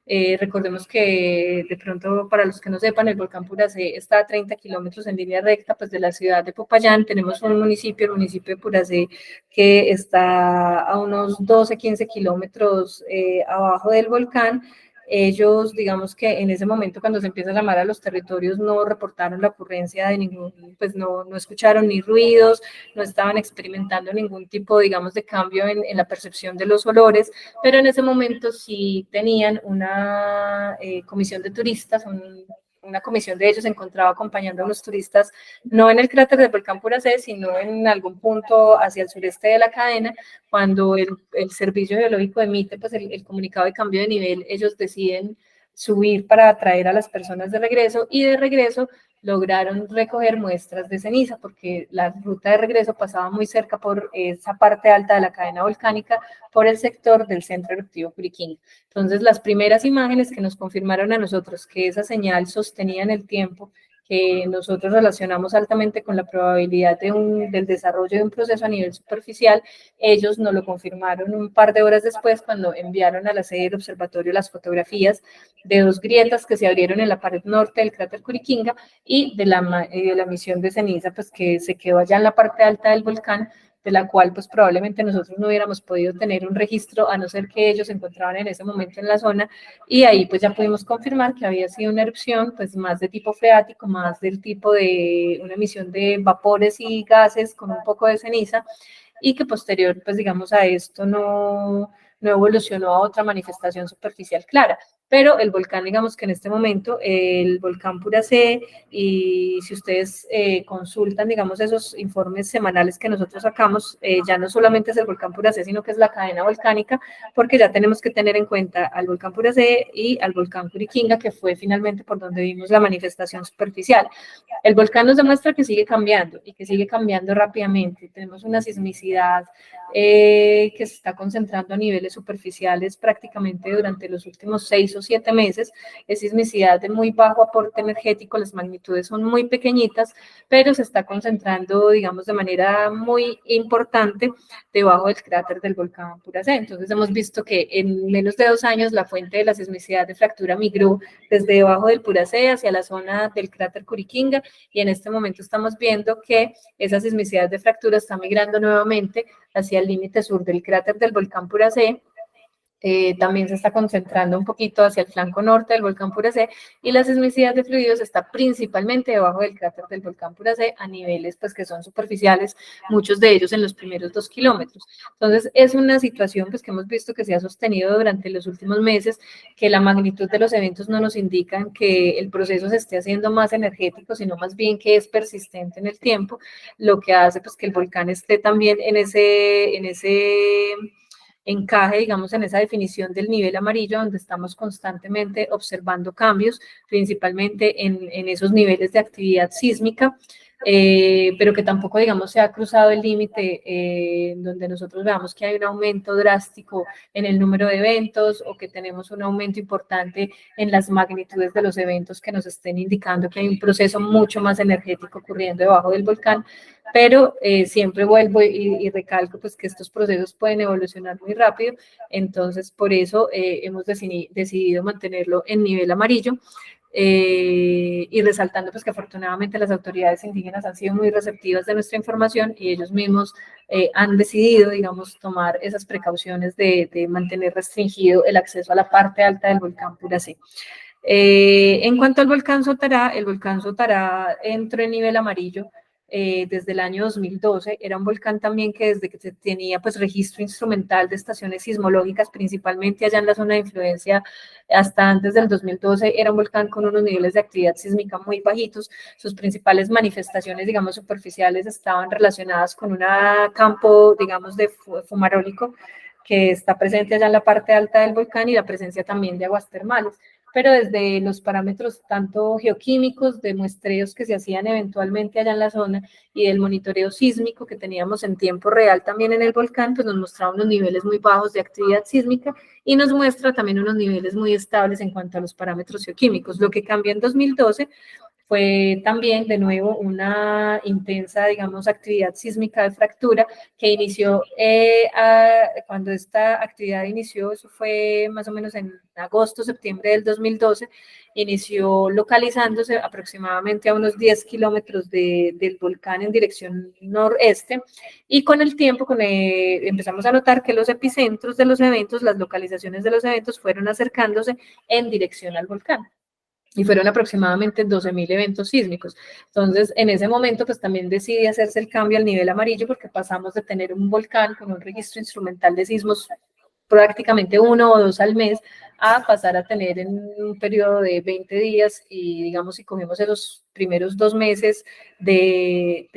Recordemos que de pronto, para los que no sepan, el volcán Puracé está a 30 kilómetros en línea recta pues, de la ciudad de Popayán. Tenemos un municipio, el municipio de Puracé, que está a unos 12, 15 kilómetros abajo del volcán. Ellos, digamos que en ese momento, cuando se empieza a llamar a los territorios, no reportaron la ocurrencia de pues no escucharon ni ruidos, no estaban experimentando ningún tipo, digamos, de cambio en la percepción de los olores, pero en ese momento sí tenían una comisión de turistas, una comisión de ellos se encontraba acompañando a los turistas, no en el cráter del volcán Puracé, sino en algún punto hacia el sureste de la cadena. Cuando el servicio geológico emite pues, el comunicado de cambio de nivel, ellos deciden subir para atraer a las personas de regreso, y de regreso lograron recoger muestras de ceniza, porque la ruta de regreso pasaba muy cerca por esa parte alta de la cadena volcánica, por el sector del centro eruptivo Curiquín. Entonces, las primeras imágenes que nos confirmaron a nosotros que esa señal sostenía en el tiempo, que nosotros relacionamos altamente con la probabilidad del desarrollo de un proceso a nivel superficial, ellos nos lo confirmaron un par de horas después cuando enviaron a la sede del observatorio las fotografías de 2 grietas que se abrieron en la pared norte del cráter Curiquinga y de la emisión de ceniza pues, que se quedó allá en la parte alta del volcán de la cual pues probablemente nosotros no hubiéramos podido tener un registro a no ser que ellos se encontraban en ese momento en la zona, y ahí pues ya pudimos confirmar que había sido una erupción pues más de tipo freático, más del tipo de una emisión de vapores y gases con un poco de ceniza, y que posterior, pues digamos, a esto no evolucionó a otra manifestación superficial clara. Pero el volcán, digamos que en este momento, el volcán Puracé, y si ustedes consultan, digamos, esos informes semanales que nosotros sacamos, ya no solamente es el volcán Puracé, sino que es la cadena volcánica, porque ya tenemos que tener en cuenta al volcán Puracé y al volcán Curiquinga, que fue finalmente por donde vimos la manifestación superficial. El volcán nos demuestra que sigue cambiando y que sigue cambiando rápidamente. Tenemos una sismicidad que se está concentrando a niveles superficiales prácticamente durante los últimos 6 o 7 meses. Es sismicidad de muy bajo aporte energético, las magnitudes son muy pequeñitas, pero se está concentrando, digamos, de manera muy importante debajo del cráter del volcán Puracé. Entonces hemos visto que en menos de 2 años la fuente de la sismicidad de fractura migró desde debajo del Puracé hacia la zona del cráter Curiquinga, y en este momento estamos viendo que esa sismicidad de fractura está migrando nuevamente hacia el límite sur del cráter del volcán Puracé. También se está concentrando un poquito hacia el flanco norte del volcán Puracé, y la sismicidad de fluidos está principalmente debajo del cráter del volcán Puracé a niveles pues que son superficiales, muchos de ellos en los primeros 2 kilómetros. Entonces es una situación pues que hemos visto que se ha sostenido durante los últimos meses, que la magnitud de los eventos no nos indican que el proceso se esté haciendo más energético, sino más bien que es persistente en el tiempo, lo que hace pues que el volcán esté también en ese encaje, digamos, en esa definición del nivel amarillo, donde estamos constantemente observando cambios, principalmente en esos niveles de actividad sísmica, pero que tampoco, digamos, se ha cruzado el límite donde nosotros veamos que hay un aumento drástico en el número de eventos, o que tenemos un aumento importante en las magnitudes de los eventos que nos estén indicando que hay un proceso mucho más energético ocurriendo debajo del volcán. Pero siempre vuelvo y recalco pues que estos procesos pueden evolucionar muy rápido, entonces por eso hemos decidido mantenerlo en nivel amarillo, y resaltando pues que afortunadamente las autoridades indígenas han sido muy receptivas de nuestra información, y ellos mismos han decidido, digamos, tomar esas precauciones de mantener restringido el acceso a la parte alta del volcán Puracé. En cuanto al volcán Sotará entró en nivel amarillo desde el año 2012. Era un volcán también que desde que se tenía pues registro instrumental de estaciones sismológicas, principalmente allá en la zona de influencia, hasta antes del 2012, era un volcán con unos niveles de actividad sísmica muy bajitos. Sus principales manifestaciones, digamos, superficiales estaban relacionadas con un campo, digamos, de fumarólico que está presente allá en la parte alta del volcán, y la presencia también de aguas termales. Pero desde los parámetros tanto geoquímicos, de muestreos que se hacían eventualmente allá en la zona, y del monitoreo sísmico que teníamos en tiempo real también en el volcán, pues nos mostraba unos niveles muy bajos de actividad sísmica, y nos muestra también unos niveles muy estables en cuanto a los parámetros geoquímicos. Lo que cambió en 2012 fue también de nuevo una intensa, digamos, actividad sísmica de fractura que inició cuando esta actividad inició, eso fue más o menos en agosto, septiembre del 2012, inició localizándose aproximadamente a unos 10 kilómetros del volcán en dirección noreste, y con el tiempo empezamos a notar que los epicentros de los eventos, las localizaciones de los eventos fueron acercándose en dirección al volcán, y fueron aproximadamente 12.000 eventos sísmicos. Entonces, en ese momento, pues también decidí hacerse el cambio al nivel amarillo, porque pasamos de tener un volcán con un registro instrumental de sismos prácticamente 1 o 2 al mes, a pasar a tener en un periodo de 20 días, y digamos, si cogemos esos primeros 2 meses de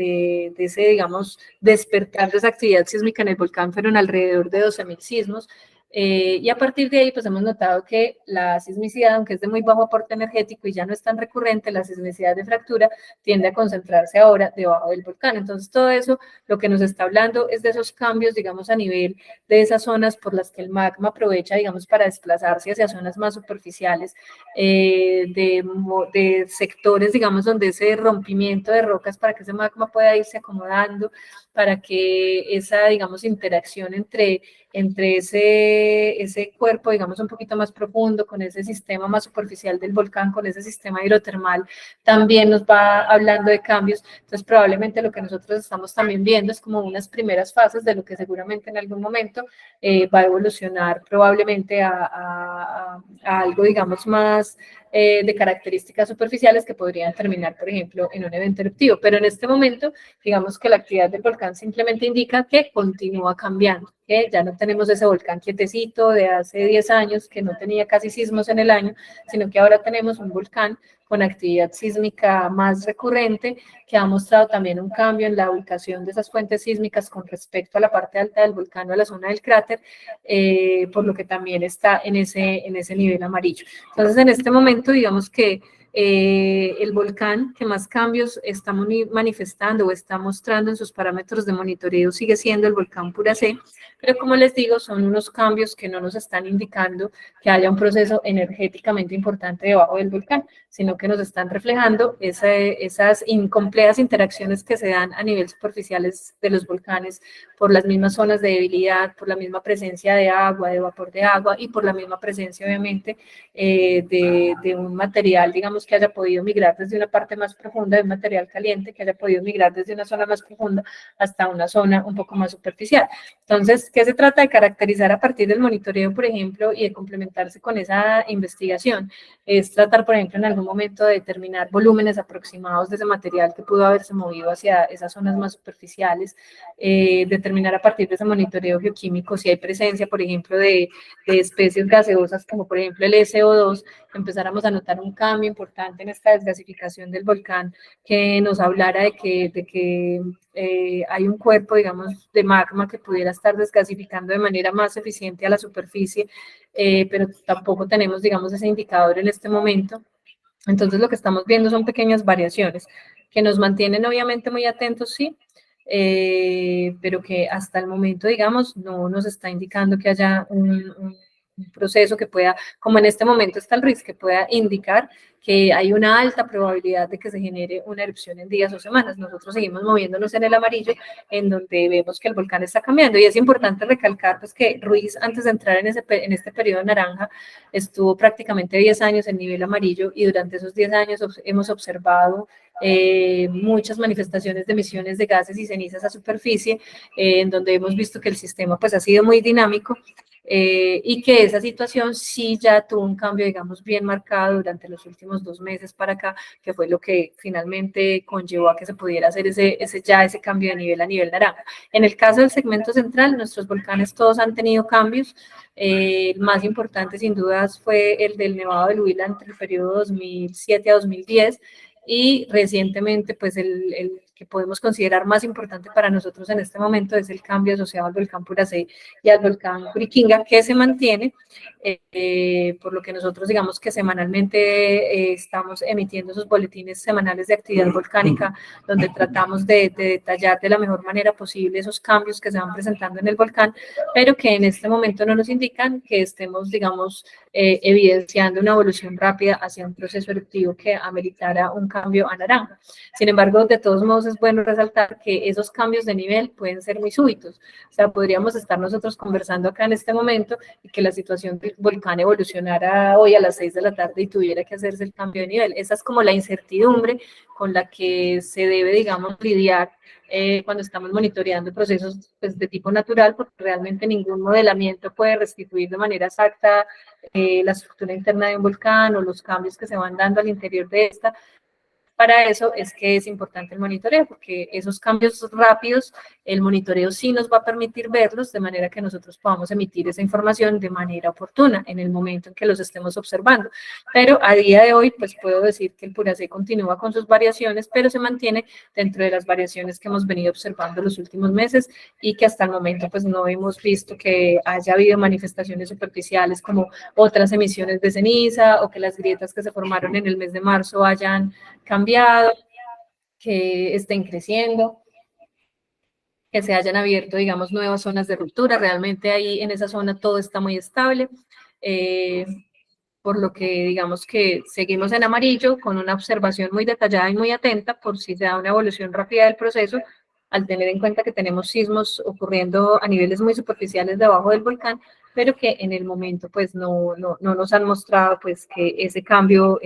ese, digamos, despertar de esa actividad sísmica en el volcán, fueron alrededor de 12.000 sismos. Y a partir de ahí, pues hemos notado que la sismicidad, aunque es de muy bajo aporte energético y ya no es tan recurrente, la sismicidad de fractura tiende a concentrarse ahora debajo del volcán. Entonces, todo eso lo que nos está hablando es de esos cambios, digamos, a nivel de esas zonas por las que el magma aprovecha, digamos, para desplazarse hacia zonas más superficiales, de sectores, digamos, donde ese rompimiento de rocas, para que ese magma pueda irse acomodando, para que esa, digamos, interacción entre entre ese cuerpo, digamos, un poquito más profundo, con ese sistema más superficial del volcán, con ese sistema hidrotermal, también nos va hablando de cambios. Entonces, probablemente lo que nosotros estamos también viendo es como unas primeras fases de lo que seguramente en algún momento va a evolucionar probablemente a algo, digamos, más de características superficiales que podrían terminar, por ejemplo, en un evento eruptivo. Pero en este momento, digamos que la actividad del volcán simplemente indica que continúa cambiando, que ya no tenemos ese volcán quietecito de hace 10 años que no tenía casi sismos en el año, sino que ahora tenemos un volcán con actividad sísmica más recurrente, que ha mostrado también un cambio en la ubicación de esas fuentes sísmicas con respecto a la parte alta del volcán o a la zona del cráter, por lo que también está en ese nivel amarillo. Entonces, en este momento, digamos que el volcán que más cambios está manifestando o está mostrando en sus parámetros de monitoreo sigue siendo el volcán Puracé, pero como les digo, son unos cambios que no nos están indicando que haya un proceso energéticamente importante debajo del volcán, sino que nos están reflejando esas incompletas interacciones que se dan a nivel superficiales de los volcanes por las mismas zonas de debilidad, por la misma presencia de agua, de vapor de agua y por la misma presencia, obviamente, de un material, digamos, que haya podido migrar desde una parte más profunda, de un material caliente, que haya podido migrar desde una zona más profunda hasta una zona un poco más superficial. Entonces, ¿qué se trata de caracterizar a partir del monitoreo, por ejemplo, y de complementarse con esa investigación? Es tratar, por ejemplo, en algún momento de determinar volúmenes aproximados de ese material que pudo haberse movido hacia esas zonas más superficiales, determinar a partir de ese monitoreo geoquímico si hay presencia, por ejemplo, de especies gaseosas como por ejemplo el SO2, empezáramos a notar un cambio importante en esta desgasificación del volcán que nos hablara de que hay un cuerpo, digamos, de magma que pudiera estar desgasificando de manera más eficiente a la superficie, pero tampoco tenemos, digamos, ese indicador en este momento. Entonces lo que estamos viendo son pequeñas variaciones que nos mantienen obviamente muy atentos, sí, pero que hasta el momento, digamos, no nos está indicando que haya un proceso que pueda, como en este momento está el RIS, que pueda indicar que hay una alta probabilidad de que se genere una erupción en días o semanas. Nosotros seguimos moviéndonos en el amarillo, en donde vemos que el volcán está cambiando. Y es importante recalcar pues, que Ruiz, antes de entrar en este periodo naranja, estuvo prácticamente 10 años en nivel amarillo y durante esos 10 años hemos observado muchas manifestaciones de emisiones de gases y cenizas a superficie, en donde hemos visto que el sistema pues, ha sido muy dinámico y que esa situación sí ya tuvo un cambio, digamos, bien marcado durante los últimos 2 meses para acá, que fue lo que finalmente conllevó a que se pudiera hacer ese cambio de nivel a nivel naranja. En el caso del segmento central, nuestros volcanes todos han tenido cambios. El más importante, sin dudas, fue el del Nevado del Huila entre el periodo 2007 a 2010, y recientemente, pues el que podemos considerar más importante para nosotros en este momento es el cambio asociado al volcán Puracé y al volcán Curiquinga, que se mantiene, por lo que nosotros digamos que semanalmente estamos emitiendo esos boletines semanales de actividad volcánica, donde tratamos de detallar de la mejor manera posible esos cambios que se van presentando en el volcán, pero que en este momento no nos indican que estemos, digamos, evidenciando una evolución rápida hacia un proceso eruptivo que ameritara un cambio a naranja. Sin embargo, de todos modos es bueno resaltar que esos cambios de nivel pueden ser muy súbitos. O sea, podríamos estar nosotros conversando acá en este momento y que la situación del volcán evolucionara hoy a las 6 de la tarde y tuviera que hacerse el cambio de nivel. Esa es como la incertidumbre con la que se debe, digamos, lidiar cuando estamos monitoreando procesos pues, de tipo natural, porque realmente ningún modelamiento puede restituir de manera exacta la estructura interna de un volcán o los cambios que se van dando al interior de esta. Para eso es que es importante el monitoreo, porque esos cambios rápidos, el monitoreo sí nos va a permitir verlos de manera que nosotros podamos emitir esa información de manera oportuna en el momento en que los estemos observando. Pero a día de hoy, pues puedo decir que el Puracé continúa con sus variaciones, pero se mantiene dentro de las variaciones que hemos venido observando los últimos meses y que hasta el momento pues no hemos visto que haya habido manifestaciones superficiales como otras emisiones de ceniza o que las grietas que se formaron en el mes de marzo hayan cambiado, que estén creciendo, que se hayan abierto, digamos, nuevas zonas de ruptura. Realmente ahí en esa zona todo está muy estable, por lo que digamos que seguimos en amarillo con una observación muy detallada y muy atenta por si se da una evolución rápida del proceso, al tener en cuenta que tenemos sismos ocurriendo a niveles muy superficiales debajo del volcán, pero que en el momento pues no nos han mostrado pues que ese cambio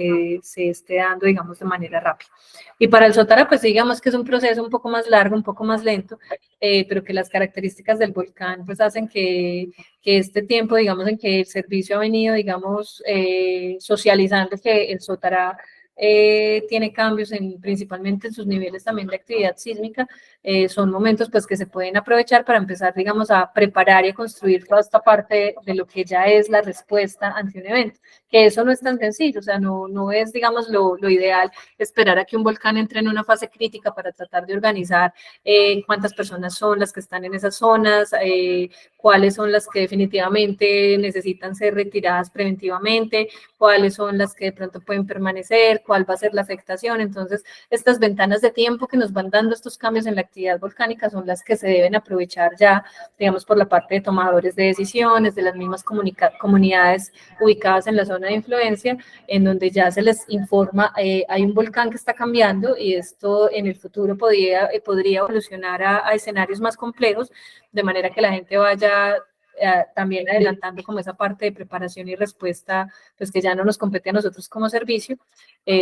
se esté dando, digamos, de manera rápida. Y para el Sotara, pues digamos que es un proceso un poco más largo, un poco más lento, pero que las características del volcán pues hacen que este tiempo, digamos, en que el servicio ha venido, digamos, socializando que el Sotara tiene cambios principalmente en sus niveles también de actividad sísmica, son momentos pues que se pueden aprovechar para empezar, digamos, a preparar y a construir toda esta parte de lo que ya es la respuesta ante un evento, que eso no es tan sencillo, o sea, no es, digamos, lo ideal esperar a que un volcán entre en una fase crítica para tratar de organizar cuántas personas son las que están en esas zonas, cuáles son las que definitivamente necesitan ser retiradas preventivamente, cuáles son las que de pronto pueden permanecer, cuál va a ser la afectación. Entonces, estas ventanas de tiempo que nos van dando estos cambios en la actividad volcánica son las que se deben aprovechar ya, digamos, por la parte de tomadores de decisiones, de las mismas comunidades ubicadas en la zona de influencia, en donde ya se les informa, hay un volcán que está cambiando y esto en el futuro podría evolucionar a escenarios más complejos, de manera que la gente vaya también adelantando como esa parte de preparación y respuesta, pues que ya no nos compete a nosotros como servicio,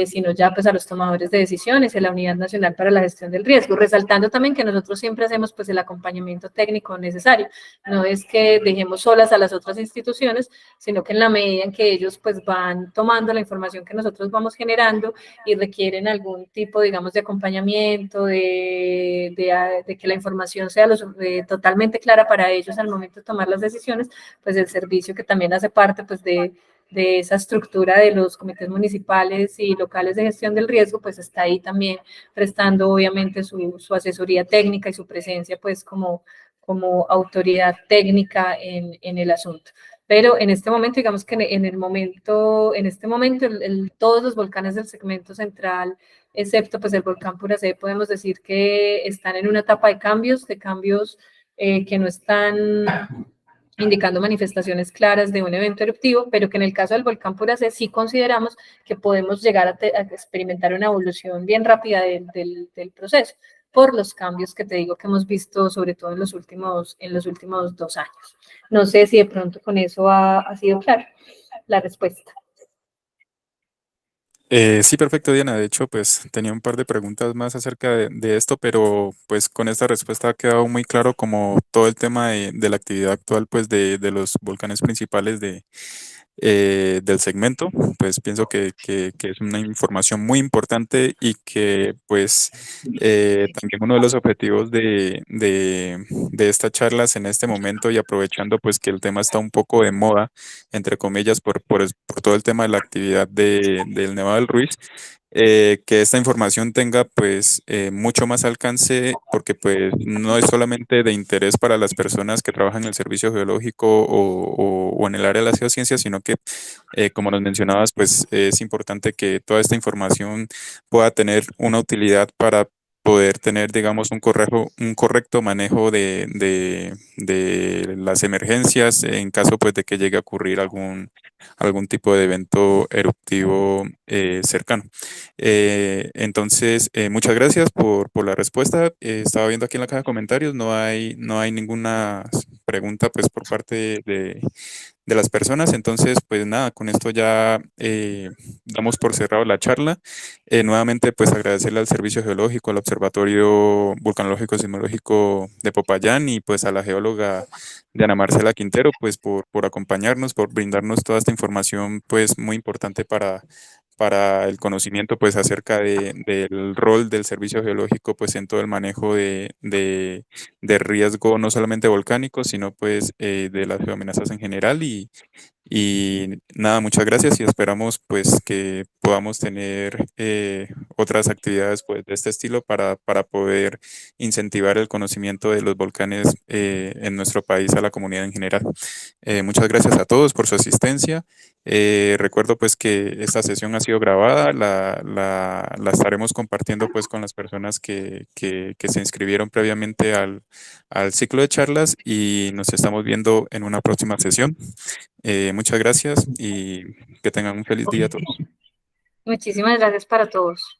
sino ya pues a los tomadores de decisiones, en la Unidad Nacional para la Gestión del Riesgo, resaltando también que nosotros siempre hacemos pues el acompañamiento técnico necesario, no es que dejemos solas a las otras instituciones, sino que en la medida en que ellos pues van tomando la información que nosotros vamos generando y requieren algún tipo, digamos, de acompañamiento, de que la información sea totalmente clara para ellos al momento de tomar las decisiones, pues el servicio que también hace parte pues de esa estructura de los comités municipales y locales de gestión del riesgo, pues está ahí también prestando obviamente su asesoría técnica y su presencia pues como autoridad técnica en el asunto. Pero en este momento, digamos que en este momento, todos los volcanes del segmento central, excepto pues el volcán Puracé, podemos decir que están en una etapa de cambios que no están indicando manifestaciones claras de un evento eruptivo, pero que en el caso del volcán Puracé sí consideramos que podemos llegar a experimentar una evolución bien rápida del proceso por los cambios que te digo que hemos visto, sobre todo en los últimos 2 años. No sé si de pronto con eso ha sido claro la respuesta. Sí, perfecto, Diana. De hecho, pues tenía un par de preguntas más acerca de esto, pero pues con esta respuesta ha quedado muy claro como todo el tema de la actividad actual, pues de los volcanes principales del segmento. Pues pienso que es una información muy importante y que pues también uno de los objetivos de estas charlas en este momento y aprovechando pues que el tema está un poco de moda, entre comillas, por todo el tema de la actividad del Nevado del Ruiz, que esta información tenga pues mucho más alcance porque pues no es solamente de interés para las personas que trabajan en el servicio geológico o en el área de las geociencias, sino que como nos mencionabas pues es importante que toda esta información pueda tener una utilidad para poder tener, digamos, un correcto manejo de las emergencias en caso pues de que llegue a ocurrir algún tipo de evento eruptivo cercano. Entonces, muchas gracias por la respuesta. Estaba viendo aquí en la caja de comentarios, no hay ninguna pregunta pues por parte de las personas. Entonces, pues nada, con esto ya damos por cerrado la charla. Nuevamente, pues agradecerle al Servicio Geológico, al Observatorio Vulcanológico y Sismológico de Popayán y pues a la geóloga Diana Marcela Quintero, pues por acompañarnos, por brindarnos toda esta información, pues muy importante para el conocimiento pues acerca del rol del servicio geológico pues en todo el manejo de riesgo no solamente volcánico sino pues de las geoamenazas en general y nada, muchas gracias y esperamos pues que podamos tener otras actividades pues de este estilo para poder incentivar el conocimiento de los volcanes en nuestro país a la comunidad en general. Muchas gracias a todos por su asistencia. Recuerdo pues que esta sesión ha sido grabada, la estaremos compartiendo pues con las personas que se inscribieron previamente al ciclo de charlas y nos estamos viendo en una próxima sesión. Muchas gracias y que tengan un feliz día a todos. Muchísimas gracias para todos.